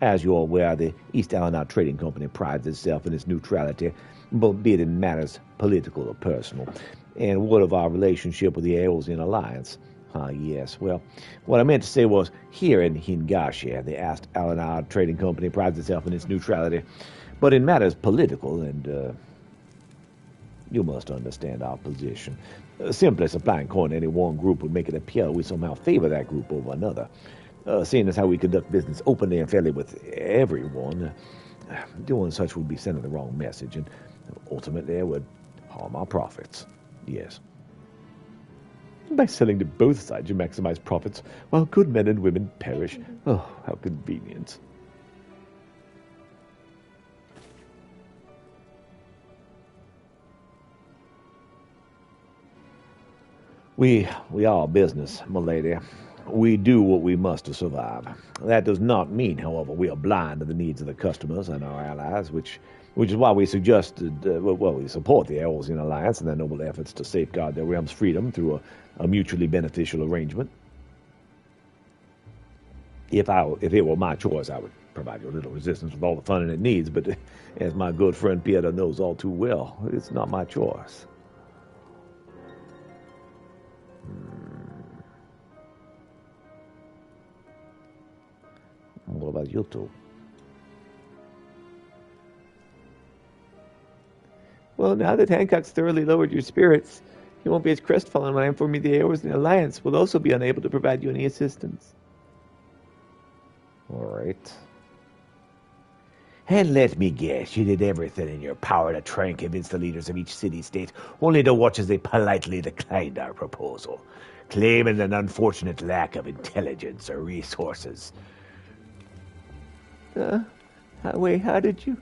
As you're aware, the East Alanad Trading Company prides itself in its neutrality, be it in matters political or personal. And what of our relationship with the Eorzean Alliance? Yes. Well, what I meant to say was, here in Hingashi, the East Alanad Trading Company prides itself in its neutrality, but in matters political, and you must understand our position. Simply supplying coin to any one group would make it appear we somehow favor that group over another. Seeing as how we conduct business openly and fairly with everyone, doing such would be sending the wrong message, and ultimately it would harm our profits. Yes. By selling to both sides, you maximize profits, while good men and women perish. Oh, how convenient. We are business, my lady. We do what we must to survive. That does not mean, however, we are blind to the needs of the customers and our allies, which is why we suggested, we support the Eorzean Alliance and their noble efforts to safeguard their realm's freedom through a mutually beneficial arrangement. If it were my choice, I would provide your little resistance with all the funding it needs, but as my good friend Peter knows all too well, it's not my choice. What about you two? Well, now that Hancock's thoroughly lowered your spirits, you won't be as crestfallen when I inform you the Eorzean Alliance will also be unable to provide you any assistance. All right. And let me guess, you did everything in your power to try and convince the leaders of each city-state, only to watch as they politely declined our proposal, claiming an unfortunate lack of intelligence or resources. Wait, how did you?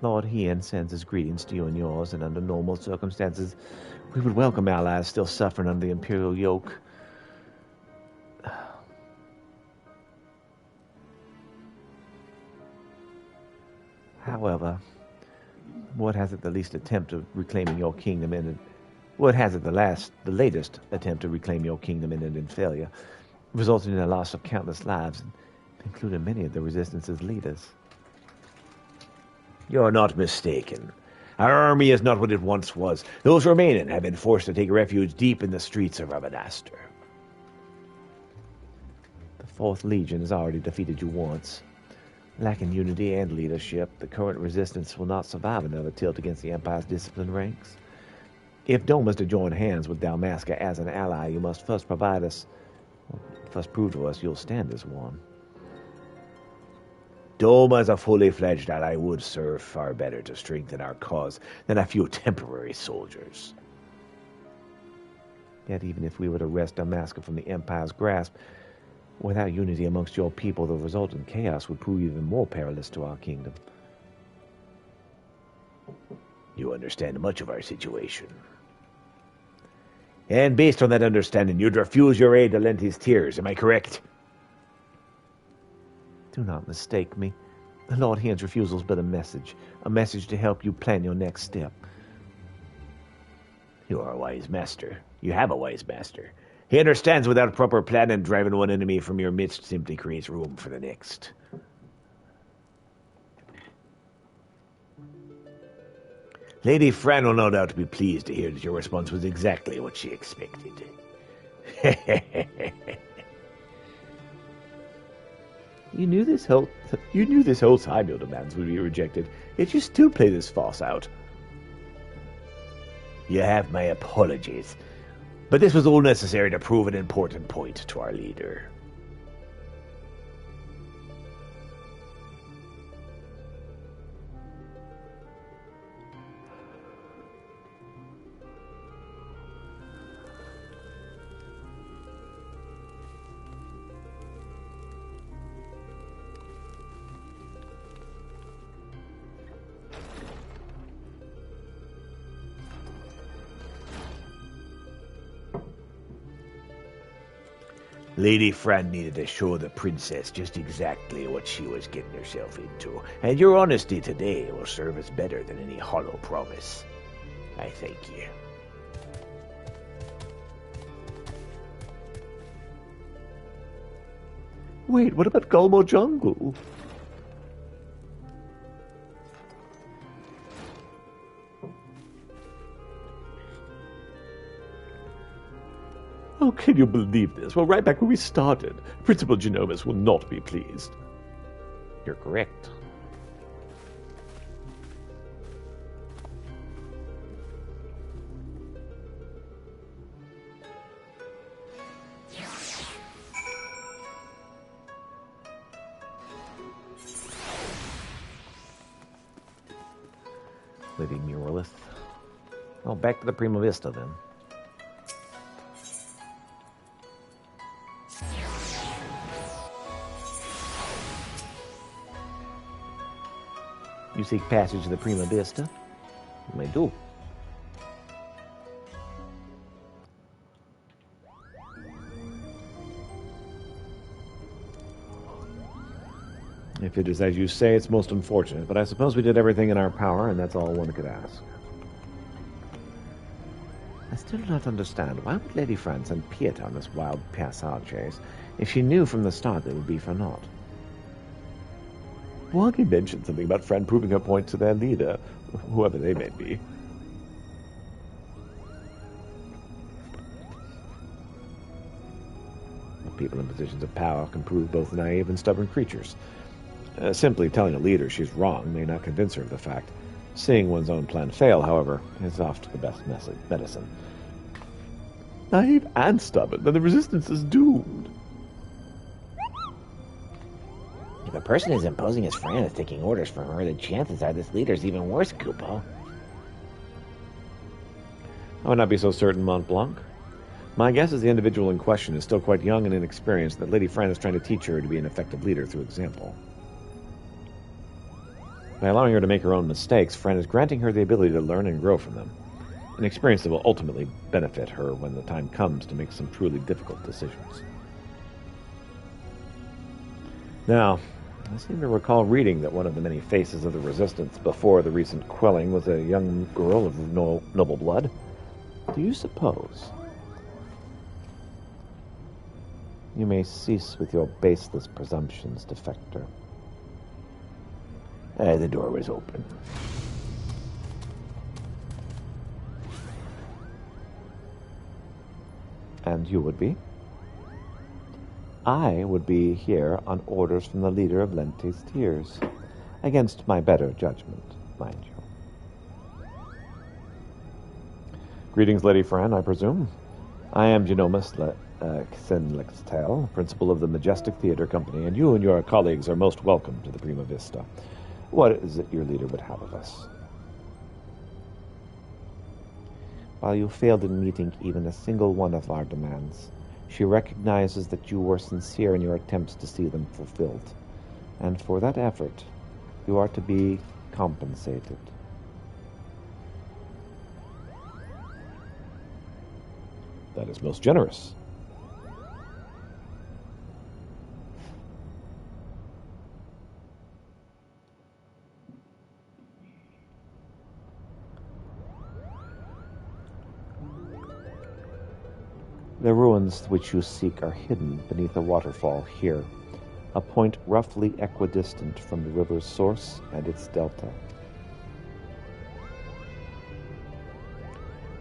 Lord Hien sends his greetings to you and yours, and under normal circumstances, we would welcome allies still suffering under the imperial yoke. However, what has it the latest attempt of reclaiming your kingdom ended in failure, resulting in the loss of countless lives, including many of the Resistance's leaders? You're not mistaken. Our army is not what it once was. Those remaining have been forced to take refuge deep in the streets of Ravenastor. The 4th Legion has already defeated you once. Lacking unity and leadership, the current Resistance will not survive another tilt against the Empire's disciplined ranks. If Dome is to join hands with Dalmasca as an ally, you must first prove to us you'll stand as one. Dome as a fully fledged ally would serve far better to strengthen our cause than a few temporary soldiers. Yet even if we were to wrest Dalmasca from the Empire's grasp, without unity amongst your people, the resultant chaos would prove even more perilous to our kingdom. You understand much of our situation. And based on that understanding, you'd refuse your aid to Lenti's Tears, am I correct? Do not mistake me. The Lord Hien's refusal is but a message to help you plan your next step. You are a wise master. You have a wise master. He understands without proper planning, driving one enemy from your midst simply creates room for the next. Lady Fran will no doubt be pleased to hear that your response was exactly what she expected. You knew this whole time your demands would be rejected, yet you still play this farce out. You have my apologies, but this was all necessary to prove an important point to our leader. Lady Fran needed to show the princess just exactly what she was getting herself into, and your honesty today will serve us better than any hollow promise. I thank you. Wait, what about Gulmo Jungle? Oh, can you believe this? Well, right back where we started, Principal Genomus will not be pleased. You're correct. Lady Muralith. Well, back to the Prima Vista then. You seek passage to the Prima Vista? You may do. If it is as you say, it's most unfortunate, but I suppose we did everything in our power, and that's all one could ask. I still do not understand. Why would Lady Fran send Pieta on this wild passage chase if she knew from the start that it would be for naught? Wonky mentioned something about Fran proving her point to their leader, whoever they may be. People in positions of power can prove both naive and stubborn creatures. Simply telling a leader she's wrong may not convince her of the fact. Seeing one's own plan fail, however, is often the best medicine. Naive and stubborn, then the resistance is doomed. If a person is imposing as Fran is taking orders from her, the chances are this leader's even worse, Kupo. I would not be so certain, Mont Blanc. My guess is the individual in question is still quite young and inexperienced, that Lady Fran is trying to teach her to be an effective leader through example. By allowing her to make her own mistakes, Fran is granting her the ability to learn and grow from them, an experience that will ultimately benefit her when the time comes to make some truly difficult decisions. Now, I seem to recall reading that one of the many faces of the resistance before the recent quelling was a young girl of noble blood. Do you suppose you may cease with your baseless presumptions, defector? The door was open. And you would be? I would be here on orders from the leader of Lente's Tears, against my better judgment, mind you. Greetings, Lady Fran, I presume. I am Genomus Xenlextel, principal of the Majestic Theater Company, and you and your colleagues are most welcome to the Prima Vista. What is it your leader would have of us? While you failed in meeting even a single one of our demands, she recognizes that you were sincere in your attempts to see them fulfilled. And for that effort, you are to be compensated. That is most generous. The ruins which you seek are hidden beneath a waterfall here, a point roughly equidistant from the river's source and its delta.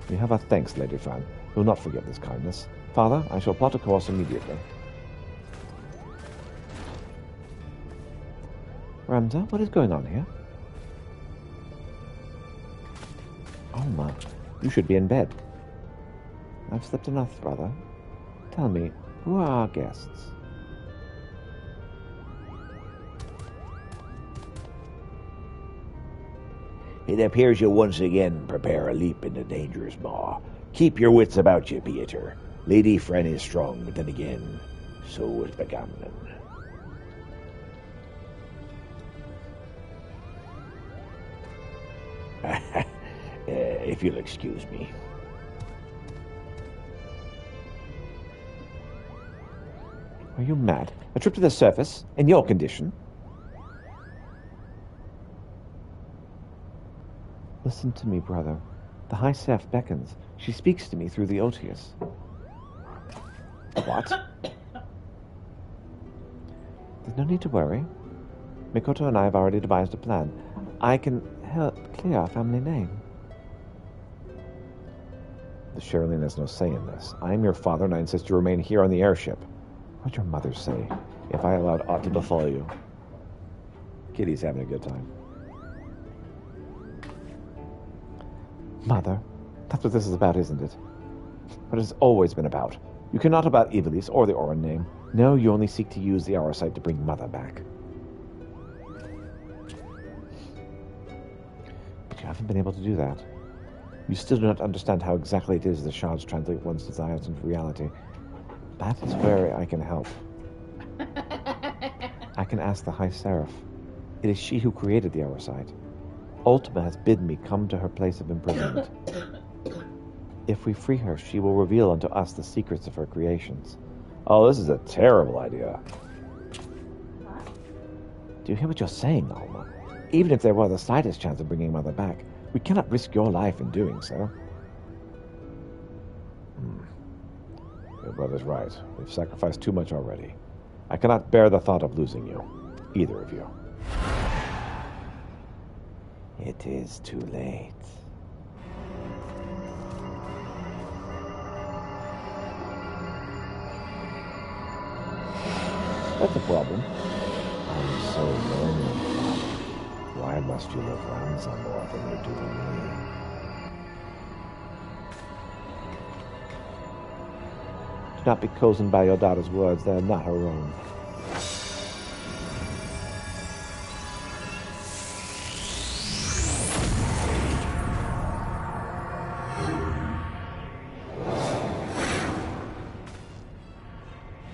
You have our thanks, Lady Fran. Do not forget this kindness. Father, I shall plot a course immediately. Ramza, what is going on here? Alma, you should be in bed. I've slept enough, brother. Tell me, who are our guests? It appears you once again prepare a leap into dangerous maw. Keep your wits about you, Pieter. Lady Fren is strong, but then again, so is Bagamnon. If you'll excuse me. Are you mad? A trip to the surface? In your condition? Listen to me, brother. The High Seraph beckons. She speaks to me through the Otius. What? There's no need to worry. Mikoto and I have already devised a plan. I can help clear our family name. The Sherilyn has no say in this. I am your father, and I insist you remain here on the airship. What'd your mother say if I allowed aught to befall you? Kitty's having a good time. Mother, that's what this is about, isn't it? What it's always been about. You care not about Ivalice or the Orin name. No, you only seek to use the Aurosite to bring Mother back. But you haven't been able to do that. You still do not understand how exactly it is the shards translate one's desires into reality. That is where I can help. I can ask the High Seraph. It is she who created the Aurosite. Ultima has bidden me come to her place of imprisonment. If we free her, she will reveal unto us the secrets of her creations. Oh, this is a terrible idea. Do you hear what you're saying, Alma? Even if there were the slightest chance of bringing Mother back, we cannot risk your life in doing so. Your brother's right. We've sacrificed too much already. I cannot bear the thought of losing you. Either of you. It is too late. That's a problem. I'm so lonely. Why must you love Ramza more than you do me? Do not be cozened by your daughter's words. They are not her own.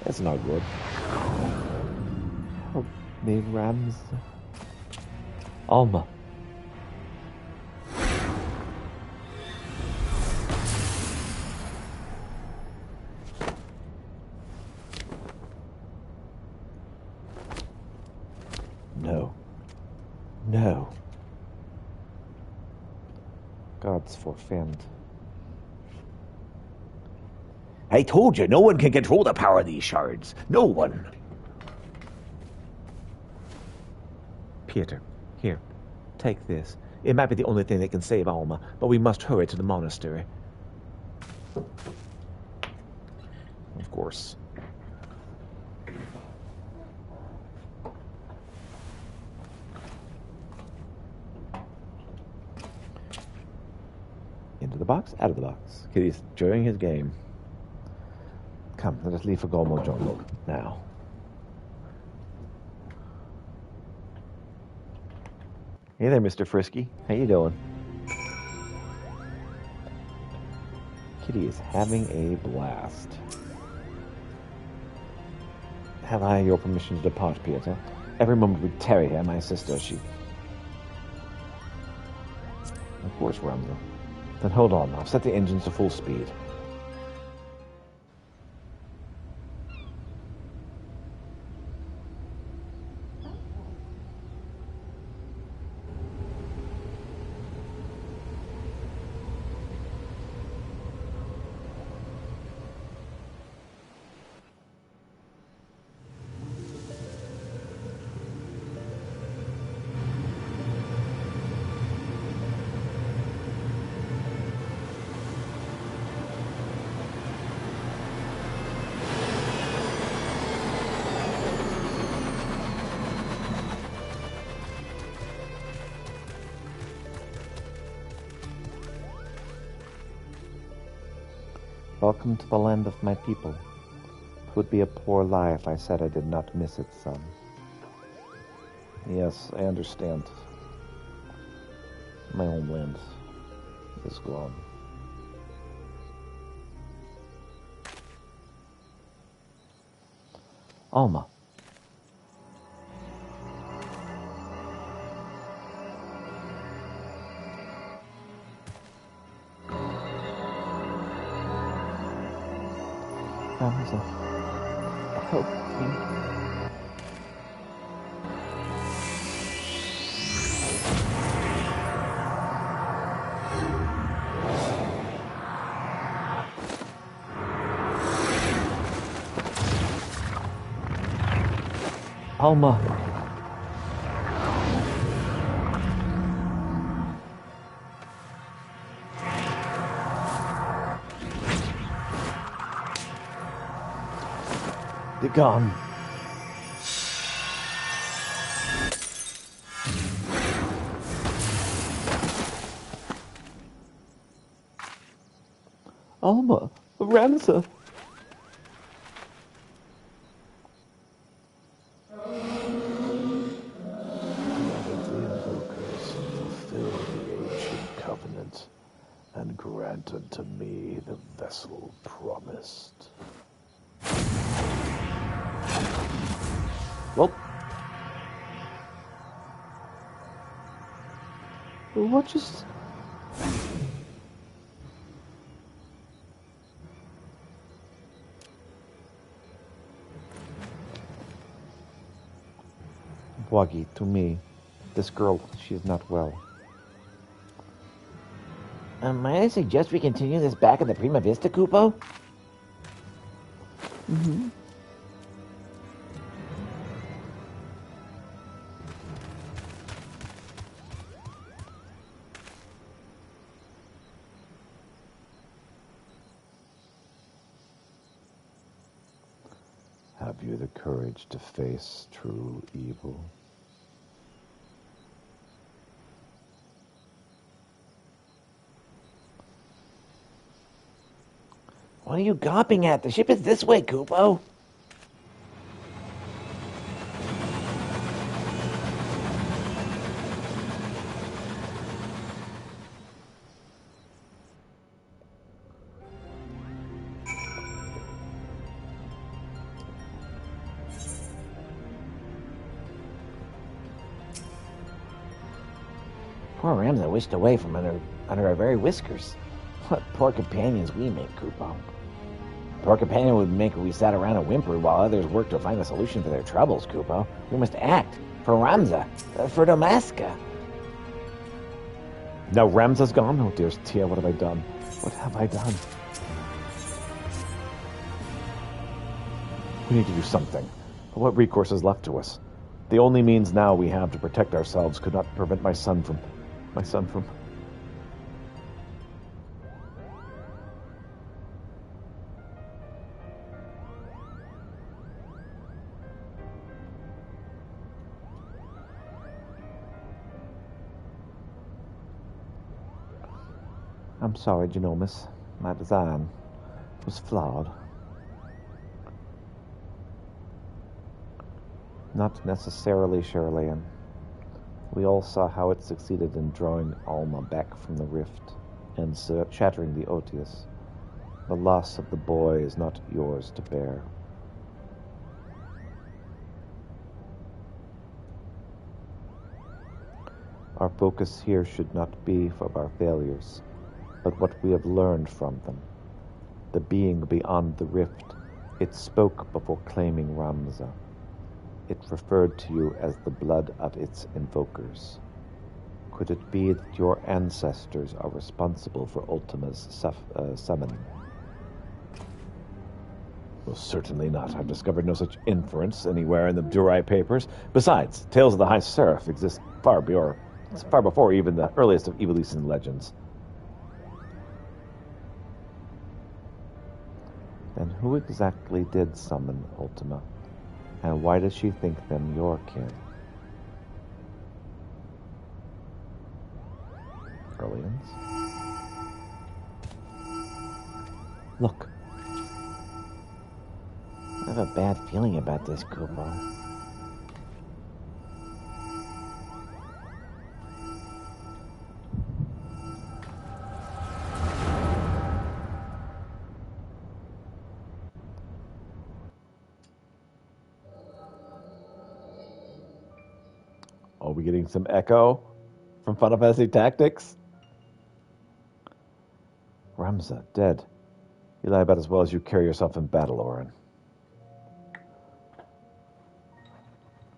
That's not good. Help me, Ramza. Alma. No. No. Gods forfend. I told you, no one can control the power of these shards. No one. Pieter, here. Take this. It might be the only thing that can save Alma, but we must hurry to the monastery. Of course. Into the box, out of the box. Kitty's enjoying his game. Come, let us leave for Golmo Jungle now. Hey there, Mr. Frisky. How you doing? Kitty is having a blast. Have I your permission to depart, Pieter? Every moment we tarry here, my sister, she... Of course, Ramza. Then hold on, I've set the engines to full speed. Welcome to the land of my people. It would be a poor lie if I said I did not miss it, son. Yes, I understand. My homeland is gone. Alma. Ramza, help me. Alma. Be gone. Alma, Ramza. Fulfill the ancient covenant and grant unto me the vessel promised. Well, what just... Wagi, to me, this girl, she is not well. Might I suggest we continue this back at the Prima Vista, Kupo? Mm-hmm. Have you the courage to face true evil? What are you gawping at? The ship is this way, Kupo. Poor Ramza wished away from under our very whiskers. What poor companions we make, Kupo. Poor companion would make we sat around and whimpered while others worked to find a solution for their troubles, Kupo. We must act. For Ramza. For Damaska. Now Ramza's gone? Oh dear Tia, what have I done? What have I done? We need to do something. What recourse is left to us? The only means now we have to protect ourselves could not prevent my son from... I'm sorry, Genomus. My design was flawed. Not necessarily, Shirleyan. We all saw how it succeeded in drawing Alma back from the rift and shattering the Otius. The loss of the boy is not yours to bear. Our focus here should not be of our failures, but what we have learned from them. The being beyond the rift, it spoke before claiming Ramza. It referred to you as the blood of its invokers. Could it be that your ancestors are responsible for Ultima's summoning? Well, certainly not. I've discovered no such inference anywhere in the Durai papers. Besides, tales of the High Seraph exist far before even the earliest of Evilisian legends. Then who exactly did summon Ultima? And why does she think them your kin? Aliens? Look, I have a bad feeling about this, Kupo. Are we getting some echo from Final Fantasy Tactics? Ramza, dead. You lie about as well as you carry yourself in battle, Orin.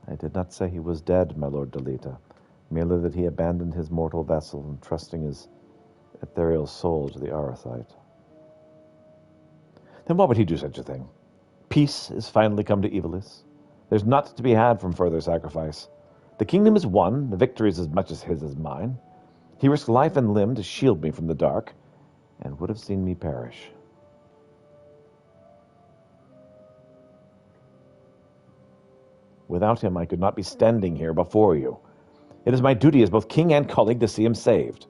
I did not say he was dead, my Lord Delita. Merely that he abandoned his mortal vessel, entrusting his ethereal soul to the Arathite. Then why would he do such a thing? Peace is finally come to Evilis. There's naught to be had from further sacrifice. The kingdom is won, the victory is as much as his as mine. He risked life and limb to shield me from the dark, and would have seen me perish. Without him, I could not be standing here before you. It is my duty as both king and colleague to see him saved.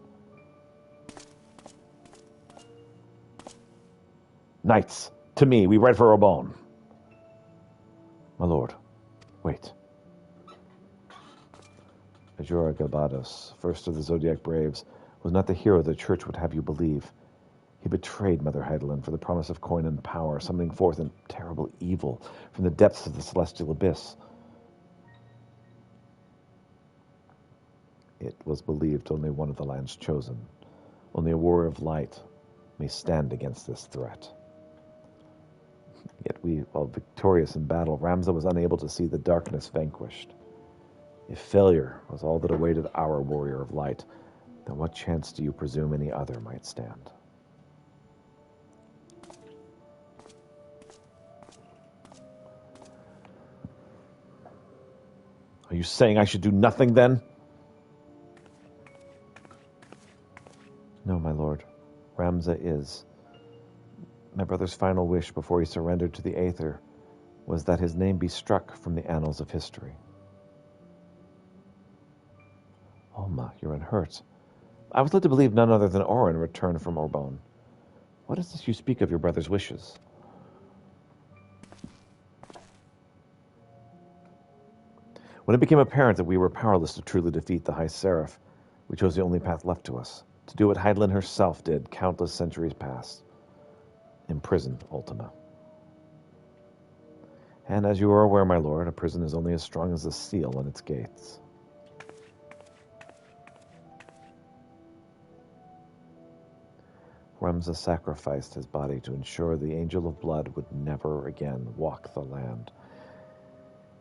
Knights, to me, we ride for Orbon. My lord, wait. Ajura Galbados, first of the Zodiac Braves, was not the hero the Church would have you believe. He betrayed Mother Heidelin for the promise of coin and power, summoning forth a terrible evil from the depths of the celestial abyss. It was believed only one of the land's chosen, only a warrior of light, may stand against this threat. Yet while victorious in battle, Ramza was unable to see the darkness vanquished. If failure was all that awaited our warrior of light, then what chance do you presume any other might stand? Are you saying I should do nothing then? No, my lord. Ramza is. My brother's final wish before he surrendered to the Aether was that his name be struck from the annals of history. Alma, you're unhurt. I was led to believe none other than Orin returned from Orbon. What is this you speak of your brother's wishes? When it became apparent that we were powerless to truly defeat the High Seraph, we chose the only path left to us, to do what Heidelin herself did countless centuries past. Imprison Ultima. And as you are aware, my lord, a prison is only as strong as the seal on its gates. Ramza sacrificed his body to ensure the Angel of Blood would never again walk the land.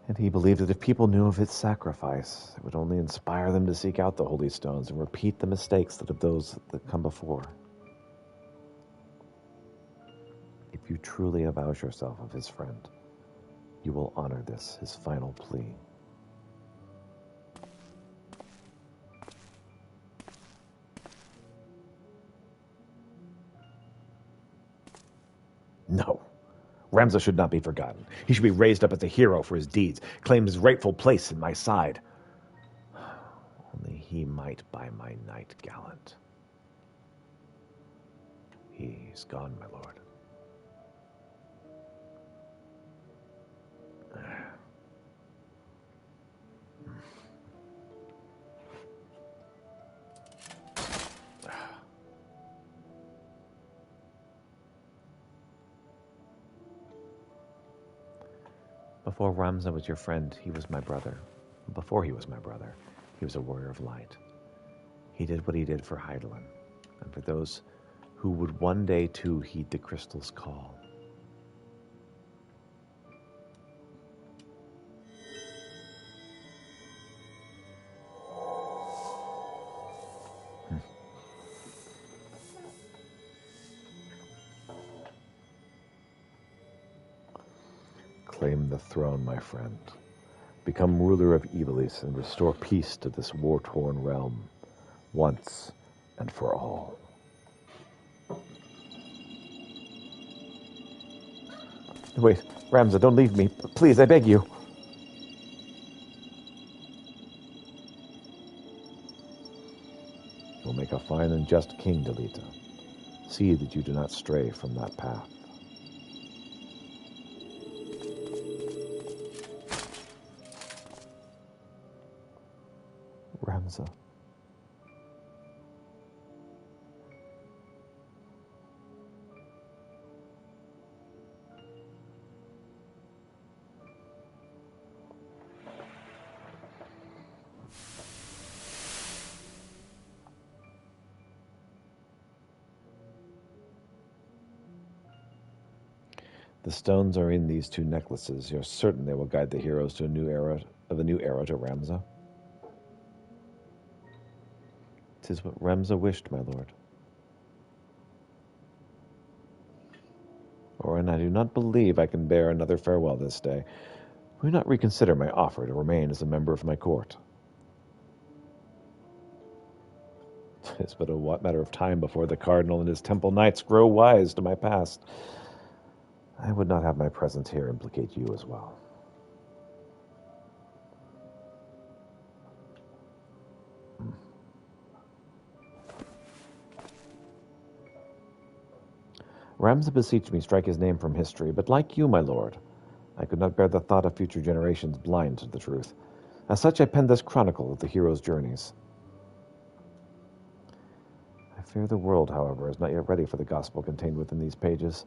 And he believed that if people knew of his sacrifice, it would only inspire them to seek out the Holy Stones and repeat the mistakes of those that come before. If you truly avow yourself of his friend, you will honor this, his final plea. No. Ramza should not be forgotten. He should be raised up as a hero for his deeds, claim his rightful place in my side. Only he might by my knight gallant. He's gone, my lord. Before Ramza was your friend, he was my brother. Before he was my brother, he was a warrior of light. He did what he did for Heidelin, and for those who would one day too heed the crystal's call. Claim the throne, my friend. Become ruler of Evilis and restore peace to this war-torn realm, once and for all. Wait, Ramza, don't leave me. Please, I beg you. You'll make a fine and just king, Delita. See that you do not stray from that path. Ramza. The stones are in these 2 necklaces. You're certain they will guide the heroes to a new era to Ramza? 'Tis what Ramza wished, my lord. Orin, I do not believe I can bear another farewell this day. Will you not reconsider my offer to remain as a member of my court? 'Tis but a matter of time before the cardinal and his temple knights grow wise to my past. I would not have my presence here implicate you as well. Ramza beseeched me strike his name from history, but like you, my lord, I could not bear the thought of future generations blind to the truth. As such, I penned this chronicle of the hero's journeys. I fear the world, however, is not yet ready for the gospel contained within these pages,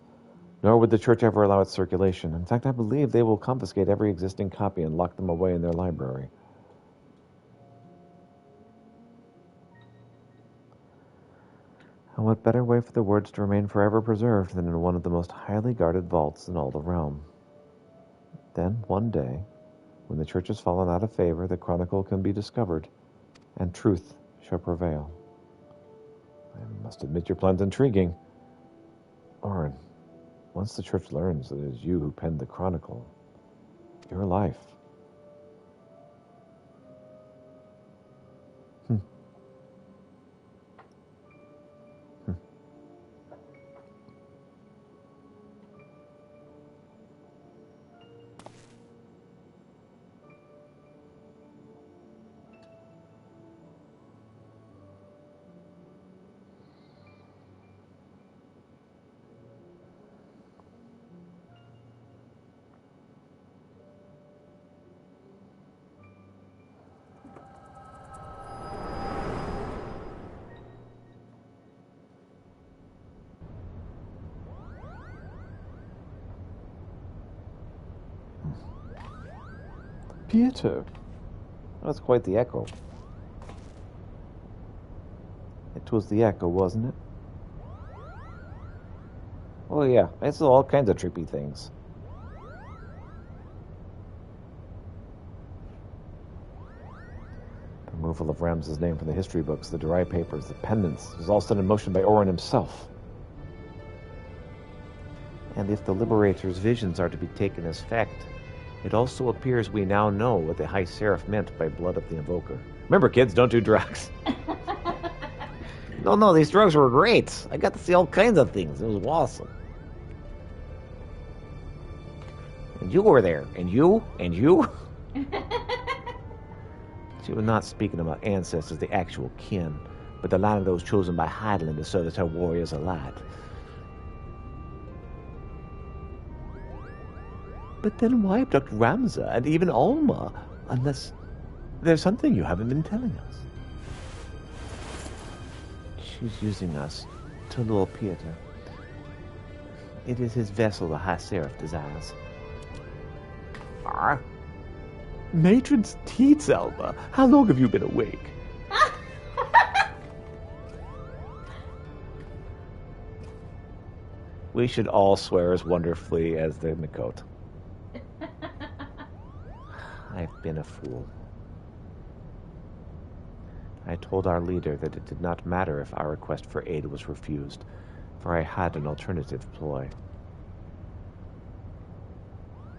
nor would the church ever allow its circulation. In fact, I believe they will confiscate every existing copy and lock them away in their library. And what better way for the words to remain forever preserved than in one of the most highly guarded vaults in all the realm? Then, one day, when the church has fallen out of favor, the chronicle can be discovered, and truth shall prevail. I must admit your plan's intriguing. Orin, once the church learns that it is you who penned the chronicle, your life. Pieter. That's quite the echo. It was the echo, wasn't it? Oh yeah, I saw all kinds of trippy things. The removal of Ramza's name from the history books, the dry papers, the pendants, was all set in motion by Orin himself. And if the Liberator's visions are to be taken as fact, it also appears we now know what the High Seraph meant by blood of the Invoker. Remember, kids, don't do drugs. No, these drugs were great. I got to see all kinds of things. It was awesome. And you were there. And you. She was not speaking about ancestors, the actual kin, but the line of those chosen by Hydaelyn to serve as her warriors of light. But then why abduct Ramza and even Alma, unless there's something you haven't been telling us? She's using us to lure Pieter. It is his vessel the High Seraph desires. Matron's teats, Alma. How long have you been awake? We should all swear as wonderfully as the Makot. I've been a fool. I told our leader that it did not matter if our request for aid was refused, for I had an alternative ploy.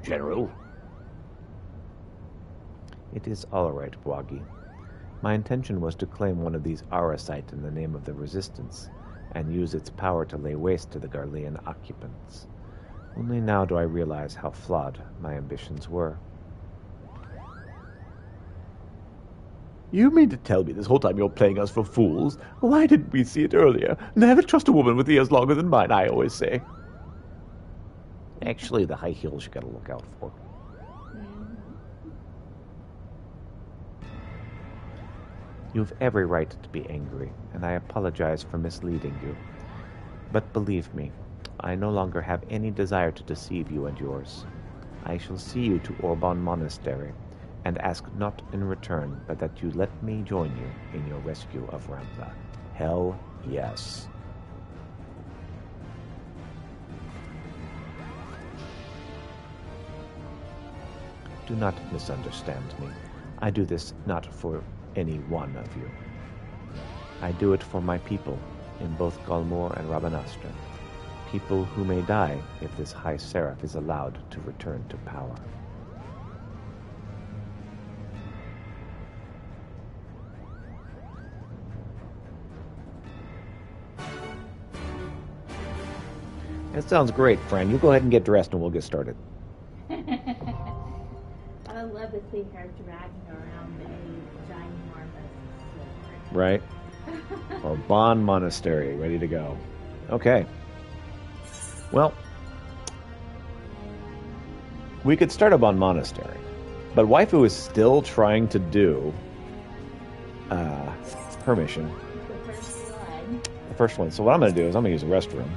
General? It is all right, Bwagi. My intention was to claim one of these Arasite in the name of the Resistance, and use its power to lay waste to the Garlean occupants. Only now do I realize how flawed my ambitions were. You mean to tell me this whole time you're playing us for fools? Why didn't we see it earlier? Never trust a woman with ears longer than mine, I always say. Actually, the high heels you gotta look out for. You have every right to be angry, and I apologize for misleading you. But believe me, I no longer have any desire to deceive you and yours. I shall see you to Orban Monastery, and ask not in return but that you let me join you in your rescue of Ramtha. Hell yes. Do not misunderstand me. I do this not for any one of you. I do it for my people in both Galmor and Rabanastra. People who may die if this High Seraph is allowed to return to power. That sounds great, friend. You go ahead and get dressed and we'll get started. I would love to see her dragging around a ginormous sword. Right? Or Bon Monastery, ready to go. Okay. Well, we could start a Bon Monastery, but Waifu is still trying to do her mission. The first one. The first one. So what I'm going to do is I'm going to use the restroom.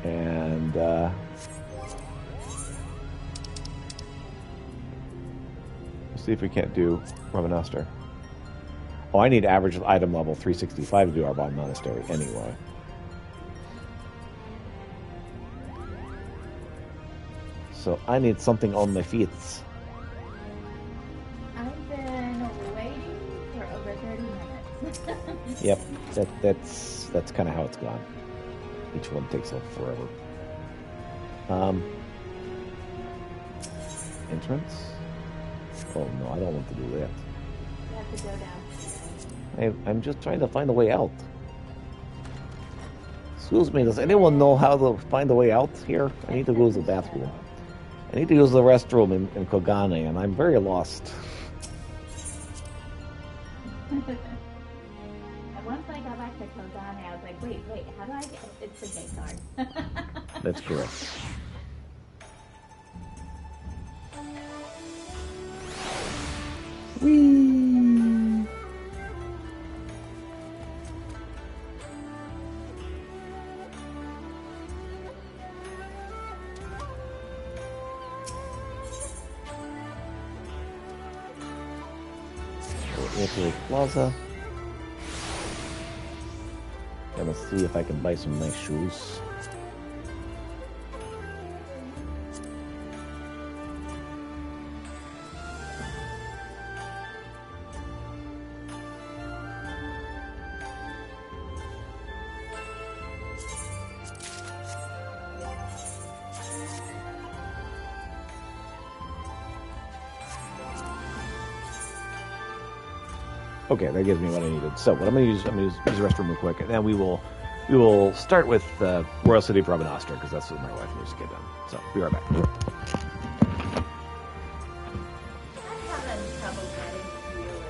And see if we can't do Rabanastra. Oh, I need average item level 365 to do our Bon Monastery anyway. So I need something on my feet. I've been waiting for over 30 minutes. Yep, that's kind of how it's gone. Each one takes up forever. Entrance? Oh no, I don't want to do that. You have to go down. I'm just trying to find a way out. Excuse me, does anyone know how to find a way out here? I need to go to the bathroom. I need to use the restroom in Kogane, and I'm very lost. And once I got back to Kogane, I was like, wait, how do I get... It's the gate card. That's correct. Whee! Italy Plaza. Gonna see if I can buy some nice shoes. Okay, that gives me what I needed. So what I'm gonna use the restroom real quick, and then we will start with Royal City of Rabanastra, because that's what my wife needs to get done. So be right back. I'm having trouble getting viewers.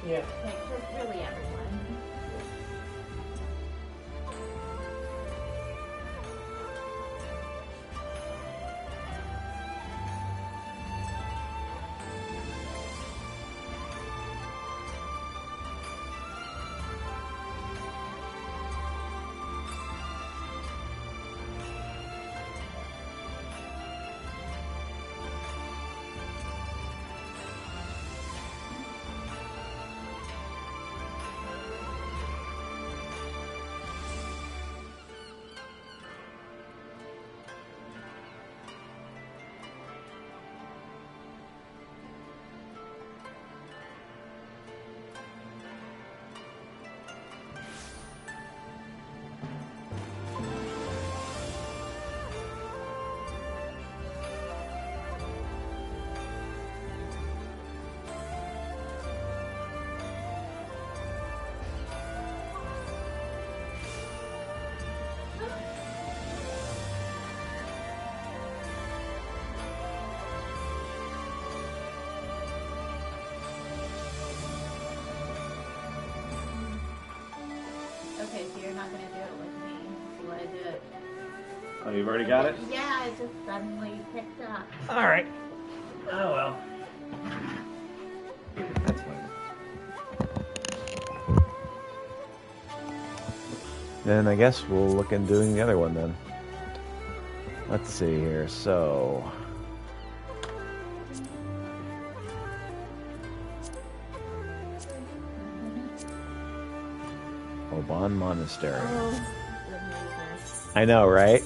Yeah. Like, just really everyone. Okay, so you're not gonna do it with me. You wanna do it? Oh, you've already got it? Yeah, it just suddenly picked up. All right. Oh well. That's fine. Then I guess we'll look into doing the other one then. Let's see here. So, Oban Monastery. Oh, goodness. I know, right?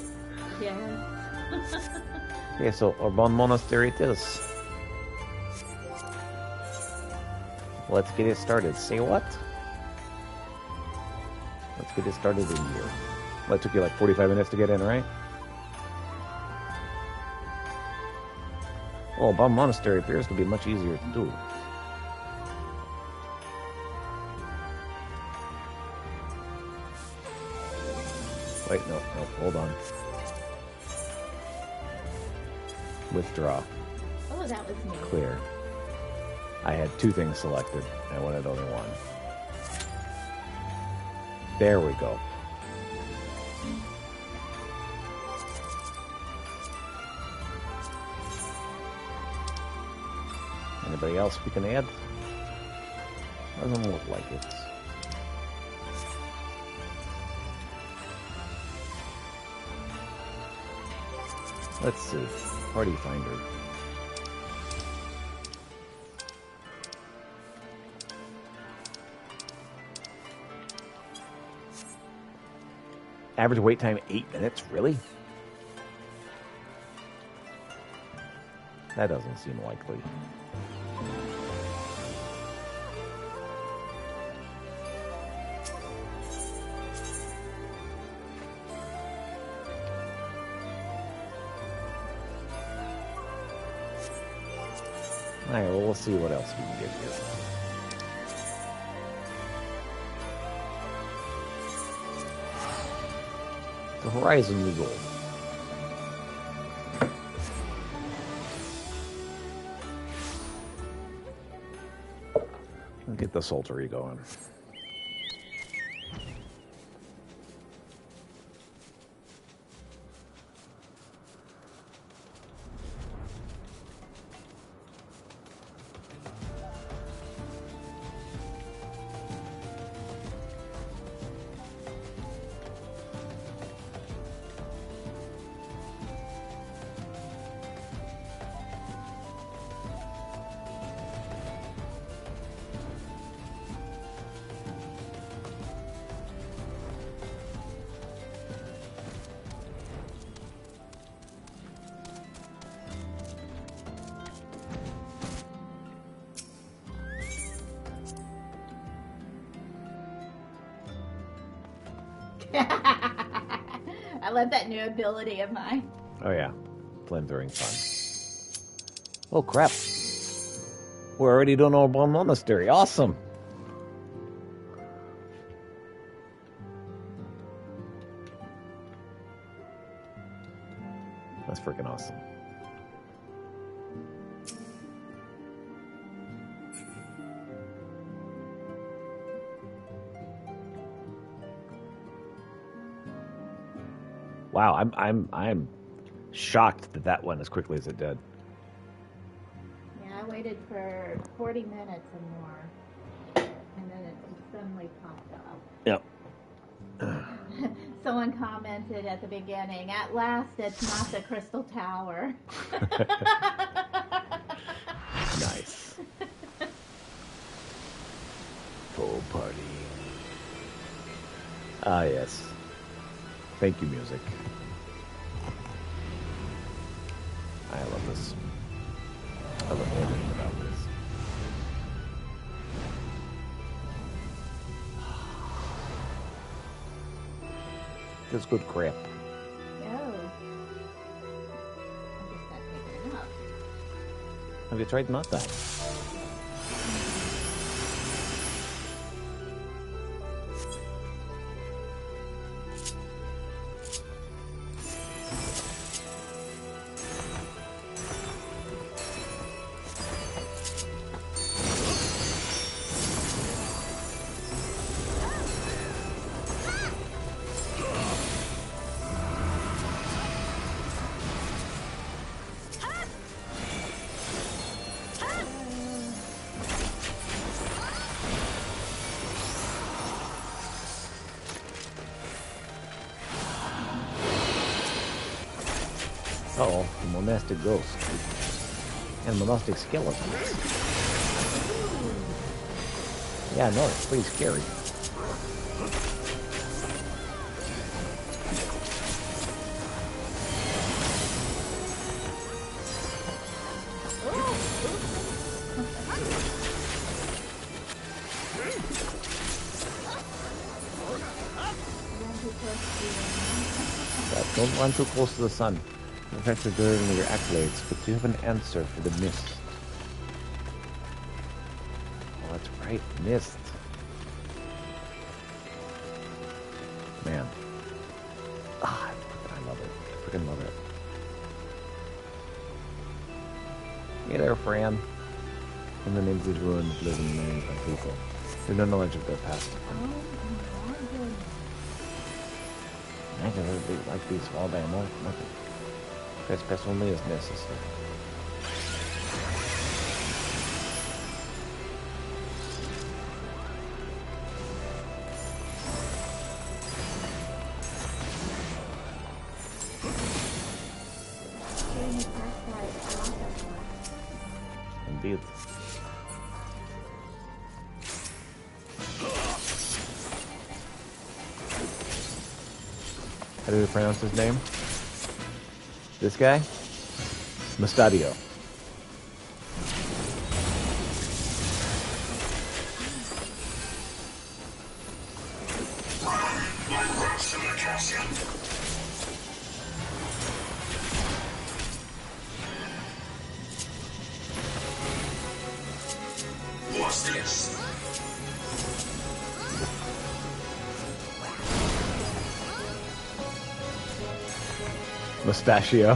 Yes. Okay, so Orban Monastery it is. Let's get it started. Say what? Let's get it started in here. Well, it took you like 45 minutes to get in, right? Oh, Orban Monastery appears to be much easier to do. Wait, no, hold on. Withdraw. Oh, that was me. Clear. I had two things selected. I wanted only one. There we go. Anybody else we can add? Doesn't look like it. Let's see. Party Finder. Average wait time 8 minutes? Really? That doesn't seem likely. Alright, well, we'll see what else we can get here. The Horizon Eagle. Let's get the Sultry going. I love that new ability of mine. Oh yeah, flamethrowing fun. Oh crap! We're already doing Orban Monastery. Awesome. That's freaking awesome. Wow, I'm shocked that that went as quickly as it did. Yeah, I waited for 40 minutes and more, and then it just suddenly popped up. Yep. Someone commented at the beginning, "At last, it's not the Crystal Tower." Nice. Full party. Ah, yes. Thank you, music. I love this. I love everything about this. This good crap. Oh. I'm just not picking it up. Have you tried not that? Uh-oh, the monastic ghost. And monastic skeleton. Yeah, no, it's pretty scary. Don't run too close to the sun. It affects the durability of your accolades, but do you have an answer for the mist? Oh, that's right, mist. Man. Ah, I love it. I freaking love it. Hey there, Fran. In the names of these ruins live in millions of people. There's no knowledge of their past. I can really like being swallowed by a nothing. Trespass only as necessary. Indeed. How do we pronounce his name? This guy? Mustadio. Mustachio.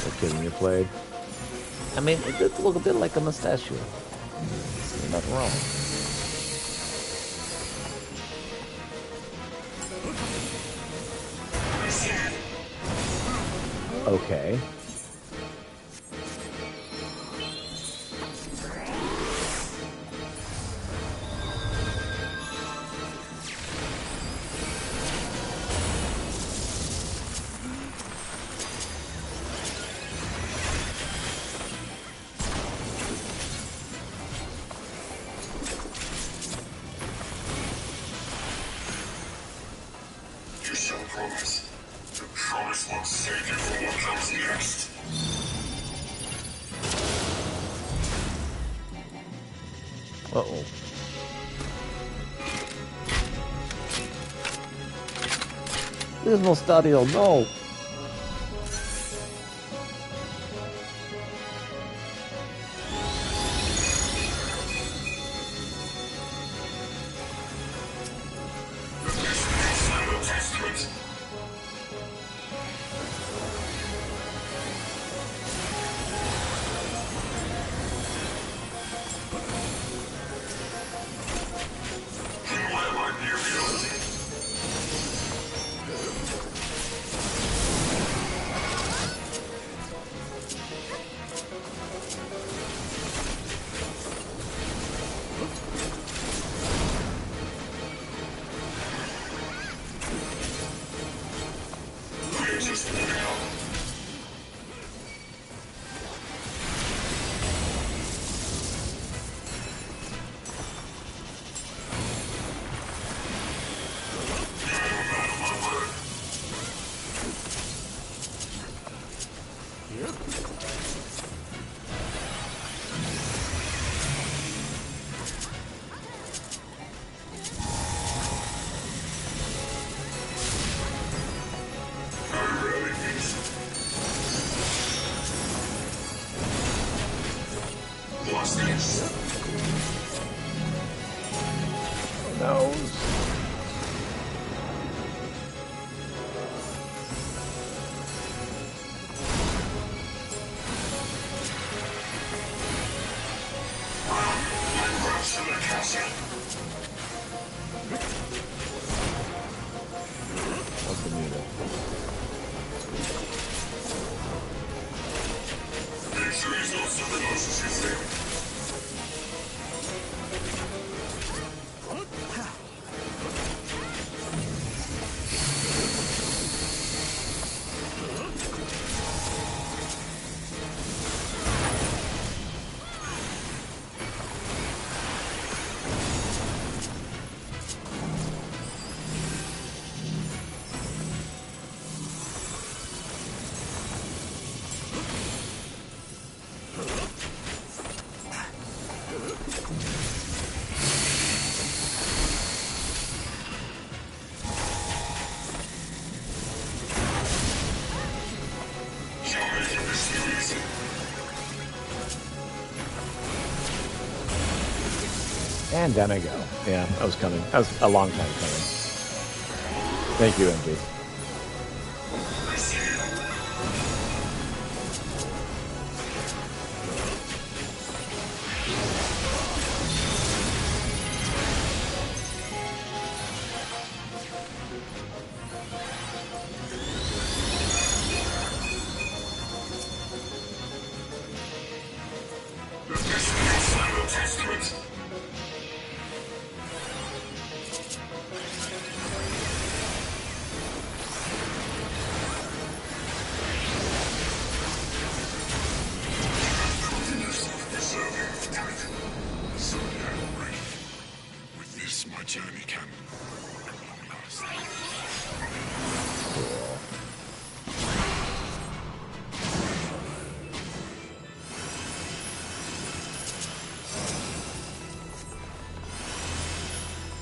What kidding you played? I mean, it did look a bit like a mustachio. You're not wrong. Okay. You shall promise. The promise will save you from what comes next. Uh-oh. There's no Stadio, no! Final testament. While I'm near reality. We're just moving on. What's this? No. Rush to the castle. What's the meter? And down I go. Yeah, that was coming. That was a long time coming. Thank you, MG.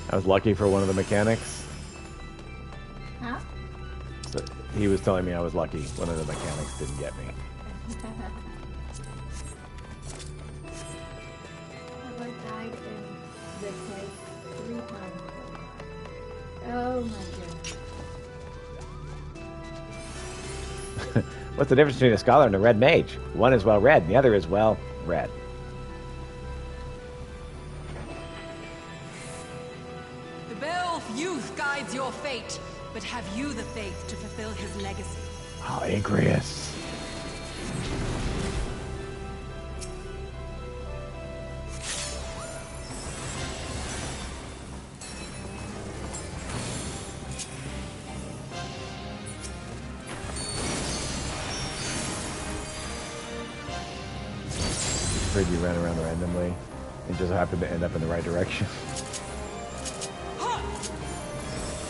I was lucky for one of the mechanics. Huh? So he was telling me I was lucky. One of the mechanics didn't get me. I've died in this place 3 times. Oh my goodness. What's the difference between a scholar and a red mage? One is well read, and the other is well read. The Beowulf youth guides your fate, but have you the faith to fulfill his legacy? Oh, Agrius. Afraid you ran around randomly and just happened to end up in the right direction.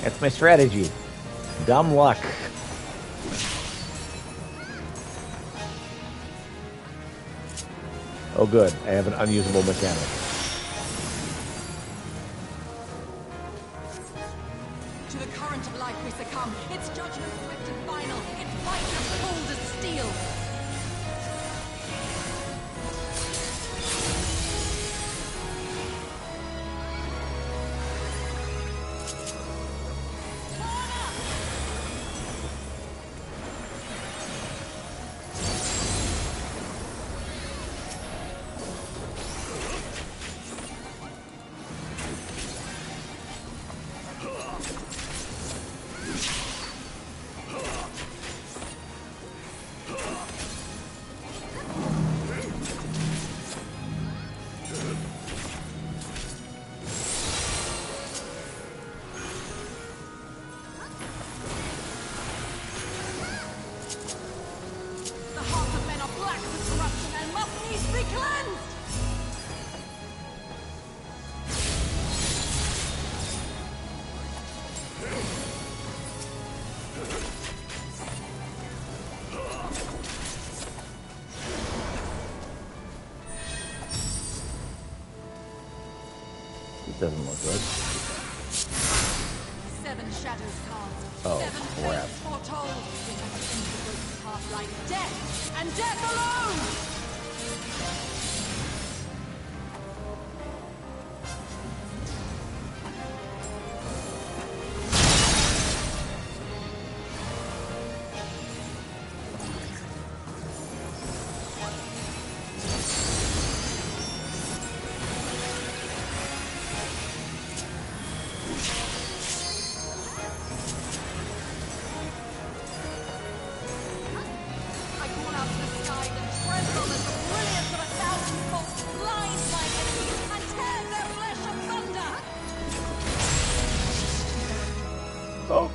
That's my strategy. Dumb luck. Oh good, I have an unusable mechanic. To the current of life we succumb. Its judgment swift and final. Its fight is cold as steel. The hearts of men are black with corruption and must needs be cleansed! It doesn't look good. 7 shadows cast. Oh, 7 crap. fates foretold. We have seen the broken path like death, and death alone! I call out to the sky and tremble as the brilliance of 1,000 bolts blinds my enemies and tears their flesh asunder! Oh.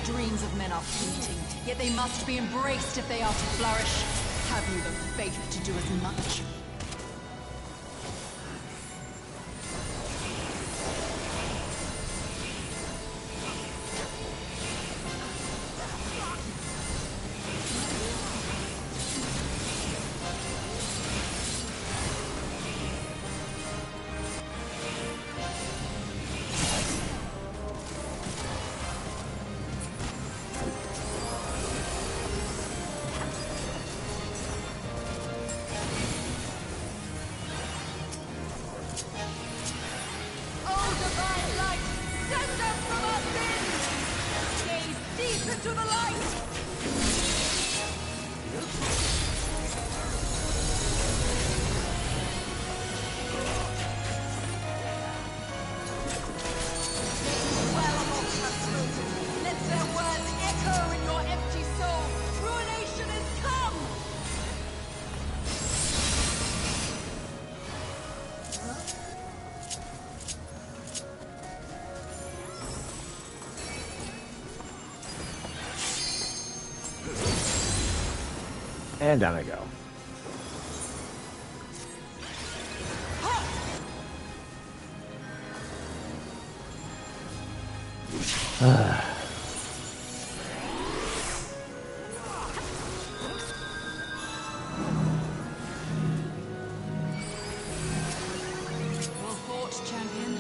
The dreams of men are fleeting, yet they must be embraced if they are to flourish. Have you the faith to do as much? Oh, divine light, send us from our sins! Gaze deep into the light! Well of all children, let their words echo in your empty soul. Ruination is come! And down I go. Well fought, champion.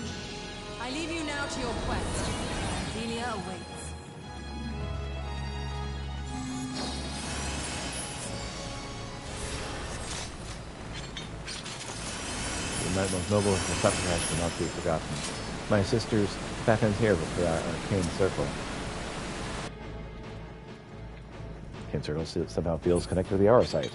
I leave you now to your quest. Delia awaits. The most noble sacrifice will not be forgotten. My sister's Batman's here for our arcane circle. Arcane circle somehow feels connected to the aura site.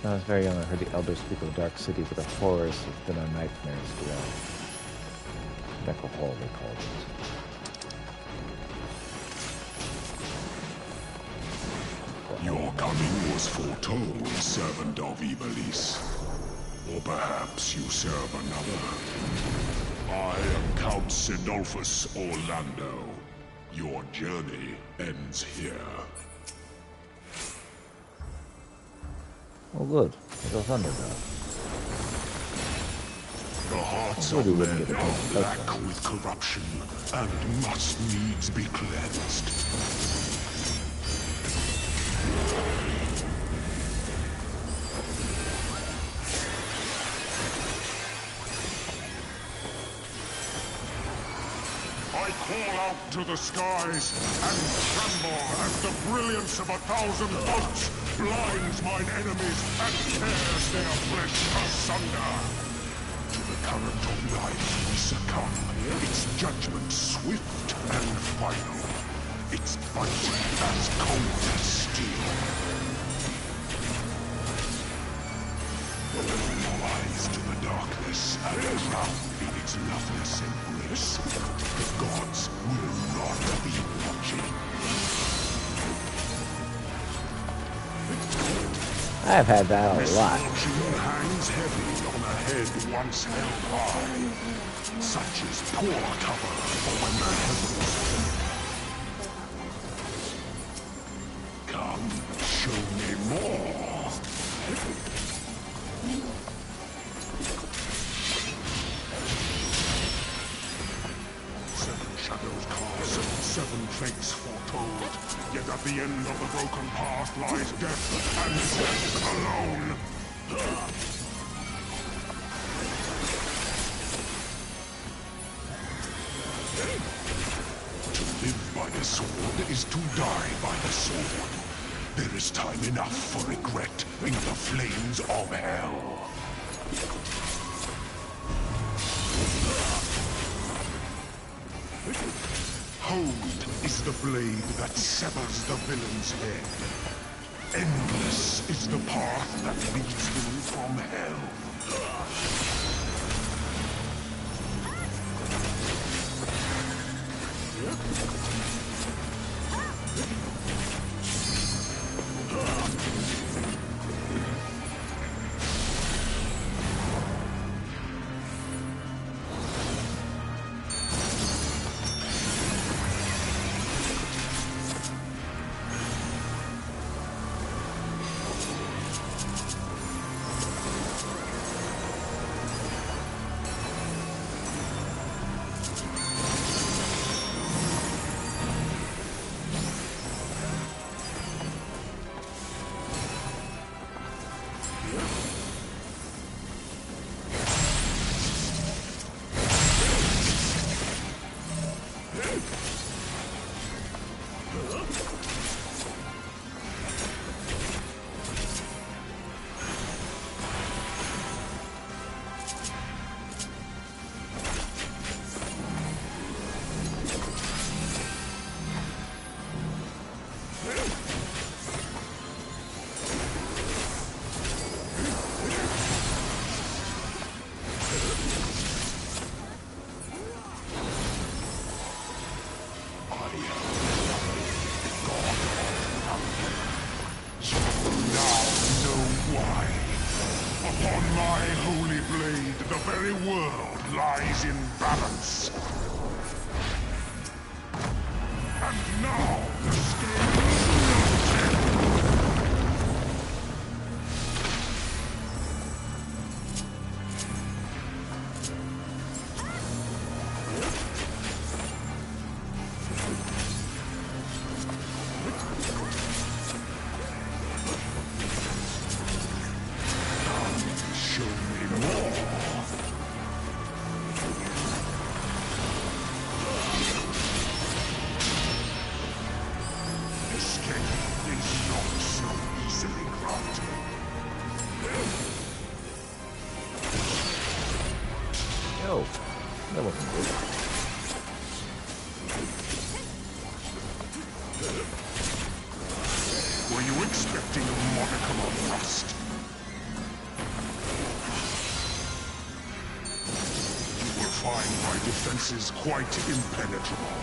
When I was very young, I heard the elders speak of a dark city where the horrors have been our nightmares dwell. Necro Hall, they called it. Your coming was foretold, servant of Iblis. Or perhaps you serve another. I am Count Sinolphus Orlando. Your journey ends here. Oh, good. There's a thunder now. The hearts Really of wouldn't men get a are chance to touch black with corruption and must needs be cleansed. out to the skies and tremble as the brilliance of 1,000 bolts blinds mine enemies and tears their flesh asunder. To the current of life we succumb, its judgment swift and final, its bite as cold as steel. Wise to the darkness and drowned in its loveless embrace, the gods will not be watching. I've had that a lot. Misfortune hangs heavy on a head once held high. Such is poor cover for when the heavens fall. Come, show me more. Seven shadows cast, seven fates foretold. Yet at the end of the broken path lies death, and death alone. To live by the sword is to die by the sword. There is time enough for regret in the flames of hell. Honed is the blade that severs the villain's head. Endless is the path that leads him from hell. World lies in balance. And now the scale is show me more. Oh, that wasn't good. Were you expecting a modicum of rust? You will find my defenses quite impenetrable.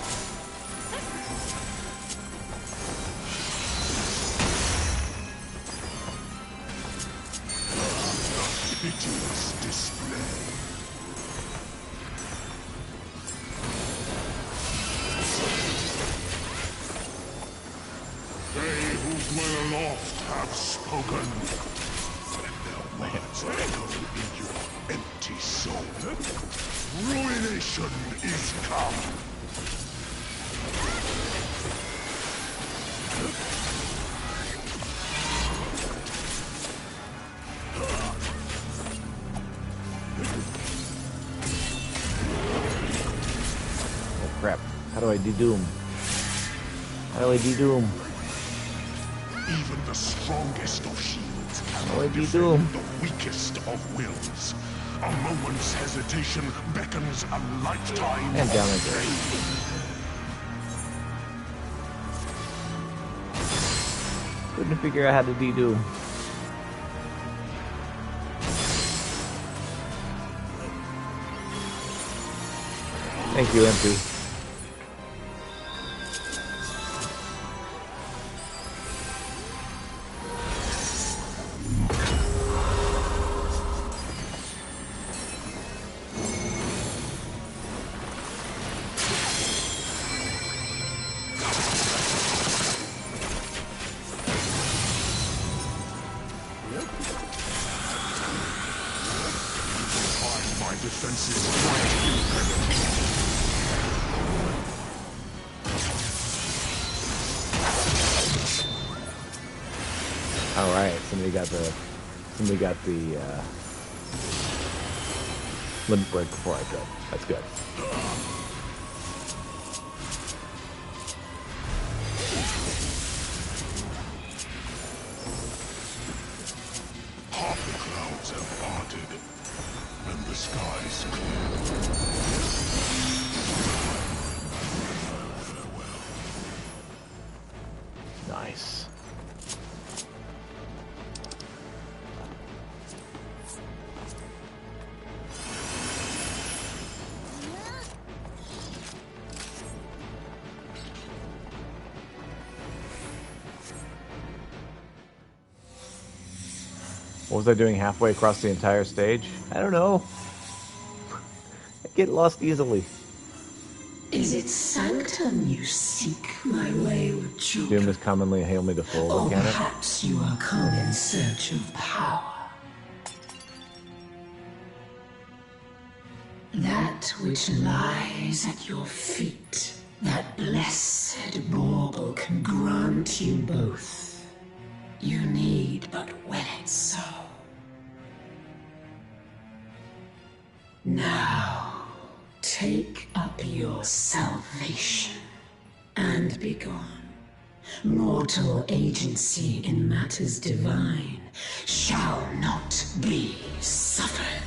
Pitiless display. They who dwell aloft have spoken. Let their words echo in your empty soul. Ruination is come. Oh crap! How do I I de-doom? How do I de-doom? Even the strongest of shields How do I cannot de-doom? defend the weakest of wills. A moment's hesitation beckons a lifetime And down I of go. pain. Couldn't figure out how to de-doom. Thank you, MP. My defenses quite impenetrable. All right, somebody got the limit break before I could. That's good. Half the clouds have parted, and the skies clear. Nice. What was I doing halfway across the entire stage? I don't know. I get lost easily. Is it sanctum you seek, my wayward children? Doom is commonly a Hail Me to Full Or mechanic. perhaps you are come in search of power. That which lies at your feet, that blessed bauble can grant you both. You need but will it so. Now, take up your salvation and be gone. Mortal agency in matters divine shall not be suffered.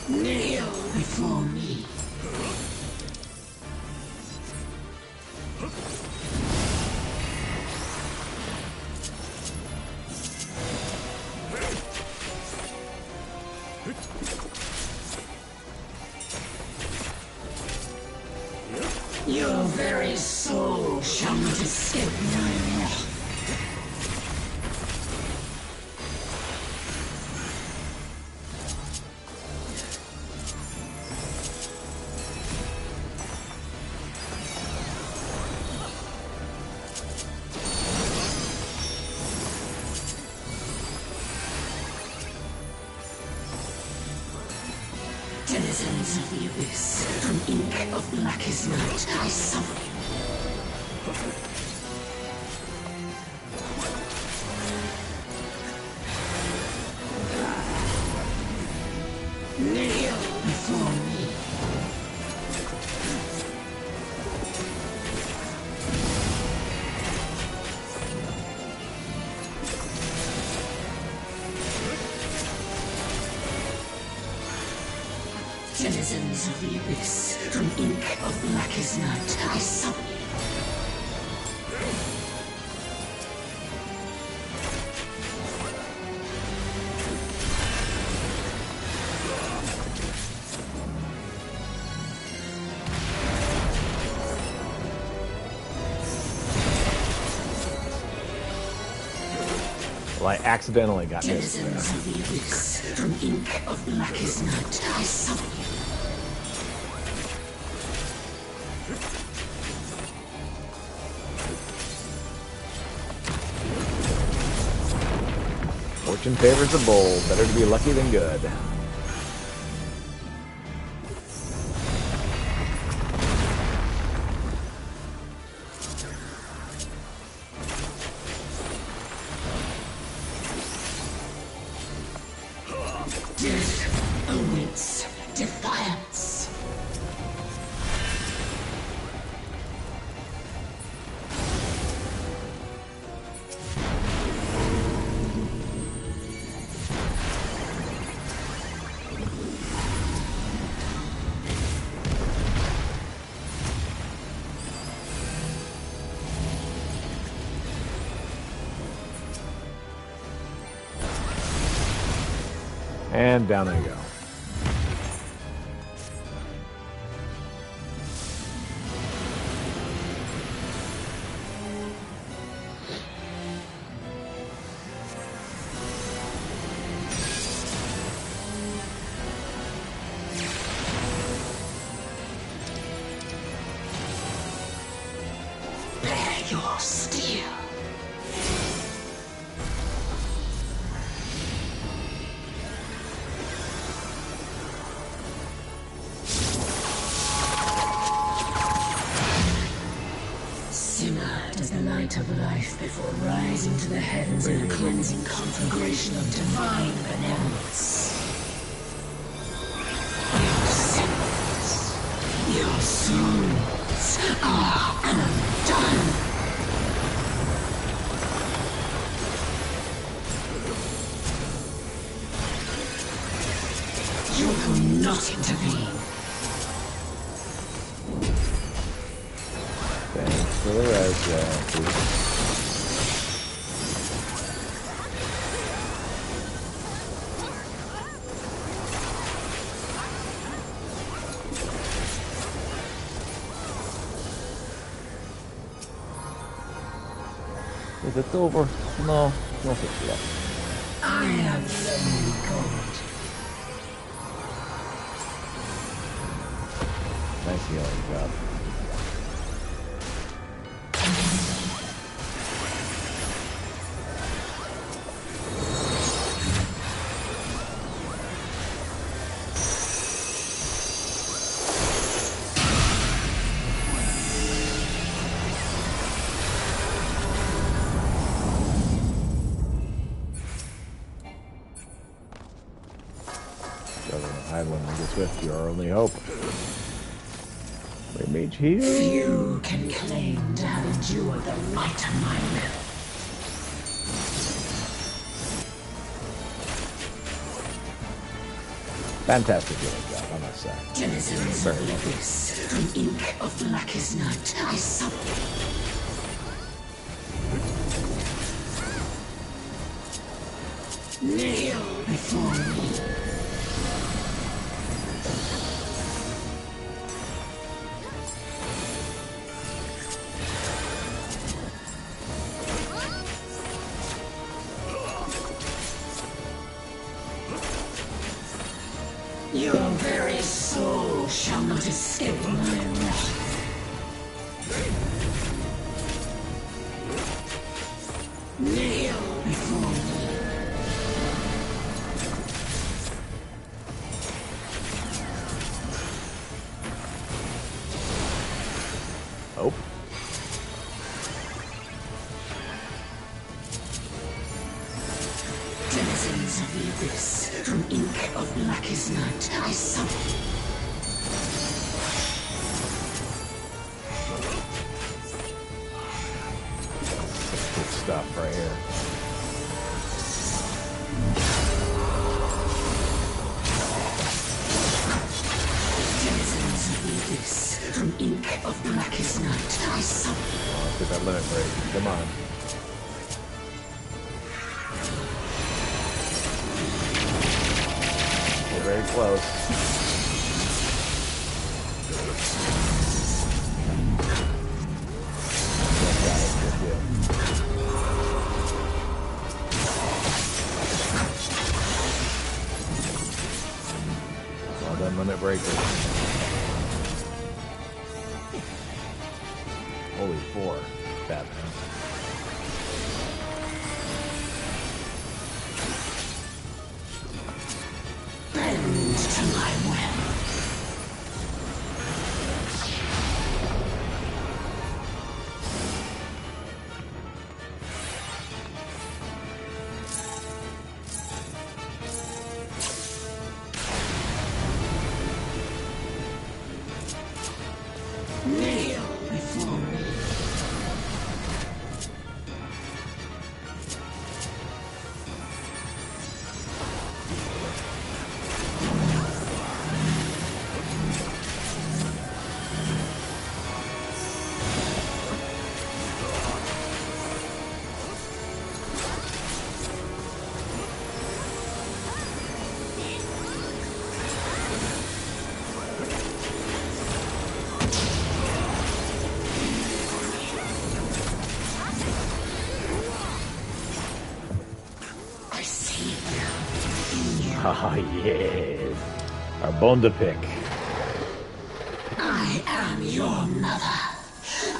Kneel before me. Your very soul shall not escape my wrath. Denizens of the abyss, from ink of blackest night, I summon you. Kneel before me. Denizens of the abyss, from ink of blackest night, I summon you. Well, I accidentally got missed there. Denizens of the abyss, from ink of blackest night, I summon you. Fortune favors the bold. Better to be lucky than good. And down I go. Bear your steel. Simmer as the light of life before rising to the heavens in a cleansing conflagration of divine benevolence. Your symbols, your souls are undone. You will not intervene. Thanks for the res, Jackie. Is it over? No, not yet. I am lonely gold. Nice healing job. Hide when we get swift, your only hope. We mage heal. Few can claim to have endured the light of my will. Fantastic healing job, I must say. Denizens of Levis, from ink of blackest night, I kneel before me. Your very soul shall not escape my wrath. Kneel before me. Oh. Denizens of the abyss, from ink of blackest night, I summon. Good stuff right here. Denizens of the abyss, from ink of blackest night, I summon. Let's get that limit break. Come on. We're very close. Well done, limit breaker. Holy 4. Batman. Bend to my will. Kneel before me. Ah, yes. Our bone to pick. I am your mother.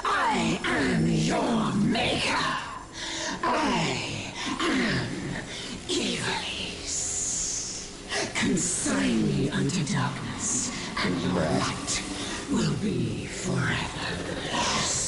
I am your maker. I am Evilise. Consign me unto darkness, and your light will be forever lost.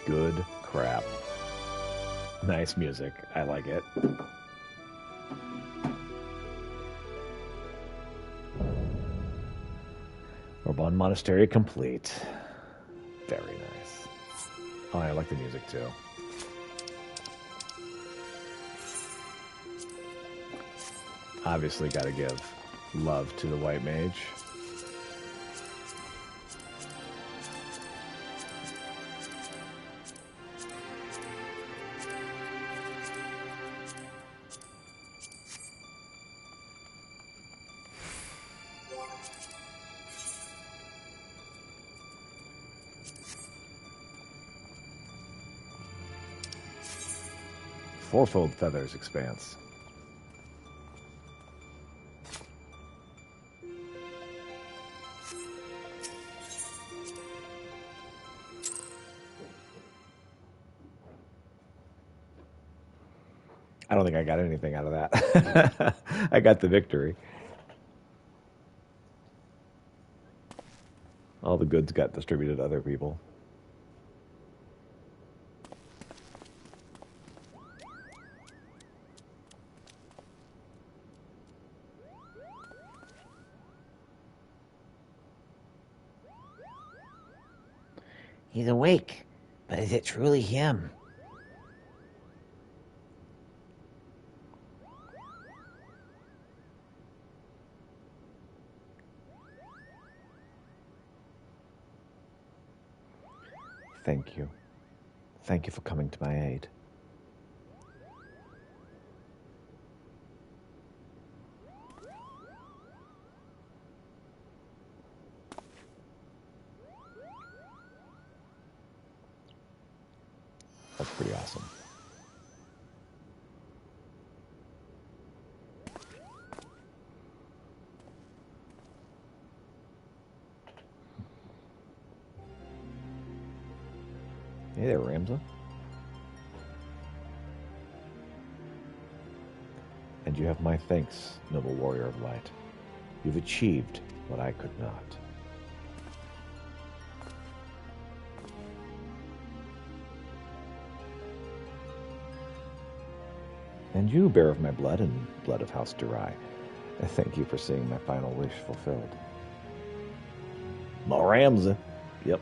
Good crap. Nice music. I like it. Orban Monastery complete. Very nice. Oh, I like the music too. Obviously gotta give love to the White Mage. Fourfold Feathers Expanse. I don't think I got anything out of that. I got the victory. All the goods got distributed to other people. He's awake, but is it truly him? Thank you. Thank you for coming to my aid. That's pretty awesome. Hey there, Ramza. And you have my thanks, noble warrior of light. You've achieved what I could not. And you, bearer of my blood and blood of House Durai, I thank you for seeing my final wish fulfilled. Ramza. Yep.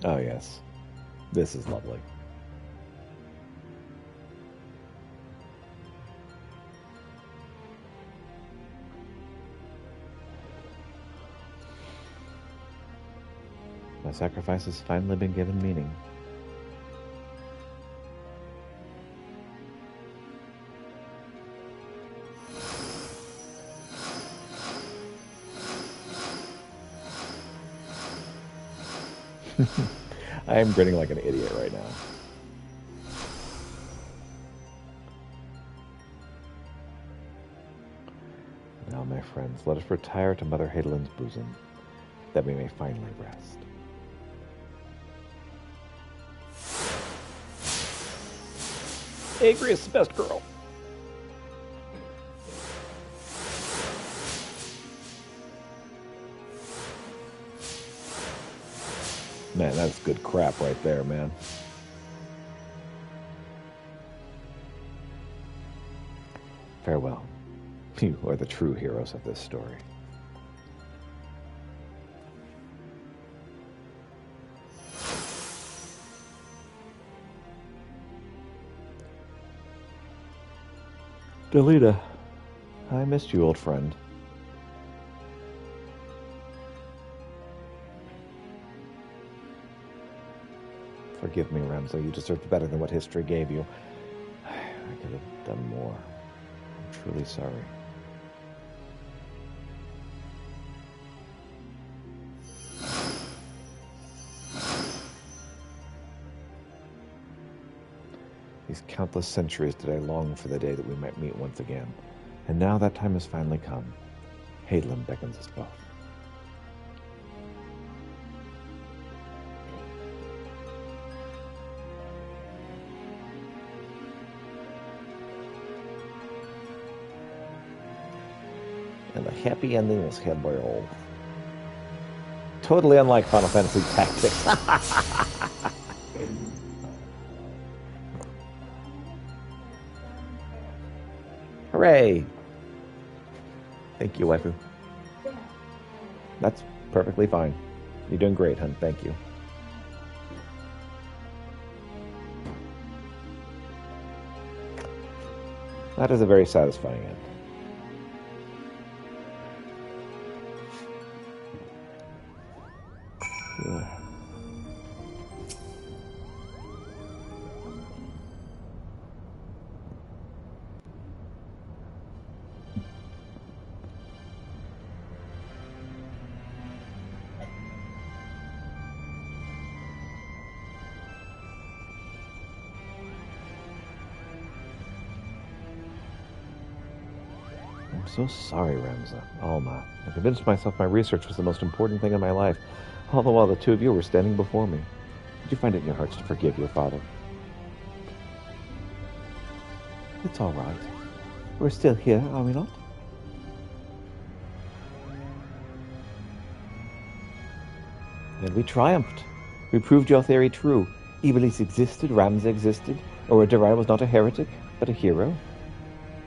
Oh yes, this is lovely. My sacrifice has finally been given meaning. I am grinning like an idiot right now. Now, my friends, let us retire to Mother Hadelin's bosom, that we may finally rest. Agrius, the best girl. Man, that's good crap right there, man. Farewell. You are the true heroes of this story. Delita, I missed you, old friend. forgive me, Ramsay. You deserved better than what history gave you. I could have done more. I'm truly sorry. These countless centuries did I long for the day that we might meet once again. And now that time has finally come. Hadelin beckons us both. And the happy ending was had by all. Totally unlike Final Fantasy Tactics. Hooray! Thank you, waifu. That's perfectly fine. You're doing great, hun. Thank you. That is a very satisfying end. Ugh. I'm so sorry, Ramza. Alma. I convinced myself my research was the most important thing in my life, all the while the two of you were standing before me. Did you find it in your hearts to forgive your father? It's all right. We're still here, are we not? And we triumphed. We proved your theory true. Iblis existed, Ramza existed, Orodarai was not a heretic, but a hero.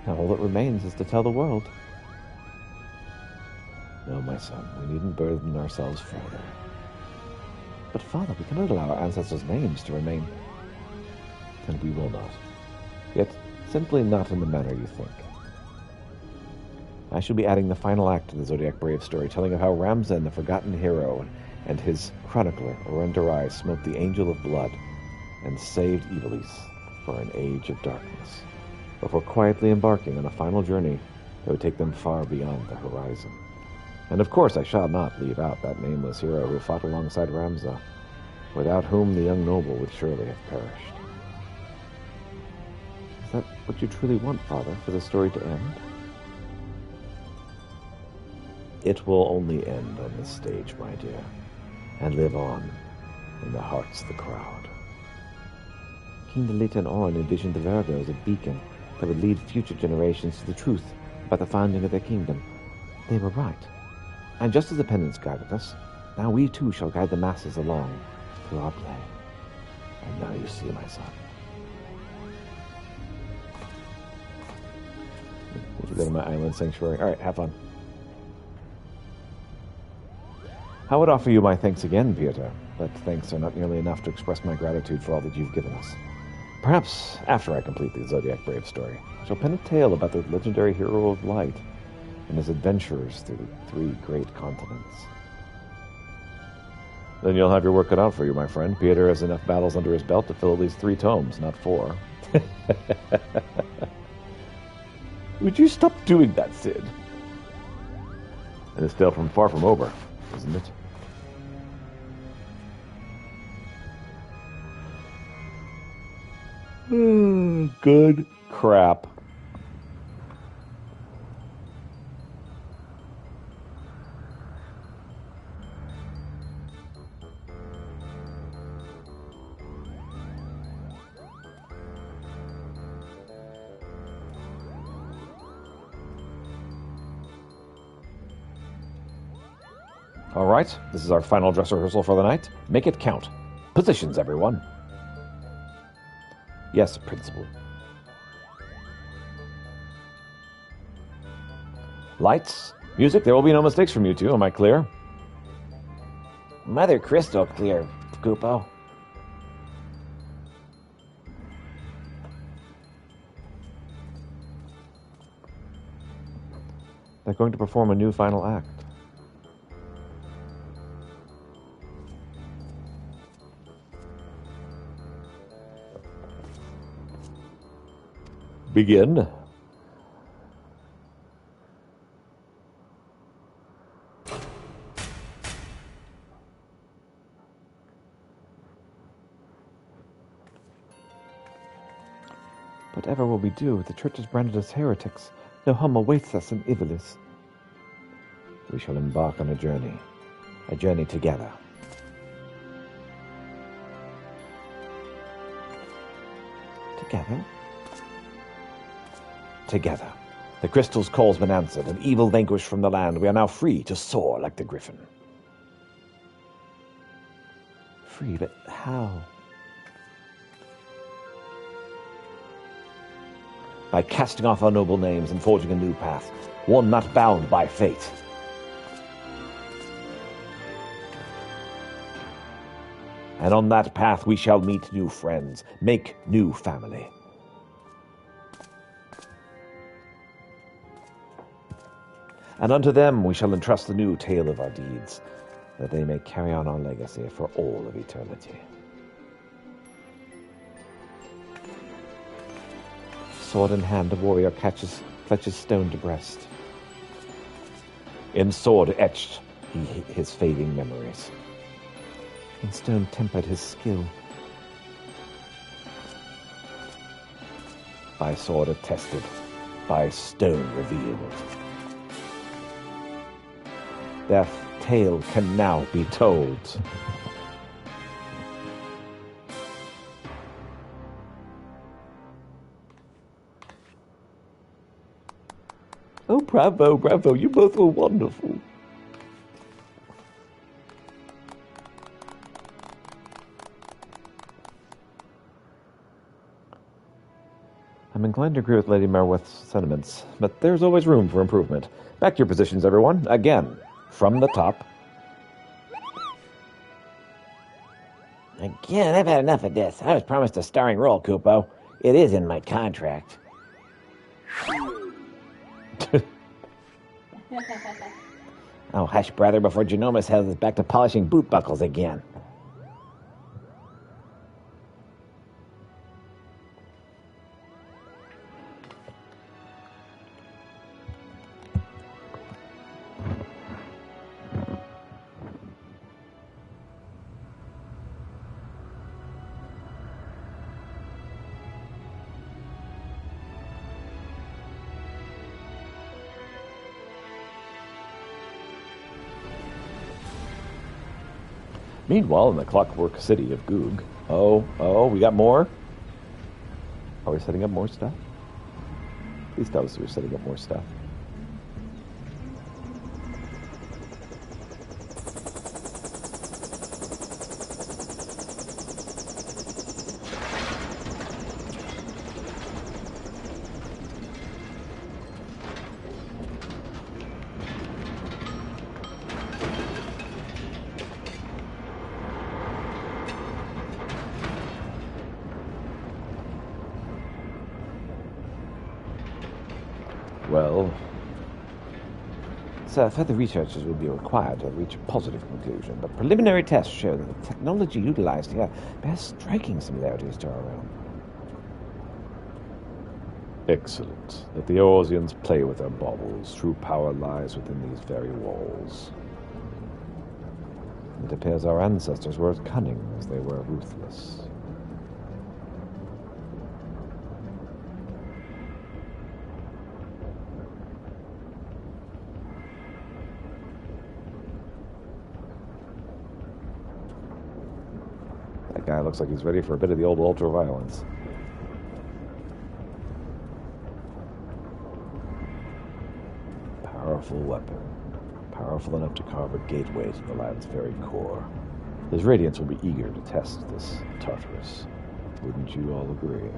Now all that remains is to tell the world. No, my son, we needn't burden ourselves further. But, Father, we cannot allow our ancestors' names to remain. And we will not. Yet, simply not in the manner you think. I shall be adding the final act to the Zodiac Brave story, telling of how Ramza, the forgotten hero, and his chronicler, Orendarai, smote the Angel of Blood and saved Iblis for an age of darkness, before quietly embarking on a final journey that would take them far beyond the horizon. And of course I shall not leave out that nameless hero who fought alongside Ramza, without whom the young noble would surely have perished. Is that what you truly want, Father, for the story to end? It will only end on this stage, my dear, and live on in the hearts of the crowd. King Delita and Orin envisioned the Virgo as a beacon that would lead future generations to the truth about the founding of their kingdom. They were right. And just as the pendants guided us, now we too shall guide the masses along through our play. And now you see, my son. Need to go to my island sanctuary. All right, have fun. I would offer you my thanks again, Pietro, but thanks are not nearly enough to express my gratitude for all that you've given us. Perhaps after I complete the Zodiac Brave story, I shall pen a tale about the legendary hero of light and his adventures through the 3 great continents. Then you'll have your work cut out for you, my friend. Peter has enough battles under his belt to fill at least 3 tomes, not 4. Would you stop doing that, Sid? And it's still far from over, isn't it? Good crap. All right, this is our final dress rehearsal for the night. Make it count. Positions, everyone. Yes, Principal. Lights, music, there will be no mistakes from you two. Am I clear? Mother Crystal clear, Koopo. They're going to perform a new final act. Begin. Whatever will we do? The church has branded us heretics. No home awaits us in Ivalis. We shall embark on a journey together. Together? Together. The crystal's call's been answered, and evil vanquished from the land. We are now free to soar like the griffin. Free, but how? By casting off our noble names and forging a new path, one not bound by fate. And on that path we shall meet new friends, make new family. And unto them we shall entrust the new tale of our deeds, that they may carry on our legacy for all of eternity. Sword in hand, a warrior clutches stone to breast. In sword etched his fading memories. In stone tempered his skill. By sword attested, by stone revealed. Their tale can now be told. Oh, bravo, bravo, you both were wonderful. I'm inclined to agree with Lady Marworth's sentiments, but there's always room for improvement. Back to your positions, everyone. Again, from the top. Again, I've had enough of this. I was promised a starring role, Kupo. It is in my contract. Oh, hush, brother, before Genomus has us back to polishing boot buckles again. Meanwhile, in the clockwork city of Goog. Oh, we got more? Are we setting up more stuff? Please tell us we're setting up more stuff. Well, Sir, further researches will be required to reach a positive conclusion, but preliminary tests show that the technology utilized here bears striking similarities to our own. excellent. Let the Orsians play with their baubles. True power lies within these very walls. It appears our ancestors were as cunning as they were ruthless. That guy looks like he's ready for a bit of the old ultra-violence. Powerful weapon. Powerful enough to carve a gateway to the land's very core. His Radiants will be eager to test this Tartarus. Wouldn't you all agree?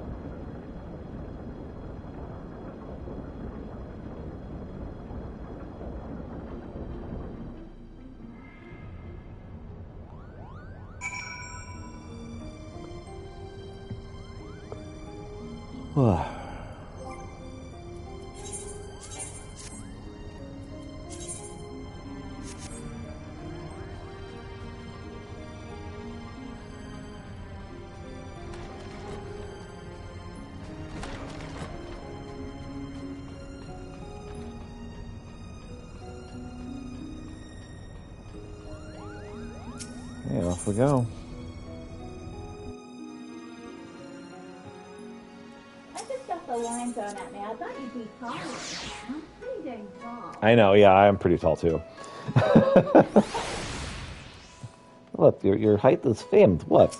Okay, off we go. I just got the line thrown at me. I thought you'd be taller. I'm pretty dang tall. I know, yeah, I am pretty tall too. Look, your height is famed. What?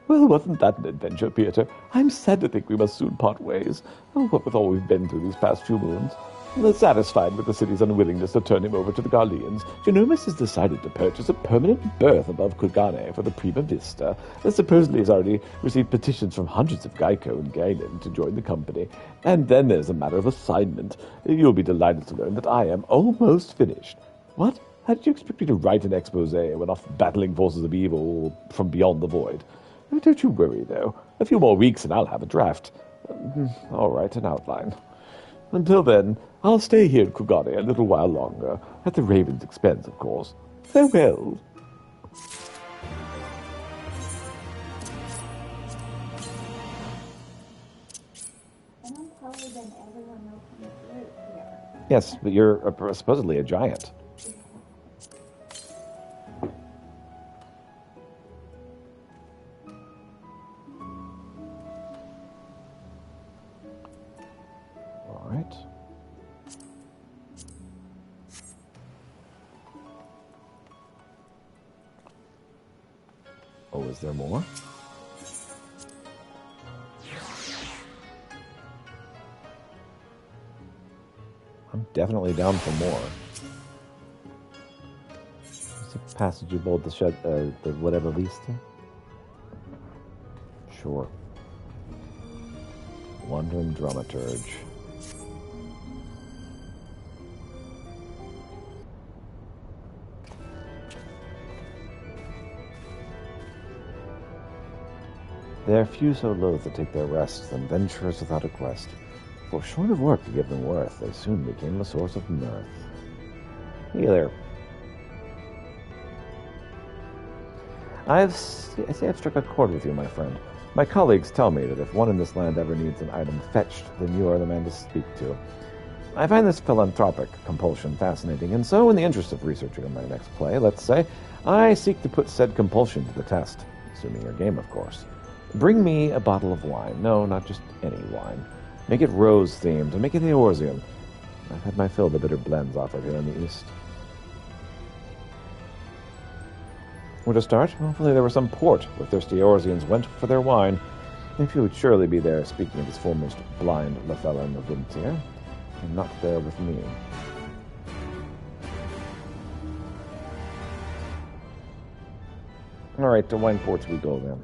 Well, wasn't that an adventure, Peter? I'm sad to think we must soon part ways. Oh, what with all we've been through these past few moons. Satisfied with the city's unwillingness to turn him over to the Guardians, Genomus has decided to purchase a permanent berth above Kugane for the Prima Vista, and supposedly has already received petitions from hundreds of Geico and Galen to join the company. And then there's a matter of assignment. You'll be delighted to learn that I am almost finished. What? How did you expect me to write an expose when off battling forces of evil from beyond the void? Don't you worry, though. A few more weeks and I'll have a draft. All right, an outline. Until then, I'll stay here in Kugane a little while longer, at the Raven's expense, of course. Farewell. And I'm taller than everyone else in the group here. Yes, but you're supposedly a giant. All right. Oh, is there more? I'm definitely down for more. There's a passage aboard the whatever Vista. Sure. Wandering Dramaturge. There are few so loath to take their rest than venturers without a quest. For short of work to give them worth, they soon became a source of mirth. Hey there. I say I've struck a chord with you, my friend. My colleagues tell me that if one in this land ever needs an item fetched, then you are the man to speak to. I find this philanthropic compulsion fascinating, and so in the interest of researching on my next play, let's say, I seek to put said compulsion to the test, assuming your game, of course. Bring me a bottle of wine. No, not just any wine. Make it rose-themed, and make it Eorzean. I've had my fill of the bitter blends offered here in the East. Where to start? Hopefully there was some port where thirsty Eorzeans went for their wine. If you would surely be there, speaking of his foremost blind Lethellan of Vintier, and not there with me. All right, to wine ports we go then.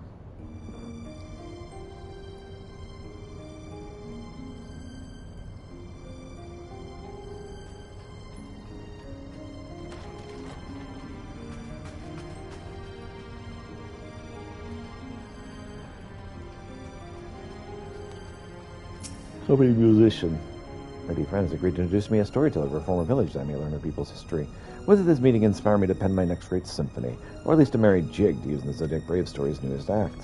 So many musician. My dear friends agreed to introduce me a storyteller of a former village that I may learn of people's history. Whether this meeting inspire me to pen my next great symphony, or at least a merry jig to use in the Zodiac Brave story's newest act.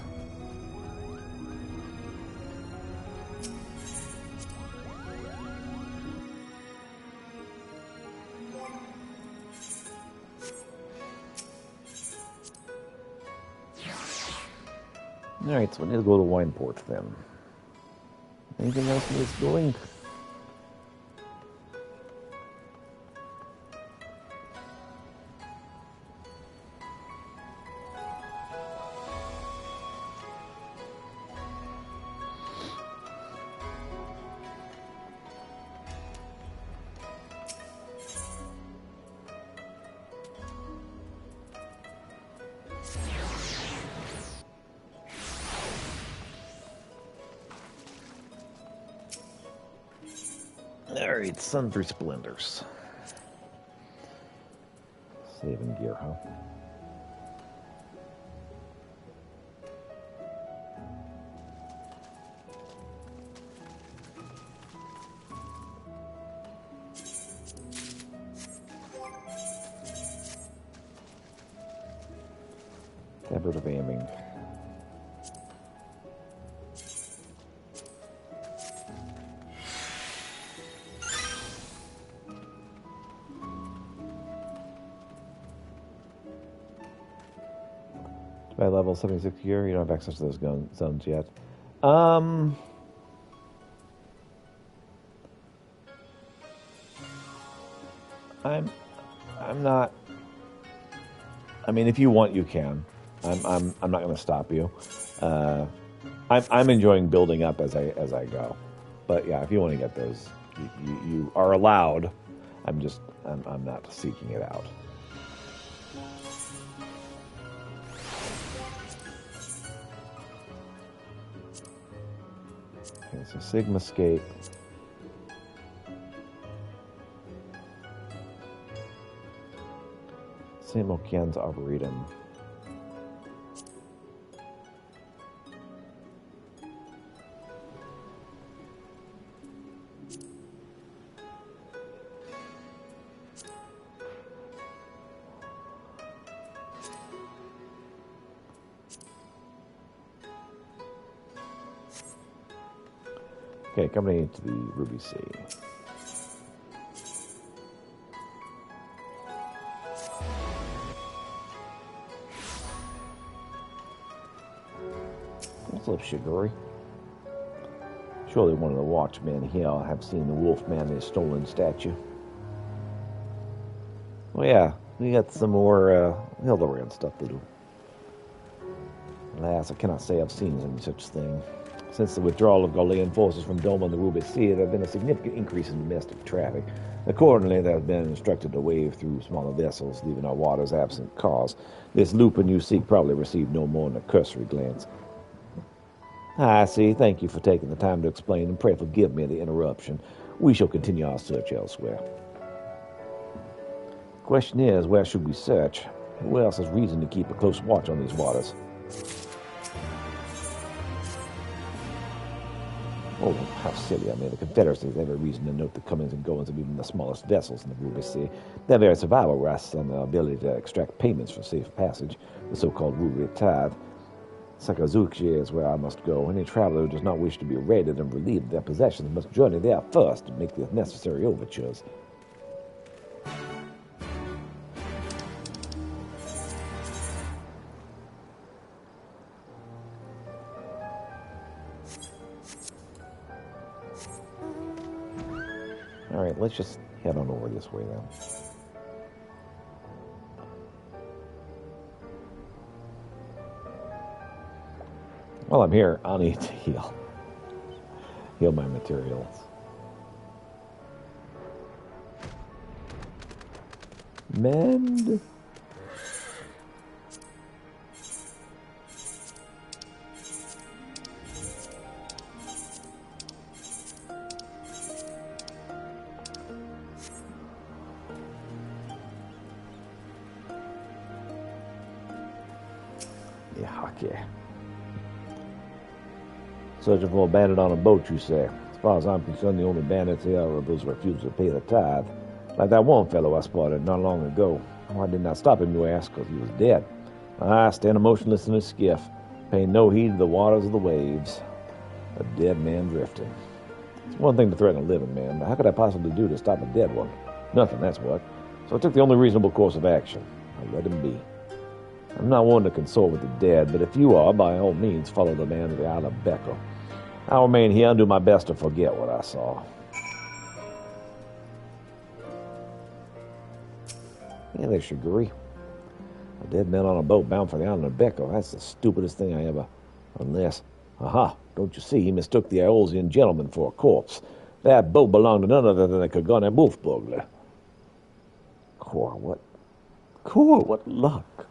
Alright, so we need to go to Wineport then. Anything else needs going? Alright, Sundry Splendors. Saving gear, huh? Tablet of aiming. By level 76 gear, you don't have access to those zones yet. I'm not. I mean, if you want, you can. I'm not going to stop you. I'm enjoying building up as I go. But yeah, if you want to get those, you are allowed. I'm not seeking it out. Okay, so Sigma Scape. Simokian's Arboretum. Okay, coming into the Ruby Sea. What's up, Shiguri? Surely one of the watchmen here have seen the wolfman and his stolen statue. Well, yeah, we got some more Hildebrand stuff to do. Alas, I cannot say I've seen any such thing. Since the withdrawal of Gaulean forces from Doma and the Ruby Sea, there has been a significant increase in domestic traffic. Accordingly, they have been instructed to wave through smaller vessels, leaving our waters absent cause. This Lupin you seek probably received no more than a cursory glance. I see. Thank you for taking the time to explain, and pray forgive me the interruption. We shall continue our search elsewhere. Question is, where should we search? Who else has reason to keep a close watch on these waters? Oh, how silly I mean. The Confederacy has every reason to note the comings and goings of even the smallest vessels in the Ruby Sea. Their very survival rests on their ability to extract payments for safe passage, the so-called Ruby tithe. Sakazuchi is where I must go. Any traveler who does not wish to be raided and relieved of their possessions must journey there first to make the necessary overtures. All right, let's just head on over this way then. While I'm here, I'll need to heal my materials. Mend. Yeah, okay. Searching for a bandit on a boat, you say. As far as I'm concerned, the only bandits here are those who refuse to pay the tithe. Like that one fellow I spotted not long ago. Why didn't I stop him, you ask? Because he was dead. I stand motionless in his skiff, paying no heed to the waters of the waves. A dead man drifting. It's one thing to threaten a living man, but how could I possibly do to stop a dead one? Nothing, that's what. So I took the only reasonable course of action. I let him be. I'm not one to consort with the dead, but if you are, by all means, follow the man to the Isle of Becco. I'll remain here and do my best to forget what I saw. Yeah, there's Shiguri. A dead man on a boat bound for the island of Becco. That's the stupidest thing I ever... Unless... Aha! Don't you see? He mistook the Iolzian gentleman for a corpse. That boat belonged to none other than the Kagane wolf burglar. Core, what luck.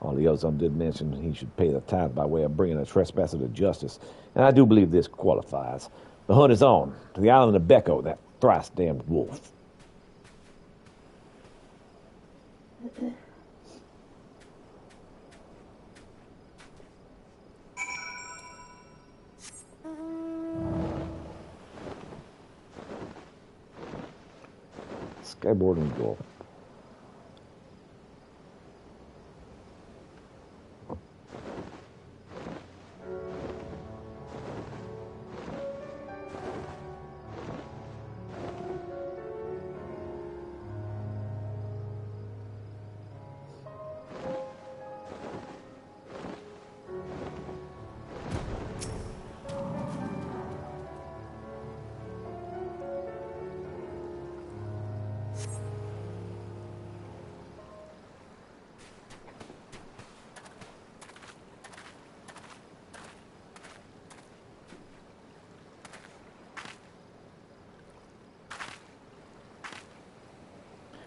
All the others did mention he should pay the tithe by way of bringing a trespasser to justice, and I do believe this qualifies. The hunt is on, to the island of Becco, that thrice-damned wolf. Skyboard and go.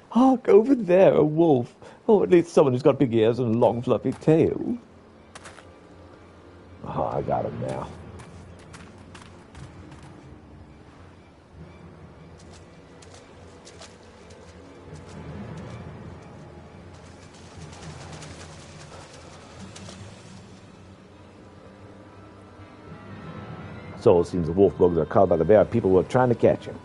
Hark, over there, a wolf. Or at least someone who's got big ears and a long, fluffy tail. Oh, I got him now. So it seems the wolf bugs are caught by the very people who are trying to catch him.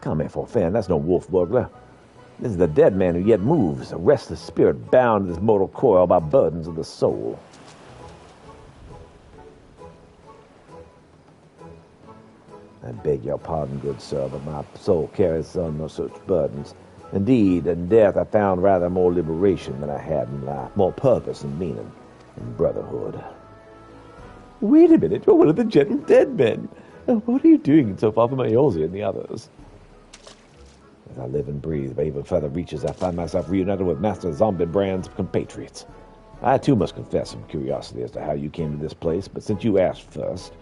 Come here for a fan, that's no wolf burglar. This is the dead man who yet moves, a restless spirit bound to this mortal coil by burdens of the soul. I beg your pardon, good sir, but my soul carries on no such burdens. Indeed, in death I found rather more liberation than I had in life, more purpose and meaning and brotherhood. Wait a minute, you're one of the gentle dead men. What are you doing so far from Eorzea and the others? As I live and breathe by even further reaches, I find myself reunited with Master Zombie Brand's compatriots. I too must confess some curiosity as to how you came to this place, but since you asked first,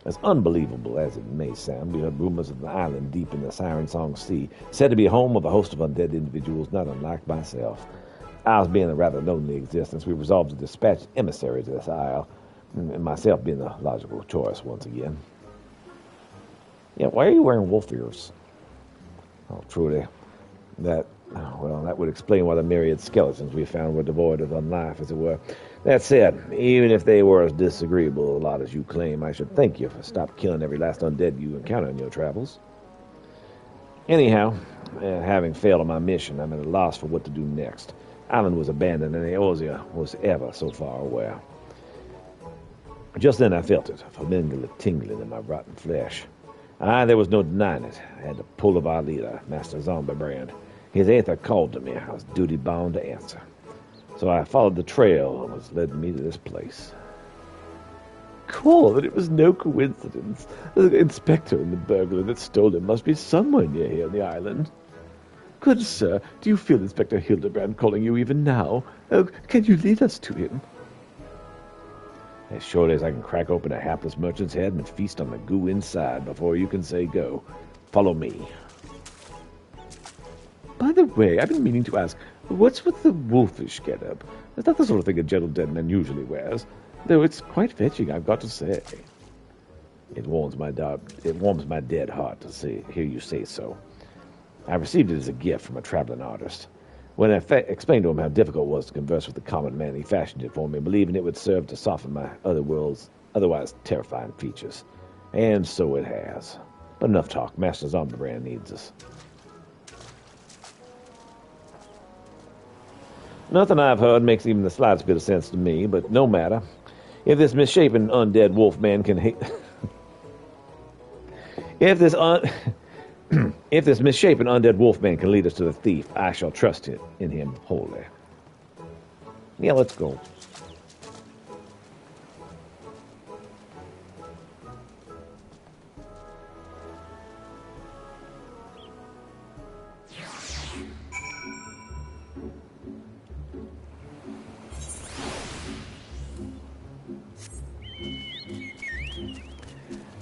as unbelievable as it may sound, we heard rumors of an island deep in the Siren Song Sea, said to be home of a host of undead individuals not unlike myself. Ours being a rather lonely existence, we resolved to dispatch emissaries to this isle, and myself being the logical choice once again. Yeah, why are you wearing wolf ears? Oh, truly, that would explain why the myriad skeletons we found were devoid of unlife, as it were. That said, even if they were as disagreeable a lot as you claim, I should thank you for stop killing every last undead you encounter in your travels. Anyhow, having failed on my mission, I'm at a loss for what to do next. Island was abandoned, and Eorzea was ever so far away. Just then I felt it, a familiar tingling in my rotten flesh. There was no denying it. I had to pull of our leader, Master Zombie Brand. His aether called to me. I was duty-bound to answer. So I followed the trail that was led me to this place. Cool, that it was no coincidence. The inspector and the burglar that stole him must be somewhere near here on the island. Good sir, do you feel Inspector Hildebrand calling you even now? Oh, can you lead us to him? As surely as I can crack open a hapless merchant's head and feast on the goo inside before you can say go. Follow me. By the way, I've been meaning to ask, what's with the wolfish getup? It's not the sort of thing a gentle dead man usually wears, though it's quite fetching, I've got to say. It warms my dead heart to hear you say so. I received it as a gift from a traveling artist. When I explained to him how difficult it was to converse with the common man, he fashioned it for me, believing it would serve to soften my otherworld's otherwise terrifying features. And so it has. But enough talk. Master Zombiebrand needs us. Nothing I've heard makes even the slightest bit of sense to me, but no matter. If this misshapen undead wolf man can if this misshapen undead wolfman can lead us to the thief, I shall trust in him wholly. Yeah, let's go.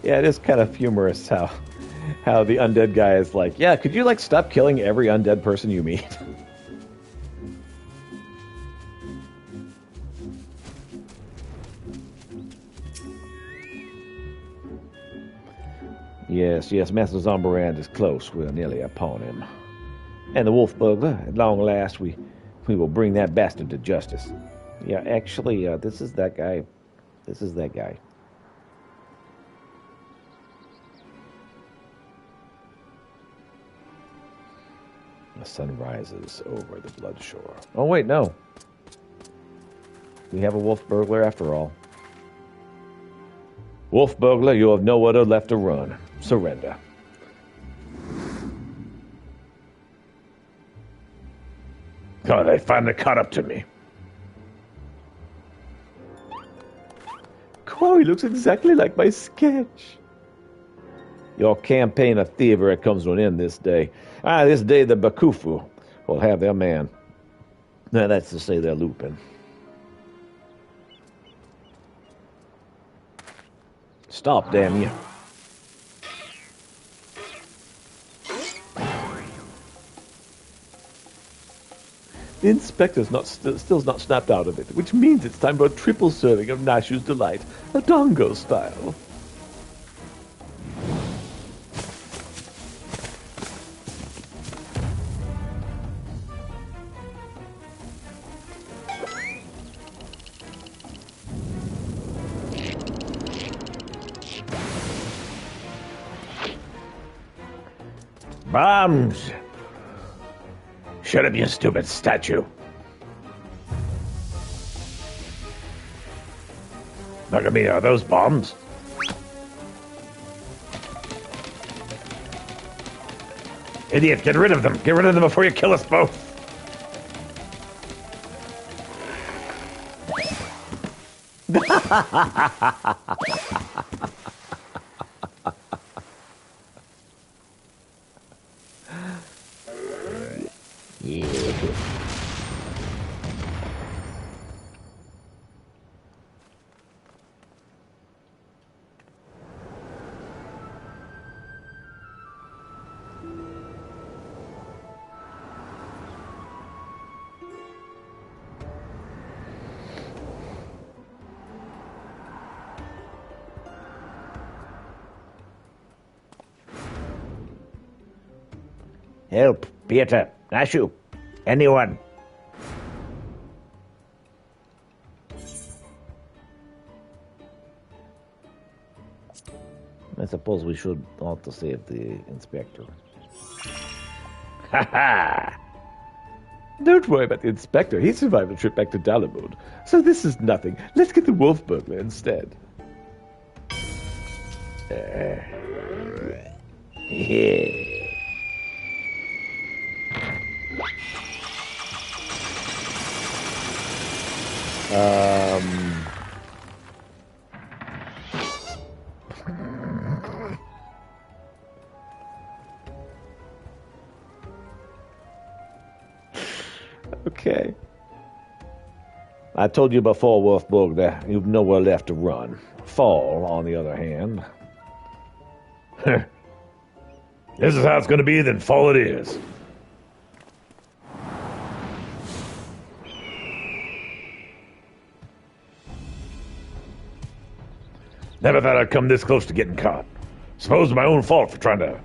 Yeah, it is kind of humorous how the undead guy is like, yeah, could you, stop killing every undead person you meet? Yes, Master Zombiebrand is close. We're nearly upon him. And the wolf burglar, at long last, we will bring that bastard to justice. Yeah, actually, this is that guy. The sun rises over the blood shore. Oh, wait, no. We have a wolf burglar after all. Wolf burglar, you have no other left to run. Surrender. Oh, they finally caught up to me. He looks exactly like my sketch. Your campaign of thievery comes to an end this day. This day the Bakufu will have their man. Now, that's to say they're looping. Stop, damn you. The inspector's still's not snapped out of it, which means it's time for a triple serving of Nashu's Delight, a dongo style. Bombs! Shut up, you stupid statue. Look at me, are those bombs? Idiot, get rid of them. Get rid of them before you kill us both. Help, Peter, Nashu, anyone. I suppose we should ought to save the inspector. Ha ha! Don't worry about the inspector. He survived the trip back to Dalamud. So this is nothing. Let's get the wolf burglar instead. Yeah. Okay. I told you before, Wolfburg, you've nowhere left to run. Fall, on the other hand. This is how it's going to be, then fall it is. Never thought I'd come this close to getting caught. Suppose it's my own fault for trying to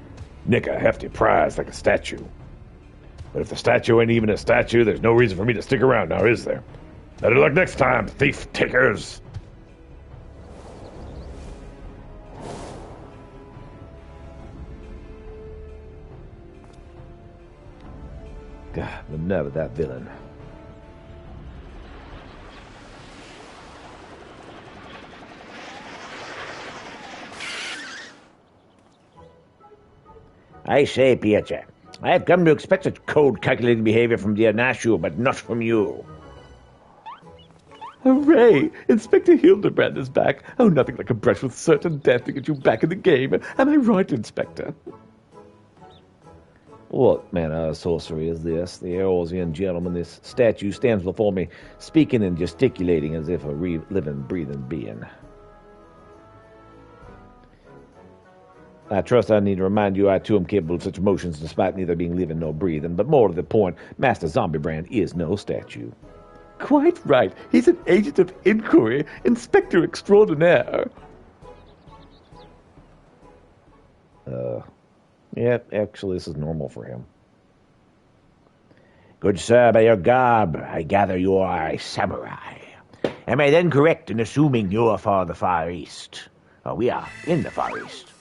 nick a hefty prize like a statue. But if the statue ain't even a statue, there's no reason for me to stick around now, is there? Better luck next time, thief takers. God, the nerve of that villain. I say, Pietro, I have come to expect such cold, calculating behavior from dear Nashu, but not from you. Hooray! Inspector Hildebrand is back. Oh, nothing like a brush with certain death to get you back in the game. Am I right, Inspector? What manner of sorcery is this? The Eorzean gentleman, this statue stands before me, speaking and gesticulating as if a living, breathing being. I trust I need to remind you I too am capable of such emotions despite neither being living nor breathing, but more to the point, Master Zombiebrand is no statue. Quite right. He's an agent of inquiry, Inspector Extraordinaire. Yeah, actually, this is normal for him. Good sir, by your garb, I gather you are a samurai. Am I then correct in assuming you are for the Far East? Oh, we are in the Far East.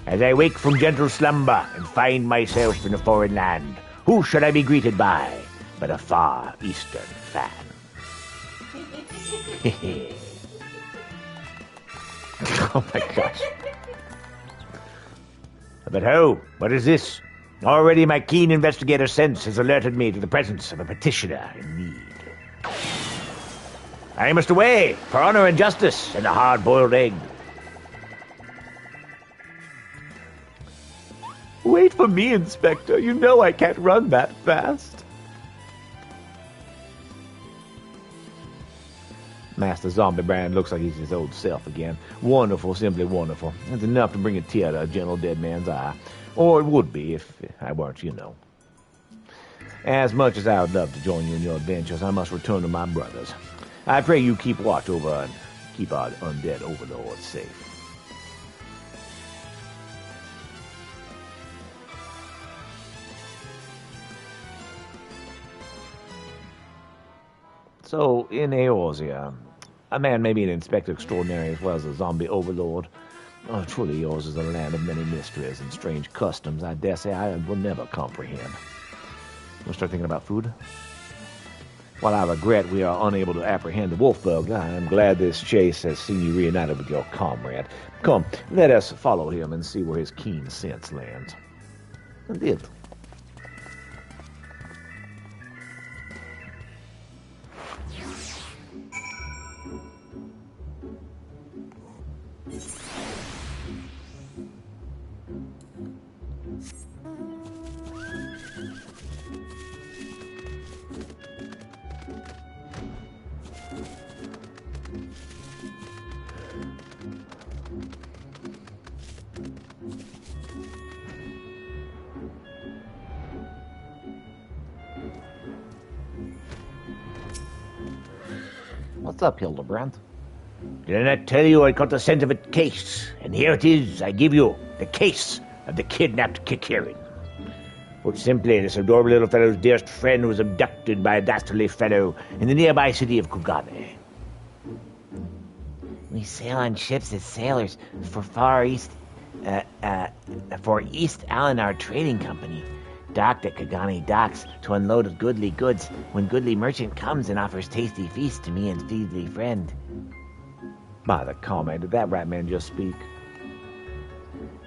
As I wake from gentle slumber and find myself in a foreign land, who should I be greeted by but a Far Eastern fan? Oh my gosh. But ho, what is this? Already my keen investigator sense has alerted me to the presence of a petitioner in need. I must away for honor and justice and a hard-boiled egg. Wait for me, Inspector. You know I can't run that fast. Master Zombie Brand looks like he's his old self again. Wonderful, simply wonderful. It's enough to bring a tear to a gentle dead man's eye. Or it would be if I weren't, you know. As much as I would love to join you in your adventures, I must return to my brothers. I pray you keep watch over and keep our undead overlord safe. So, in Eorzea, a man may be an inspector extraordinary as well as a zombie overlord. Oh, truly yours is a land of many mysteries and strange customs I dare say I will never comprehend. We'll start thinking about food. While I regret we are unable to apprehend the wolf bug, I am glad this chase has seen you reunited with your comrade. Come, let us follow him and see where his keen sense lands. Indeed. What's up, Hildebrand? Did I not tell you I got the scent of a case? And here it is, I give you the case of the kidnapped Kikirin. Put simply, this adorable little fellow's dearest friend was abducted by a dastardly fellow in the nearby city of Kugane. We sail on ships as sailors for East Alinar Trading Company. Docked at Kagani docks to unload goodly goods when goodly merchant comes and offers tasty feast to me and feedly friend. By the comrade, did that rat man just speak?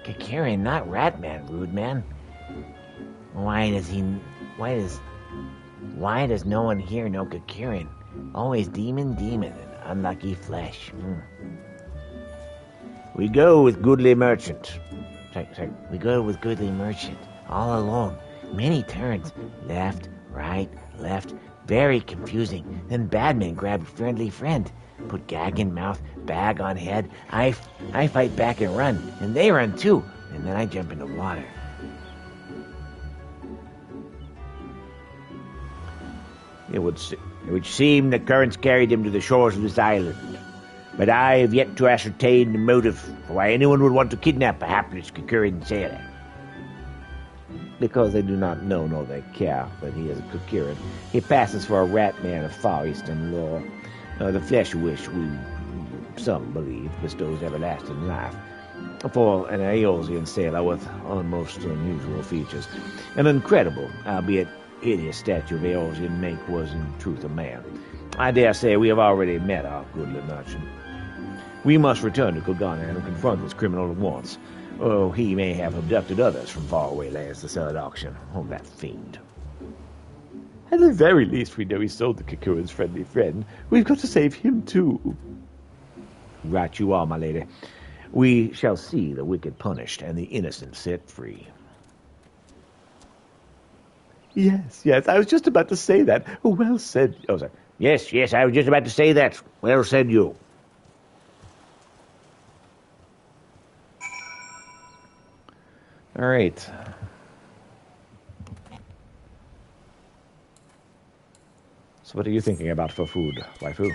Kikirin, not rat man, rude man. Why does no one here know Kikirin? Always demon, and unlucky flesh. We go with goodly merchant. We go with goodly merchant, all alone. Many turns, left, right, left, very confusing. Then badman grabbed friendly friend, put gag in mouth, bag on head. I fight back and run, and they run too, and then I jump into water. It would seem the currents carried him to the shores of this island. But I have yet to ascertain the motive for why anyone would want to kidnap a hapless Kikirin sailor. Because they do not know nor they care that he is a Kikirin. He passes for a rat man of Far Eastern lore. The flesh wish, some believe, bestows everlasting life. For an Eorzean sailor with almost unusual features. An incredible, albeit hideous statue of Eorzean make was in truth a man. I dare say we have already met our goodly merchant. We must return to Kugana and confront this criminal at once. Oh, he may have abducted others from faraway lands to sell at auction. Oh, that fiend. At the very least, we know he sold the Kikirin's friendly friend. We've got to save him, too. Right you are, my lady. We shall see the wicked punished and the innocent set free. Yes, I was just about to say that. Oh, well said. Oh, sorry. Yes, I was just about to say that. Well said you. All right. So what are you thinking about for food, waifu?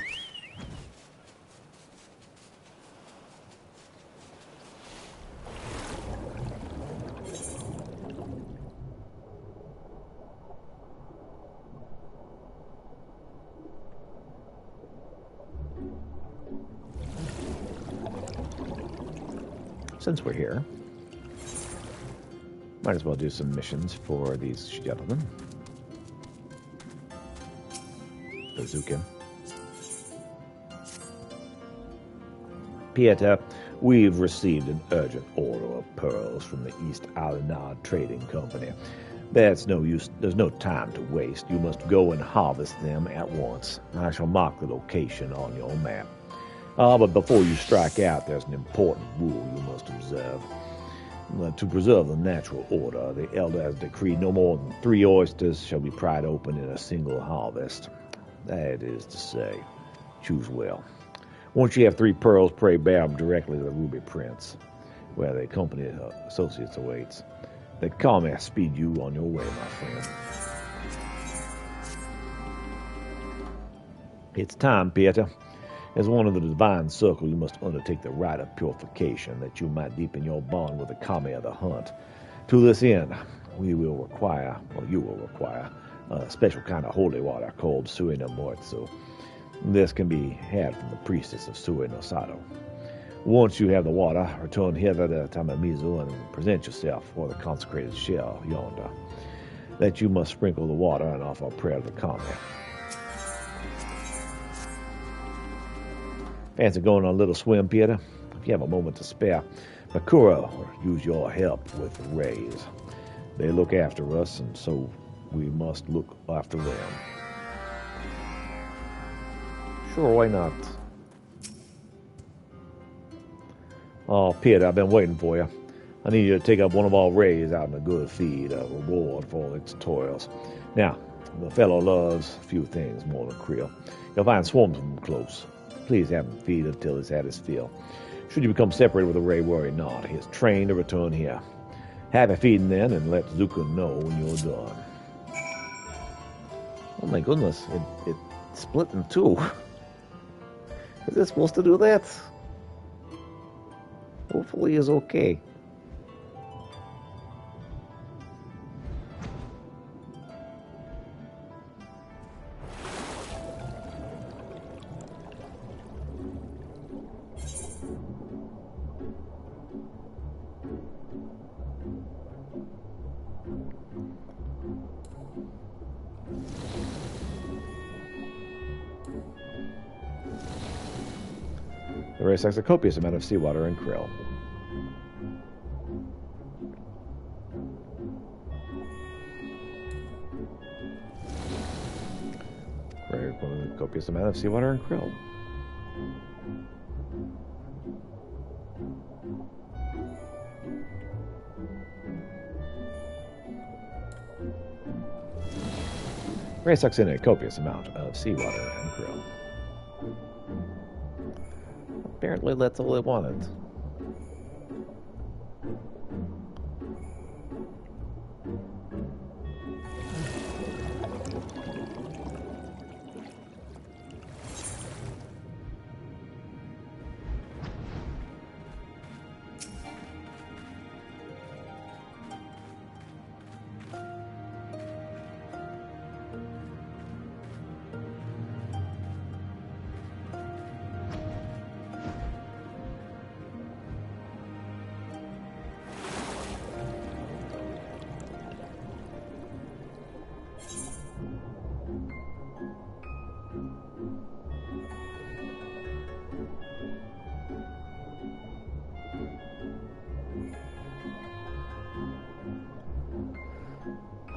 Since we're here, might as well do some missions for these gentlemen. Bazooka. Pieta, we've received an urgent order of pearls from the East Alinard Trading Company. There's no time to waste. You must go and harvest them at once. I shall mark the location on your map. But before you strike out, there's an important rule you must observe. To preserve the natural order, the elder has decreed no more than 3 oysters shall be pried open in a single harvest. That is to say, Choose well. Once you have 3 pearls, pray bear them directly to the Ruby Prince, where the company of associates awaits. The Kame speed you on your way, my friend. It's time, Peter. As one of the divine circle, you must undertake the rite of purification, that you might deepen your bond with the Kami of the hunt. To this end, you will require a special kind of holy water called Sui no Moritsu. This can be had from the priestess of Sui no Sato. Once you have the water, return hither to Tamamizu and present yourself for the consecrated shell yonder. That you must sprinkle the water and offer a prayer to the Kami. Fancy going on a little swim, Peter? If you have a moment to spare, Makura will use your help with the rays. They look after us, and so we must look after them. Sure, why not? Oh, Peter, I've been waiting for you. I need you to take up one of our rays out in a good feed, a reward for all its toils. Now, the fellow loves few things more than krill. You'll find swarms of them close. Please have him feed until he's had his fill. Should you become separated with a ray, worry not. He is trained to return here. Have a feeding then, and let Zuko know when you're done. Oh my goodness, it split in two. Is it supposed to do that? Hopefully it's okay. The ray sucks a copious amount of seawater and krill. A copious amount of seawater and krill. Ray sucks in a copious amount of seawater and krill. Apparently that's all it wanted.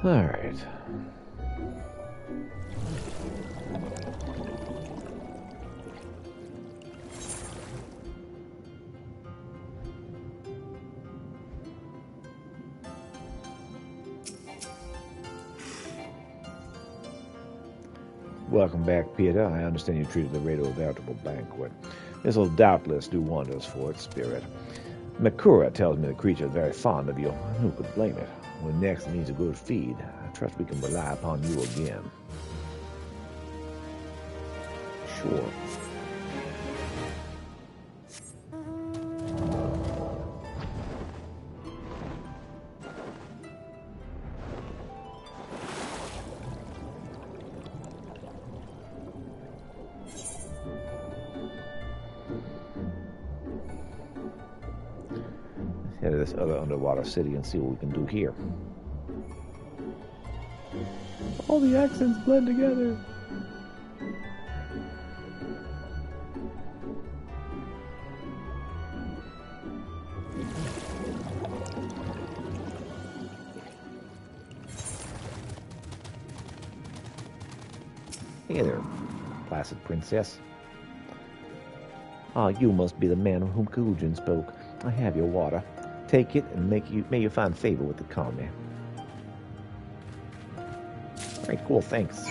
All right. Welcome back, Peter. I understand you treated the raid a veritable banquet. This will doubtless do wonders for its spirit. Makura tells me the creature is very fond of you, and who could blame it? When next needs a good feed, I trust we can rely upon you again. Sure. Head to this other underwater city and see what we can do here. All the accents blend together. Hey there, placid princess. Ah, you must be the man of whom Kujin spoke. I have your water. Take it and may you find favor with the Kami. Very cool, thanks.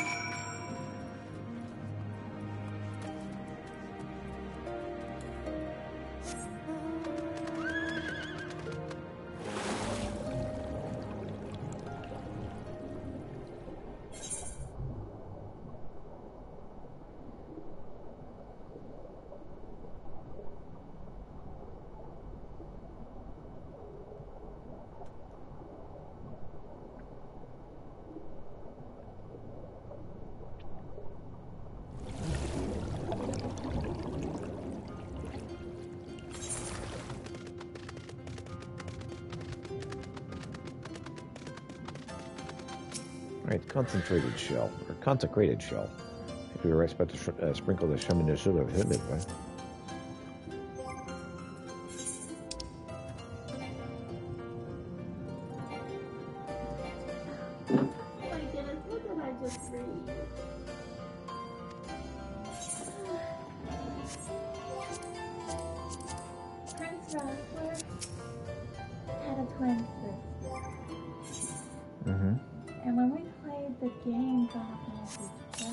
Right, concentrated shell, or consecrated shell. If we were about to sprinkle the shaman sugar of him, right? Oh my goodness, what did I just read? Prince Rattler had a twin sister. Mm-hmm. And when we played the game Final Fantasy XII,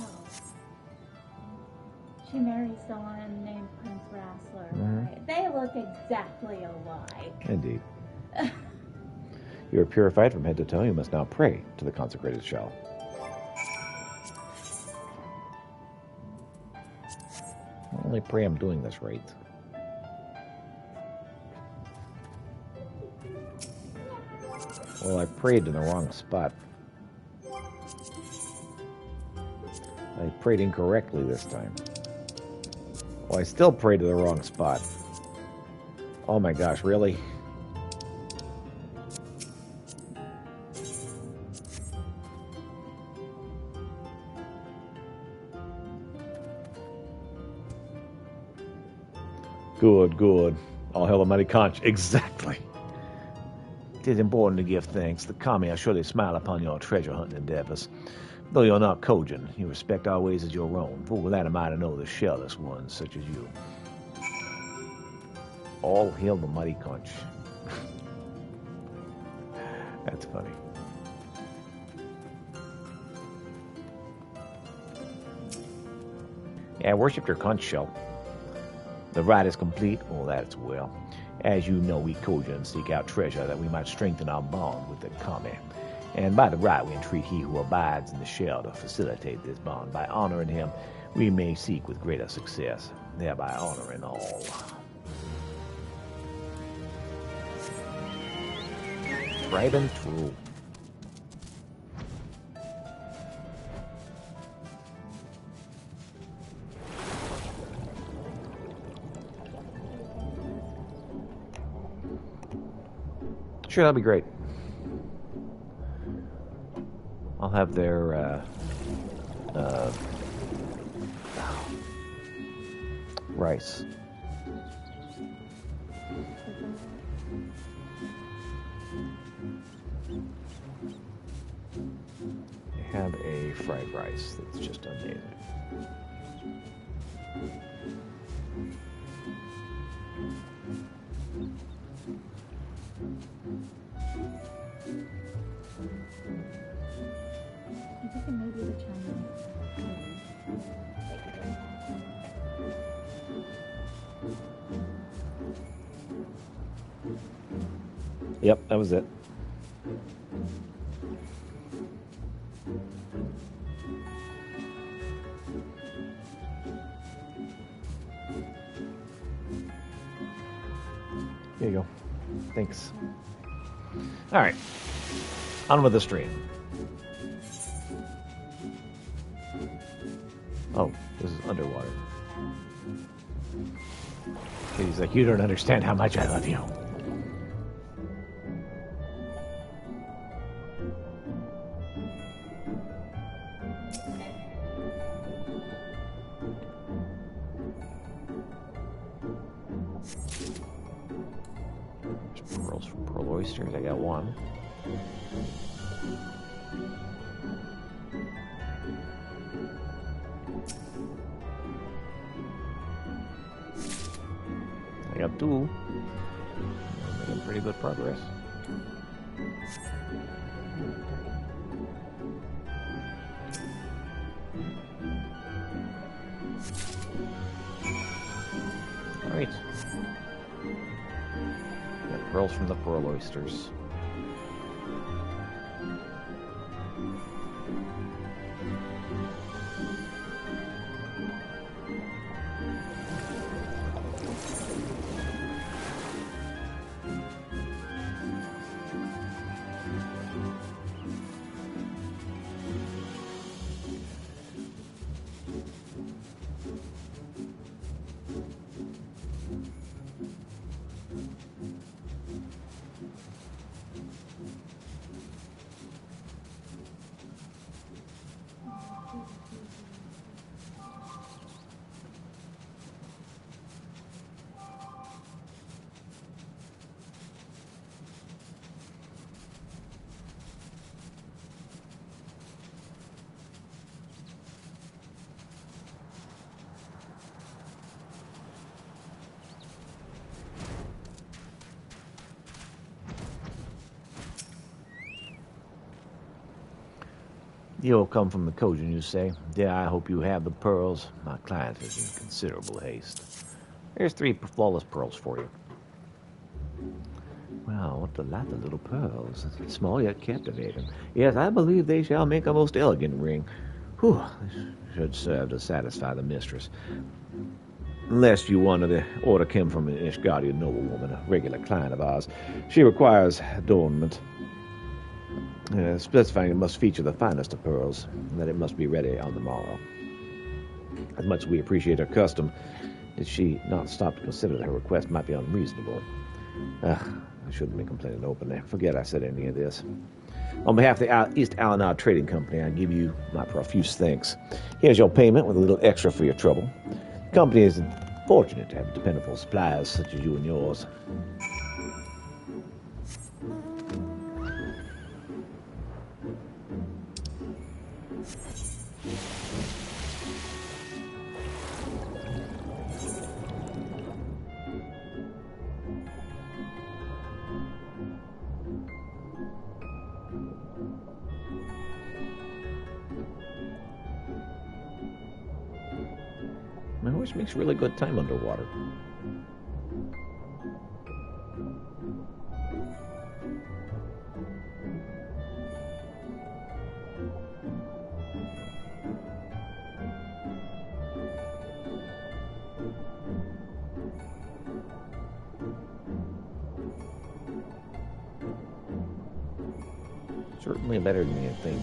she married someone named Prince Rattler. Right? They look exactly alike. Indeed. You are purified from head to toe. You must now pray to the consecrated shell. Only pray I'm doing this right. Well, I prayed in the wrong spot. I prayed incorrectly this time. Well, I still prayed to the wrong spot. Oh my gosh, really? Good, good. All hail the mighty conch. Exactly. It is important to give thanks. The kami surely smile upon your treasure hunting endeavors. Though you're not Kojin, you respect our ways as your own. For glad am I to know the shellless ones such as you. All hail the mighty conch. That's funny. Yeah, I worshipped your conch shell. The rite is complete. Oh, that's well. As you know, we Kojin seek out treasure that we might strengthen our bond with the kami. And by the right, we entreat he who abides in the shell to facilitate this bond. By honoring him, we may seek with greater success, thereby honoring all. Tried and true. Sure, that'll be great. I'll have their rice. They have a fried rice that's just amazing. I'm thinking maybe the Chinese. Yep, that was it. Here you go. Thanks. All right. On with the stream. Oh, this is underwater. He's like, you don't understand how much I love you. There's pearls from pearl oysters. I got one. I got two. I'm making pretty good progress. All right. Got pearls from the pearl oysters. You'll come from the Kojin, you say? Dare I hope you have the pearls? My client is in considerable haste. Here's 3 flawless pearls for you. Wow, what delightful little pearls. Small yet captivating. Yes, I believe they shall make a most elegant ring. Whew, this should serve to satisfy the mistress. Unless you wanted the order came from an Ishgardian noblewoman, a regular client of ours. She requires adornment. Specifying it must feature the finest of pearls, and that it must be ready on the morrow. As much as we appreciate her custom, did she not stop to consider that her request might be unreasonable? I shouldn't be complaining openly. Forget I said any of this. On behalf of the East Alanar Trading Company, I give you my profuse thanks. Here's your payment with a little extra for your trouble. The company is fortunate to have dependable suppliers such as you and yours. My horse makes really good time underwater. Certainly better than you think.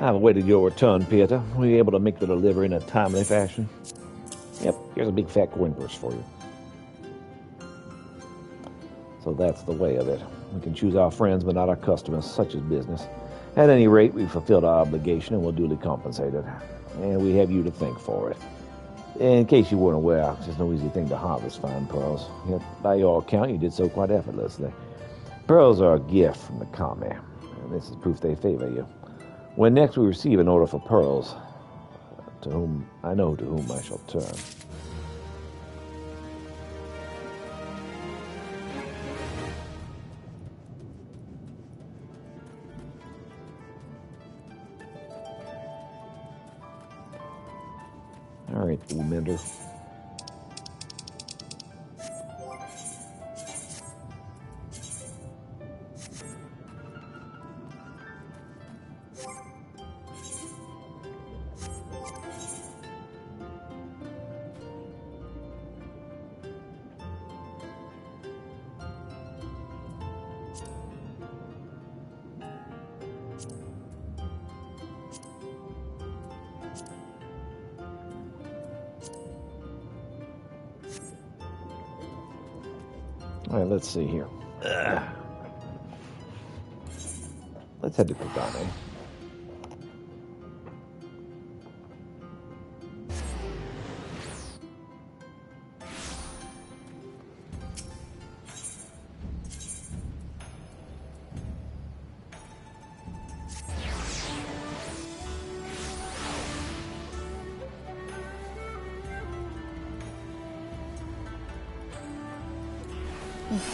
I've awaited your return, Peter. Were you able to make the delivery in a timely fashion? Yep, here's a big fat coin purse for you. So that's the way of it. We can choose our friends, but not our customers, such as business. At any rate, we've fulfilled our obligation and we're duly compensated. And we have you to thank for it. In case you weren't aware, it's no easy thing to harvest fine pearls. Yet, by your account, you did so quite effortlessly. Pearls are a gift from the Kami, and this is proof they favor you. When next we receive an order for pearls, to whom I shall turn. All right, Mender. All right, let's see here. Let's head to Kagane.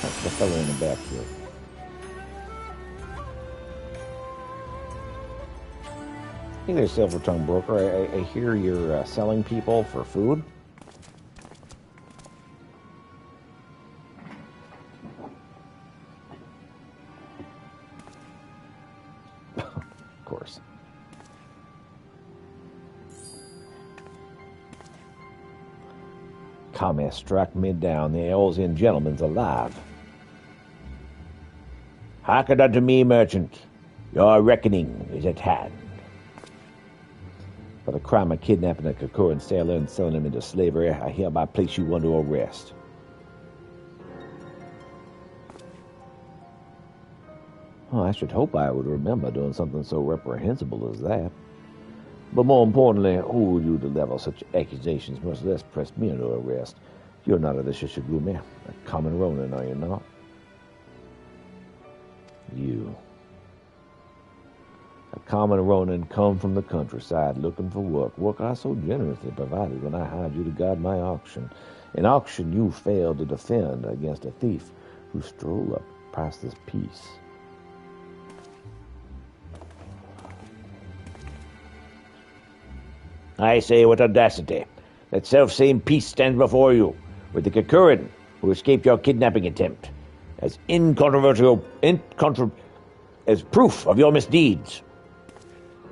That's the fellow in the back here. Hey there, Silver Tongue Broker. I hear you're selling people for food. Of course. Kami struck me down. The Elsian gentleman's alive. Hearken unto me, merchant. Your reckoning is at hand. For the crime of kidnapping a Kokoran sailor and selling him into slavery, I hereby place you under arrest. Oh, I should hope I would remember doing something so reprehensible as that. But more importantly, who are you to level such accusations, much less press me into arrest? You're not of the Shishigumi, a common Ronin, are you not? You. A common Ronin come from the countryside looking for work I so generously provided when I hired you to guard my auction. An auction you failed to defend against a thief who stole up priceless piece. I say with audacity, that self-same piece stands before you, with the Kikurin who escaped your kidnapping attempt, as as proof of your misdeeds.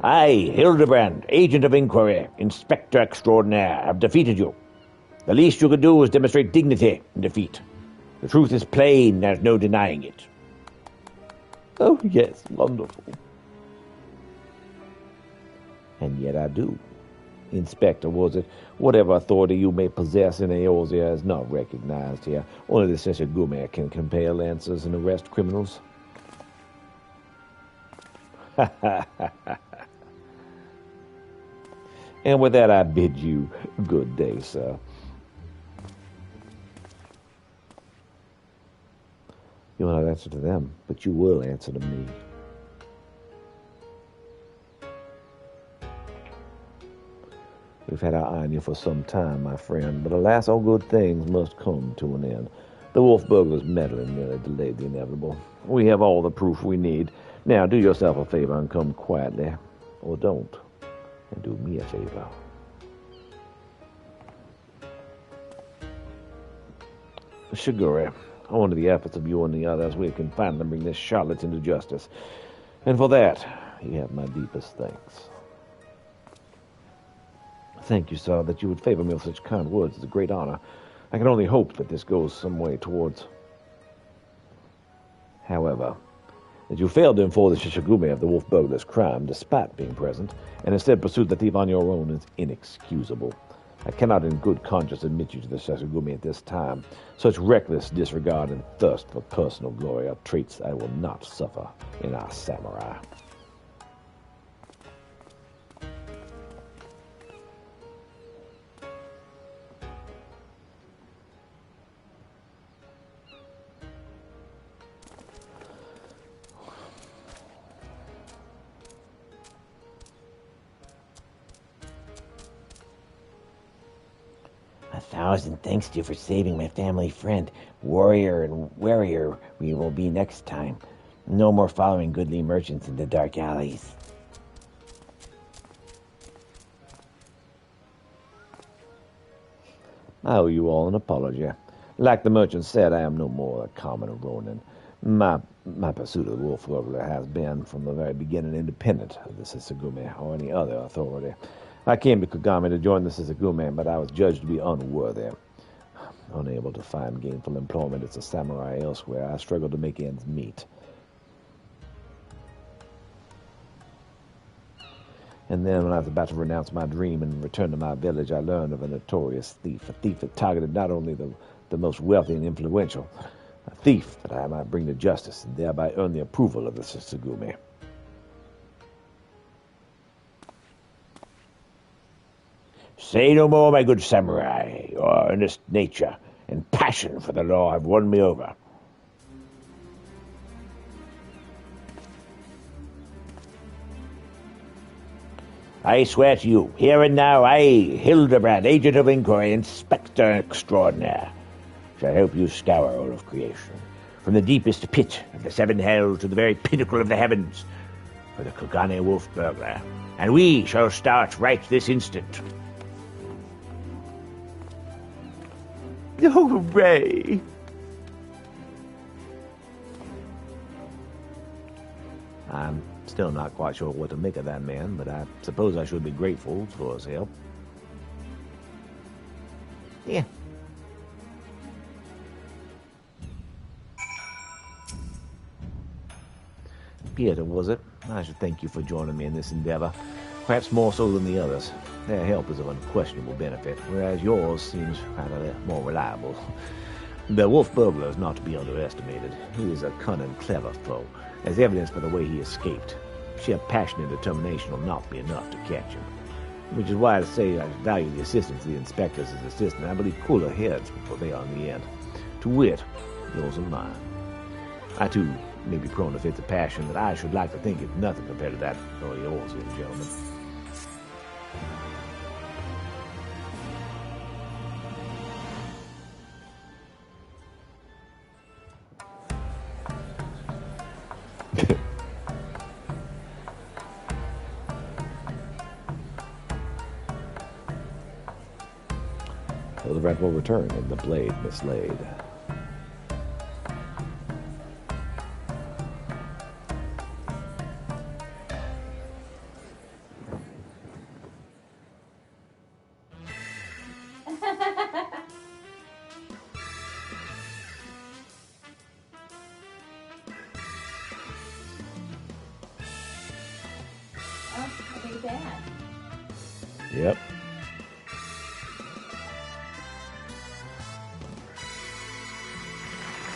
I, Hildebrand, agent of inquiry, inspector extraordinaire, have defeated you. The least you could do is demonstrate dignity in defeat. The truth is plain, there's no denying it. Oh, yes, wonderful. And yet I do. Inspector, was it? Whatever authority you may possess in Eorzea is not recognized here. Only the Shishigumi can compare lancers and arrest criminals. And with that, I bid you good day, sir. You will not answer to them, but you will answer to me. We've had our eye on you for some time, my friend, but alas, all good things must come to an end. The wolf burglar's meddling nearly delayed the inevitable. We have all the proof we need. Now, do yourself a favor and come quietly, or don't, and do me a favor. Shigure, owing to the efforts of you and the others, we can finally bring this charlatan to justice. And for that, you have my deepest thanks. Thank you, sir, that you would favor me with such kind words. It's a great honor. I can only hope that this goes some way towards... However, that you failed to inform the Shishigumi of the wolf burglar's crime, despite being present, and instead pursued the thief on your own is inexcusable. I cannot in good conscience admit you to the Shishigumi at this time. Such reckless disregard and thirst for personal glory are traits I will not suffer in our samurai. 1,000 thanks to you for saving my family friend. Warrior and warrior we will be next time. No more following goodly merchants into dark alleys. I owe you all an apology. Like the merchant said, I am no more a common Ronin. My pursuit of the wolf burglar has been, from the very beginning, independent of the Sisagumi or any other authority. I came to Kagami to join the Sisagumi, but I was judged to be unworthy. Unable to find gainful employment as a samurai elsewhere, I struggled to make ends meet. And then, when I was about to renounce my dream and return to my village, I learned of a notorious thief. A thief that targeted not only the most wealthy and influential, a thief that I might bring to justice and thereby earn the approval of the Sisagumi. Say no more, my good samurai. Your earnest nature and passion for the law have won me over. I swear to you, here and now, I, Hildebrand, agent of inquiry, inspector extraordinaire, shall help you scour all of creation, from the deepest pit of the seven hells to the very pinnacle of the heavens, for the Kogane wolf burglar. And we shall start right this instant. Oh, hooray! I'm still not quite sure what to make of that man, but I suppose I should be grateful for his help. Yeah. Pieter, was it? I should thank you for joining me in this endeavor, perhaps more so than the others. Their help is of unquestionable benefit, whereas yours seems rather more reliable. The wolf burglar is not to be underestimated. He is a cunning, clever foe, as evidenced by the way he escaped. Sheer passion and determination will not be enough to catch him. Which is why I say I value the assistance of the inspectors as assistant. I believe cooler heads will prevail in the end. To wit, yours and mine. I, too, may be prone to fits of passion, but I should like to think it's nothing compared to that of yours, here, gentlemen. Hildebrand will return and the blade mislaid. I'll be bad. Yep.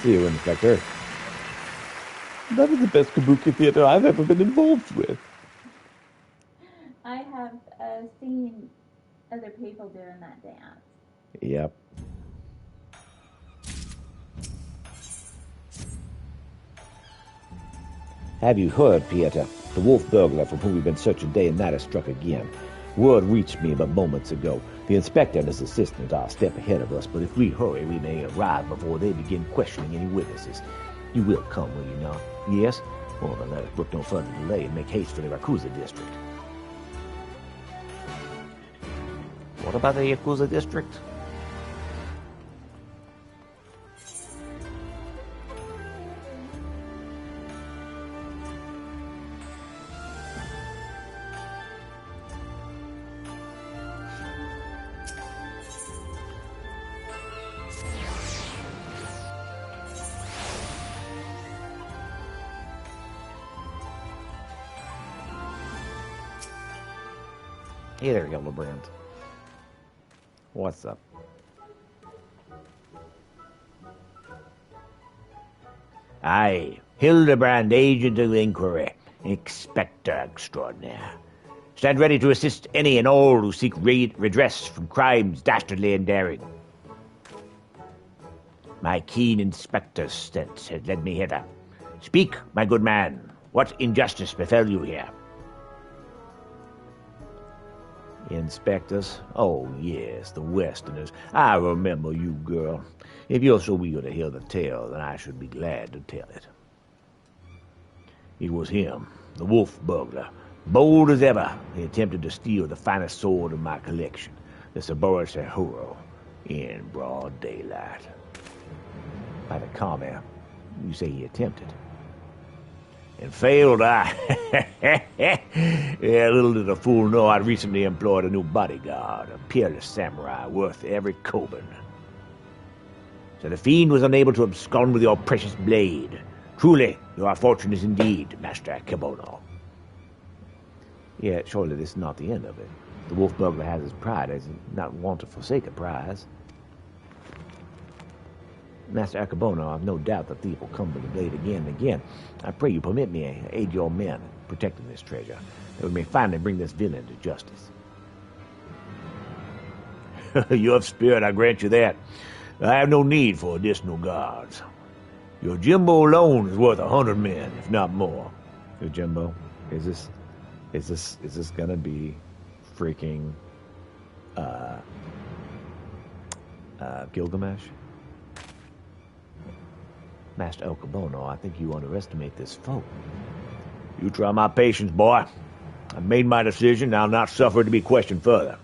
See you, Inspector. That is the best kabuki theater I've ever been involved with. I have seen other people doing that dance. Yep. Have you heard, Pieter? The wolf burglar from whom we've been searching day and night has struck again. Word reached me but moments ago. The inspector and his assistant are a step ahead of us, but if we hurry, we may arrive before they begin questioning any witnesses. You will come, will you not? Yes? Well, then let us brook no further delay and make haste for the Yakuza district. What about the Yakuza district? Hey there, Hildebrand. What's up? Aye, Hildebrand, agent of inquiry, inspector extraordinaire. Stand ready to assist any and all who seek redress from crimes dastardly and daring. My keen inspector's sense has led me hither. Speak, my good man. What injustice befell you here? Inspectors? Oh, yes, the Westerners. I remember you, girl. If you're so eager to hear the tale, then I should be glad to tell it. It was him, the wolf burglar. Bold as ever, he attempted to steal the finest sword in my collection, the Cerberus Hero, in broad daylight. By the comment, you say he attempted. And failed, I. Yeah, little did the fool know I'd recently employed a new bodyguard, a peerless samurai worth every koban. So the fiend was unable to abscond with your precious blade. Truly, you are fortunate indeed, Master Kibono. Yet, surely this is not the end of it. The wolf burglar has his pride, as not want to forsake a prize. Master Akabono, I've no doubt the thief will come with the blade again and again. I pray you permit me to aid your men in protecting this treasure, that we may finally bring this villain to justice. You have spirit, I grant you that. I have no need for additional guards. Your Jimbo alone is worth 100 men, if not more. Your Jimbo, is this gonna be freaking Gilgamesh? Master Okabono, I think you underestimate this foe. You try my patience, boy. I've made my decision, and I'll not suffer it to be questioned further.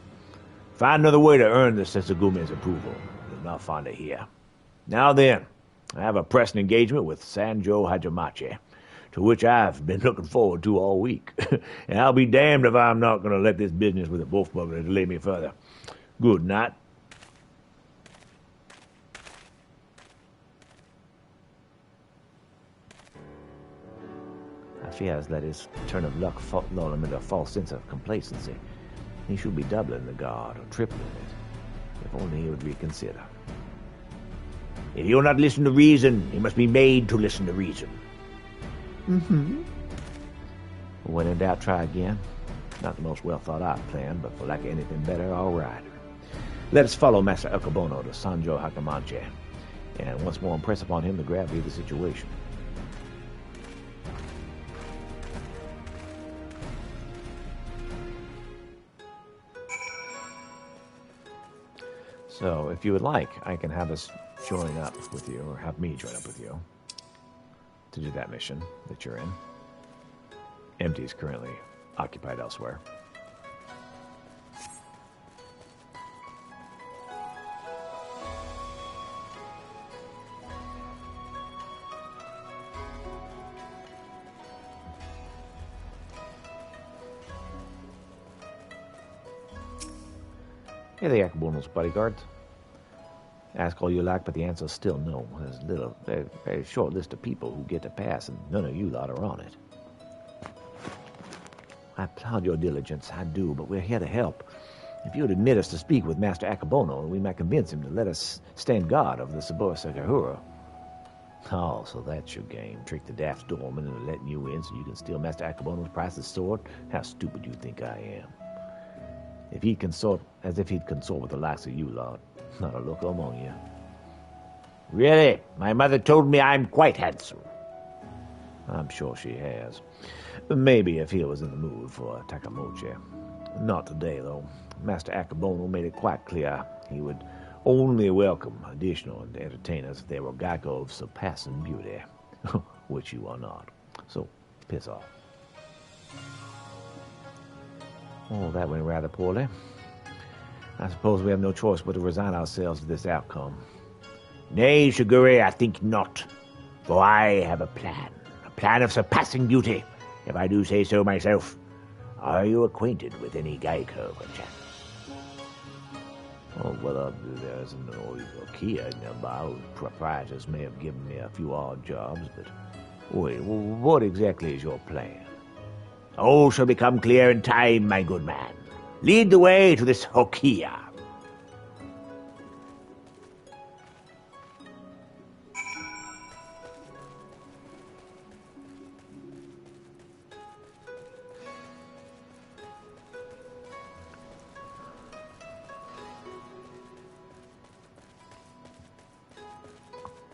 Find another way to earn the Setsugume's approval. You'll not find it here. Now then, I have a pressing engagement with Sanjo Hajime, to which I've been looking forward to all week. And I'll be damned if I'm not going to let this business with the wolf burglar delay me further. Good night. Fears let his turn of luck lull him into a false sense of complacency. He should be doubling the guard or tripling it. If only he would reconsider. If you'll not listen to reason, you must be made to listen to reason. Mm-hmm. When in doubt, try again. Not the most well thought out plan, but for lack of anything better, all right. Let us follow Master Okabono to Sanjo Hakamanche, and once more impress upon him the gravity of the situation. So, if you would like, I can have us join up with you, or have me join up with you, to do that mission that you're in. Empty is currently occupied elsewhere. Hey, the Akabono's bodyguards. Ask all you like, but the answer's still no. There's a very short list of people who get a pass, and none of you lot are on it. I applaud your diligence, I do, but we're here to help. If you would admit us to speak with Master Akabono, we might convince him to let us stand guard over the Sabor Sakahura. Oh, so that's your game. Trick the daft doorman into letting you in so you can steal Master Akabono's priceless sword? How stupid do you think I am? If he'd consort, as if he'd consort with the likes of you lot. Not a look among you. Really? My mother told me I'm quite handsome. I'm sure she has. Maybe if he was in the mood for Takamoche. Not today, though. Master Akabono made it quite clear he would only welcome additional entertainers if they were Geico of surpassing beauty, which you are not. So, piss off. Oh, that went rather poorly. I suppose we have no choice but to resign ourselves to this outcome. Nay, Shigure, I think not. For I have a plan of surpassing beauty, if I do say so myself. Are you acquainted with any Geico, perchance? Oh, well, there's an Kia nearby whose proprietors may have given me a few odd jobs, but wait, what exactly is your plan? All shall become clear in time, my good man. Lead the way to this Hokia.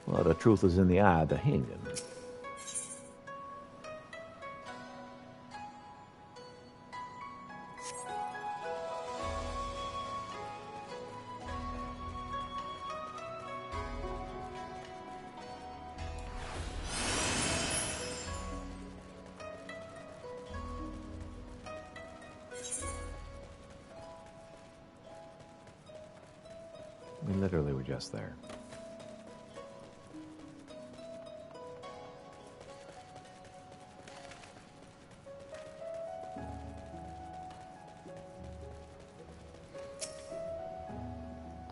Well, the truth is in the eye of the Hingen. We literally were just there.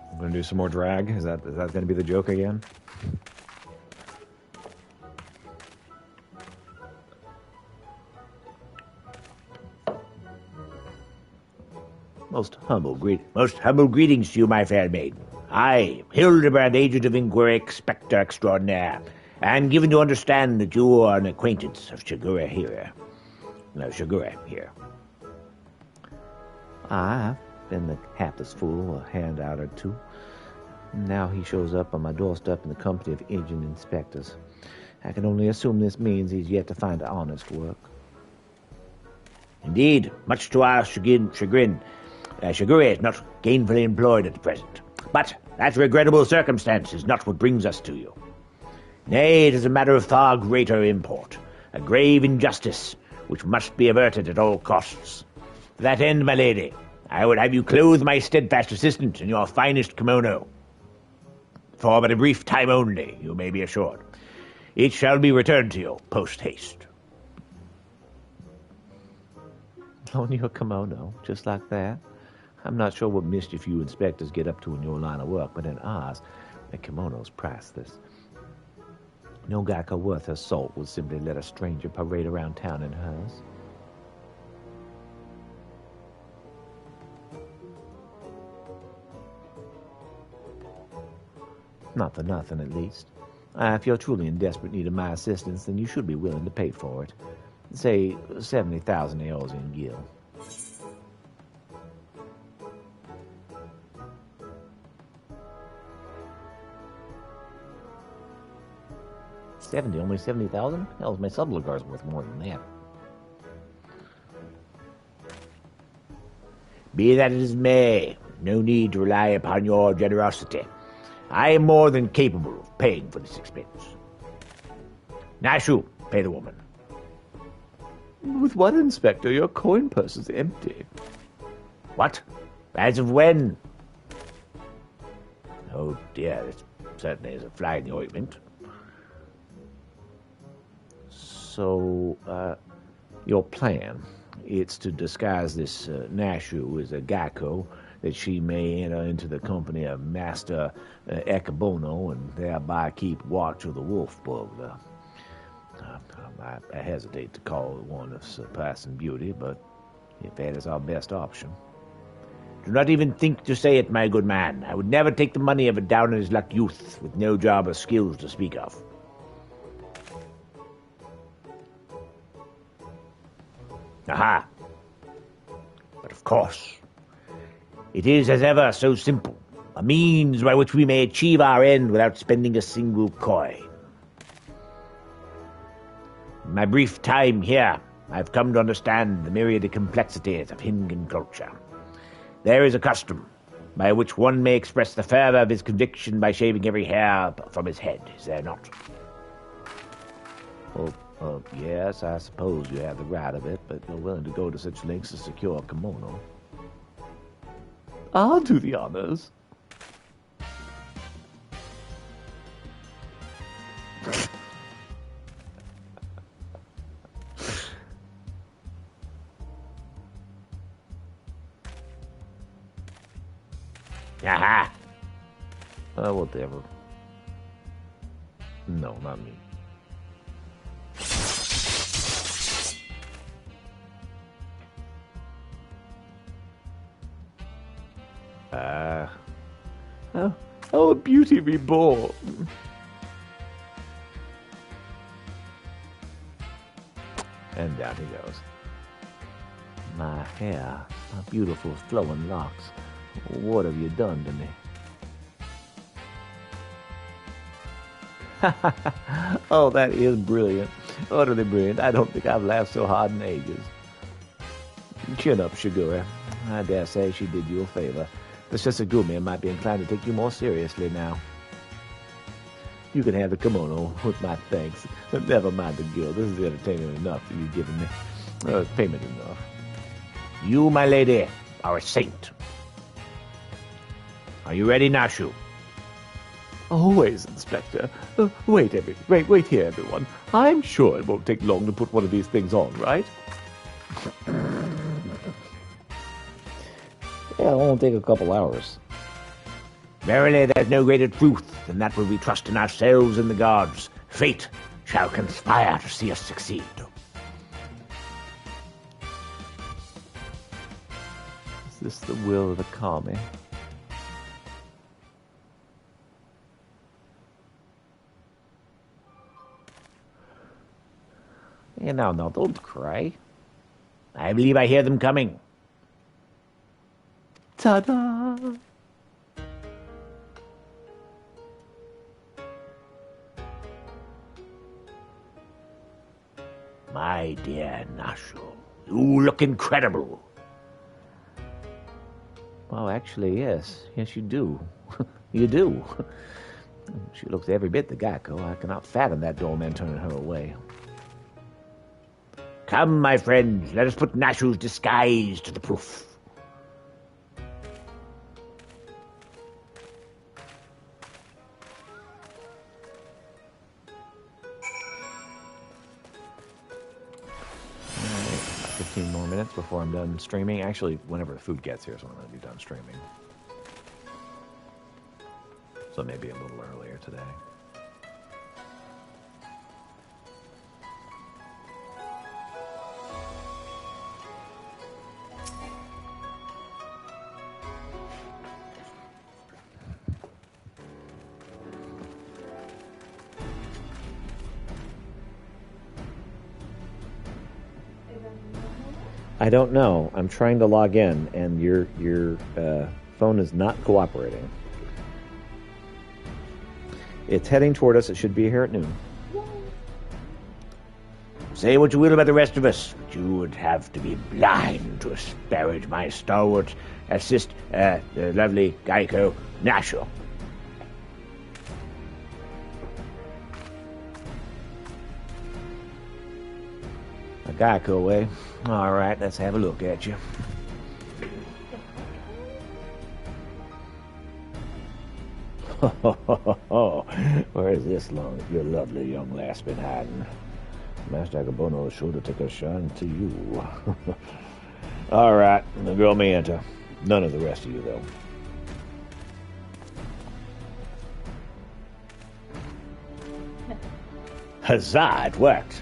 I'm going to do some more drag. Is that going to be the joke again? Most humble greetings to you, my fair maiden. I, Hildebrand, agent of inquiry, Spectre extraordinaire, and given to understand that you are an acquaintance of Shigure here. No, Shigure here. I've been the hapless fool, a handout or two. Now he shows up on my doorstep in the company of agent inspectors. I can only assume this means he's yet to find honest work. Indeed, much to our chagrin, Shigure is not gainfully employed at present. But that regrettable circumstance is not what brings us to you. Nay, it is a matter of far greater import, a grave injustice which must be averted at all costs. To that end, my lady, I would have you clothe my steadfast assistant in your finest kimono. For but a brief time only, you may be assured. It shall be returned to you post-haste. Loan you a kimono, just like that? I'm not sure what mischief you inspectors get up to in your line of work, but in ours, a kimono's priceless. No Geico worth her salt would simply let a stranger parade around town in hers. Not for nothing, at least. If you're truly in desperate need of my assistance, then you should be willing to pay for it. Say 70,000 AOs in gil. 70, only 70,000? Hell, my subligar's worth more than that. Be that as may, no need to rely upon your generosity. I am more than capable of paying for this expense. Nashu, pay the woman. With what, Inspector? Your coin purse is empty. What? As of when? Oh dear, this certainly is a fly in the ointment. So, your plan, it's to disguise this Nashu as a Gakko, that she may enter into the company of Master Ekabono and thereby keep watch of the wolf bug. I hesitate to call it one of surpassing beauty, but if that is our best option. Do not even think to say it, my good man. I would never take the money of a down-on-his-luck youth with no job or skills to speak of. Aha! But of course, it is as ever so simple, a means by which we may achieve our end without spending a single coin. In my brief time here, I've come to understand the myriad complexities of Hingan culture. There is a custom by which one may express the fervor of his conviction by shaving every hair from his head, is there not? Well, yes, I suppose you have the right of it, but you're willing to go to such lengths to secure a kimono. I'll do the honors. Aha! Whatever. No, not me. Oh, a beauty reborn. And down he goes. My hair, my beautiful flowing locks. What have you done to me? Oh, that is brilliant. Utterly brilliant. I don't think I've laughed so hard in ages. Chin up, Shigure. I dare say she did you a favor. The Shisagumi might be inclined to take you more seriously now. You can have the kimono with my thanks. Never mind the guild. This is entertainment enough that you've given me. It's payment enough. You, my lady, are a saint. Are you ready, Nashu? Always, Inspector. Wait here, everyone. I'm sure it won't take long to put one of these things on, right? Yeah, it won't take a couple hours. Verily, there's no greater truth than that when we trust in ourselves and the gods. Fate shall conspire to see us succeed. Is this the will of the Kami? Yeah, no, don't cry. I believe I hear them coming. Ta-da! My dear Nashu, you look incredible. Well, actually, yes. Yes, you do. You do. She looks every bit the Gakko. I cannot fathom that dull man turning her away. Come, my friends, let us put Nashu's disguise to the proof. Alright, 15 more minutes before I'm done streaming. Actually, whenever the food gets here is when I'm going to be done streaming. So maybe a little earlier today. I don't know. I'm trying to log in, and your phone is not cooperating. It's heading toward us. It should be here at noon. Say what you will about the rest of us, but you would have to be blind to asparage my stalwart assist, the lovely Geico Nashel. A Geico, eh? All right, let's have a look at you. Where is this your lovely young lass been hiding? Master Agabono is sure to take a shine to you. All right, the girl may enter. None of the rest of you, though. Huzzah, it worked.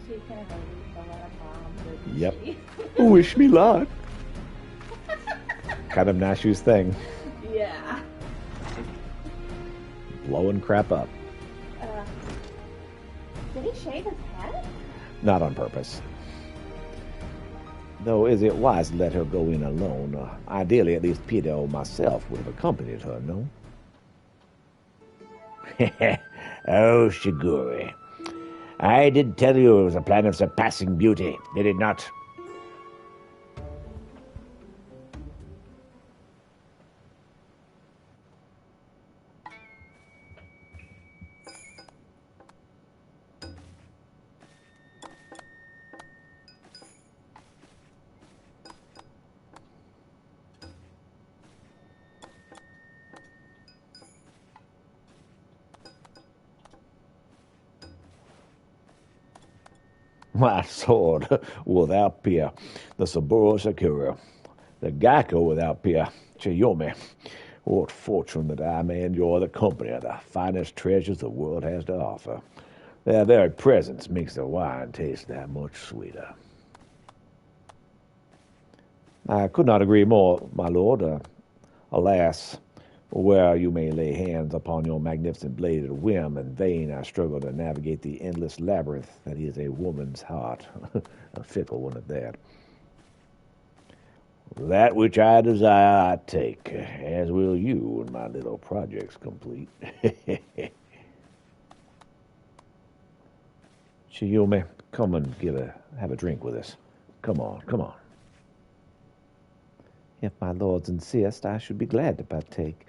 She can release a lot of bombs. Doesn't Yep. she? Wish me luck. Kind of Nashu's thing. Yeah. Blowing crap up. Did he shave his head? Not on purpose. Though, is it wise to let her go in alone? Ideally, at least Peter or myself would have accompanied her, no? Oh, Shiguri. I did tell you it was a plan of surpassing beauty, did it not? My sword without peer, the Saburo Sakura. The Geico without peer, Chiyome. What fortune that I may enjoy the company of the finest treasures the world has to offer. Their very presence makes the wine taste that much sweeter. I could not agree more, my lord. Alas, where you may lay hands upon your magnificent blade at whim, in vain I struggle to navigate the endless labyrinth that is a woman's heart, a fickle one at that. That which I desire I take, as will you when my little project's complete. Chiyome, come and have a drink with us. Come on, come on. If my lords insist, I should be glad to partake.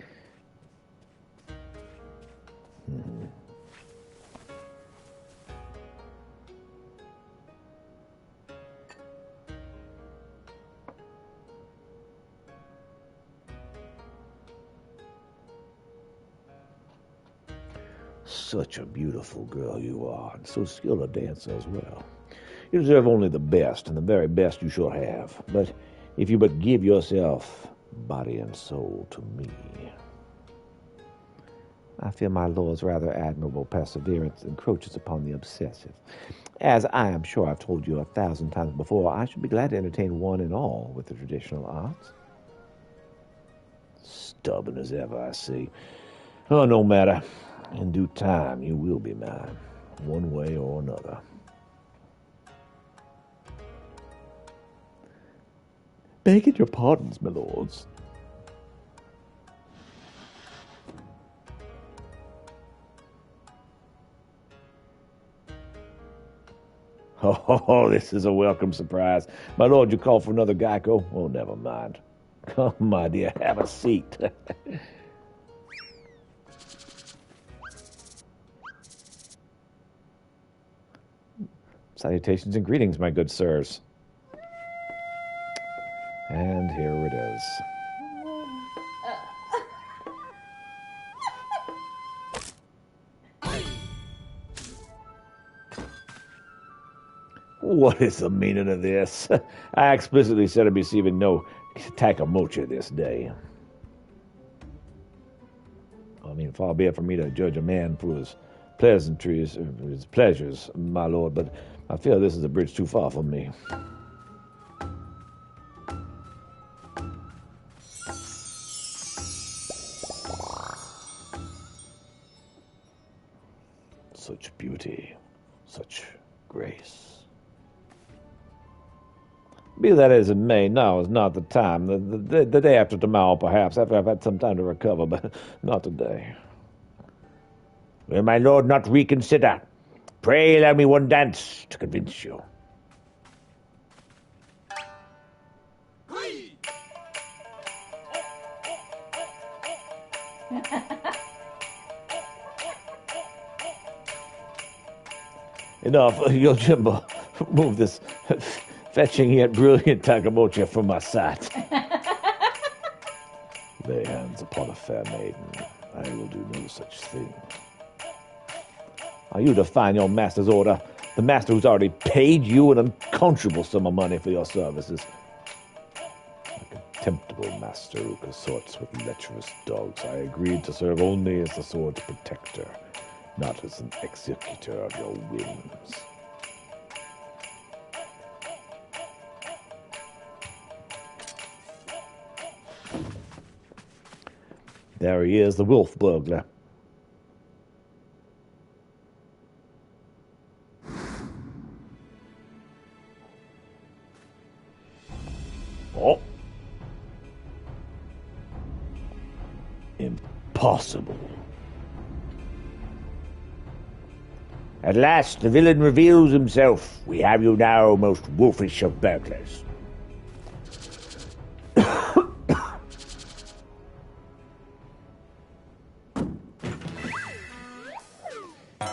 Such a beautiful girl you are, and so skilled a dancer as well. You deserve only the best, and the very best you shall have. But if you but give yourself, body and soul, to me. I fear my lord's rather admirable perseverance encroaches upon the obsessive. As I am sure I've told you 1,000 times before, I should be glad to entertain one and all with the traditional arts. Stubborn as ever, I see. Oh, no matter. In due time, you will be mine, one way or another. Begging your pardons, my lords. Oh, this is a welcome surprise. My lord, you called for another Geico? Oh, never mind. Come, my dear, have a seat. Salutations and greetings, my good sirs. And here it is. What is the meaning of this? I explicitly said I'd be receiving no Takamocha this day. I mean, far be it for me to judge a man for his pleasantries, his pleasures, my lord, but I feel this is a bridge too far for me. Such beauty, such grace. Be that as it may, now is not the time. The day after tomorrow, perhaps, after I've had some time to recover, but not today. Will my lord not reconsider? Pray allow me one dance to convince you. Enough, Yojimbo. Move this fetching yet brilliant Takamocha from my sight. Lay hands upon a fair maiden. I will do no such thing. Are you defying your master's order? The master who's already paid you an unconscionable sum of money for your services. A contemptible master who consorts with lecherous dogs. I agreed to serve only as the sword's protector, not as an executor of your whims. There he is, the wolf burglar. Oh. Impossible. At last, the villain reveals himself. We have you now, most wolfish of burglars.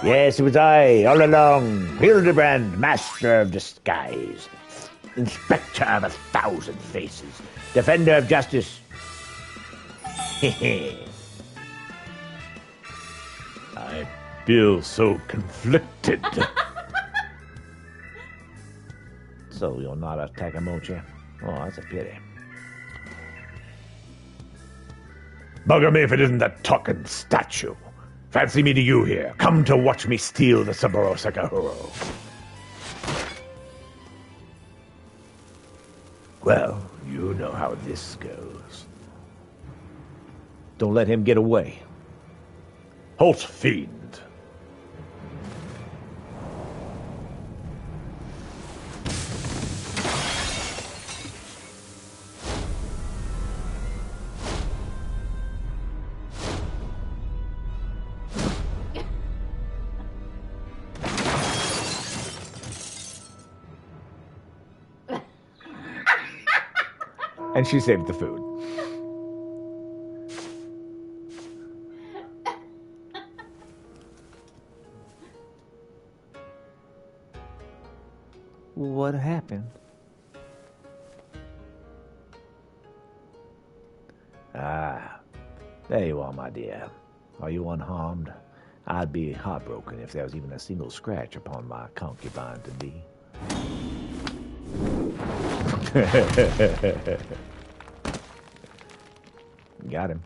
Yes, it was I, all along, Hildebrand, master of disguise, inspector of 1,000 faces, defender of justice. I feel so conflicted. So you're not a Takamochi? Oh, that's a pity. Bugger me if it isn't that talking statue. Fancy meeting you here. Come to watch me steal the Saburo Sakahuro. Well, you know how this goes. Don't let him get away. Halt, fiend. And she saved the food. What happened? Ah, there you are, my dear. Are you unharmed? I'd be heartbroken if there was even a single scratch upon my concubine-to-be. Got him.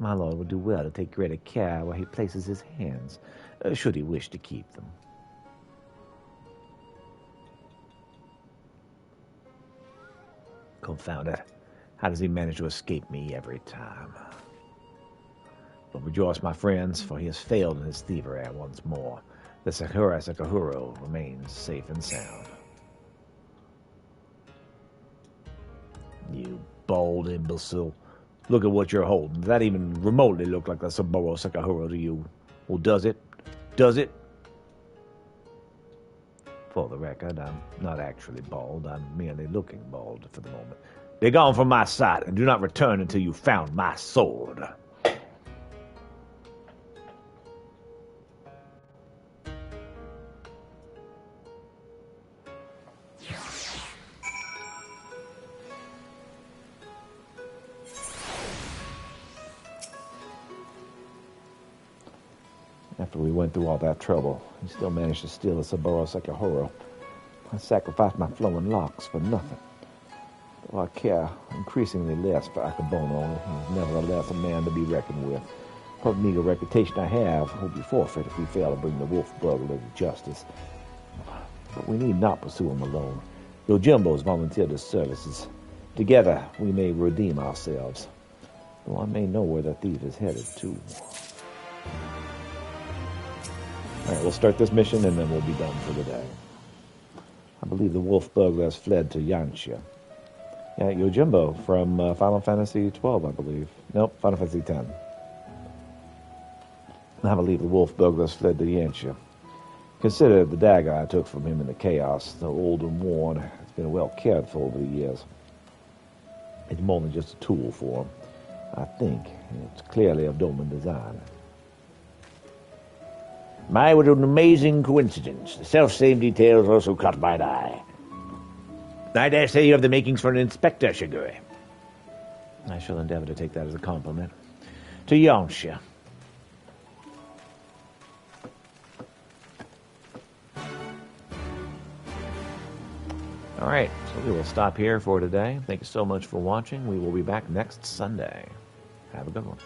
My lord would do well to take greater care where he places his hands, should he wish to keep them. Confound it. How does he manage to escape me every time? But rejoice, my friends, for he has failed in his thievery once more. The Sakura Sakahuro remains safe and sound. You bald imbecile. Look at what you're holding. Does that even remotely look like the Saburo Sakahuro to you? Well, does it? Does it? For the record, I'm not actually bald. I'm merely looking bald for the moment. Be gone from my sight, and do not return until you found my sword. After we went through all that trouble, he still managed to steal the Saburo Sakahuro. I sacrificed my flowing locks for nothing. Though I care increasingly less for Akabono, he is nevertheless a man to be reckoned with. What meager reputation I have will be forfeit if we fail to bring the wolf burglar to justice. But we need not pursue him alone. Yojimbo's volunteered his services. Together, we may redeem ourselves. Though I may know where the thief is headed, too. All right, we'll start this mission, and then we'll be done for the day. I believe the wolf burglars fled to Yanxia. Yeah, Yojimbo from Final Fantasy XII, I believe. Nope, Final Fantasy X. I believe the wolf burglars fled to Yanxia. Consider the dagger I took from him in the chaos, though old and worn. It's been well cared for over the years. It's more than just a tool for him. I think it's clearly of Dolmen design. My, what an amazing coincidence. The self-same details also caught my eye. I dare say you have the makings for an inspector, Shigure. I shall endeavor to take that as a compliment. To Yanxia. All right, so we will stop here for today. Thank you so much for watching. We will be back next Sunday. Have a good one.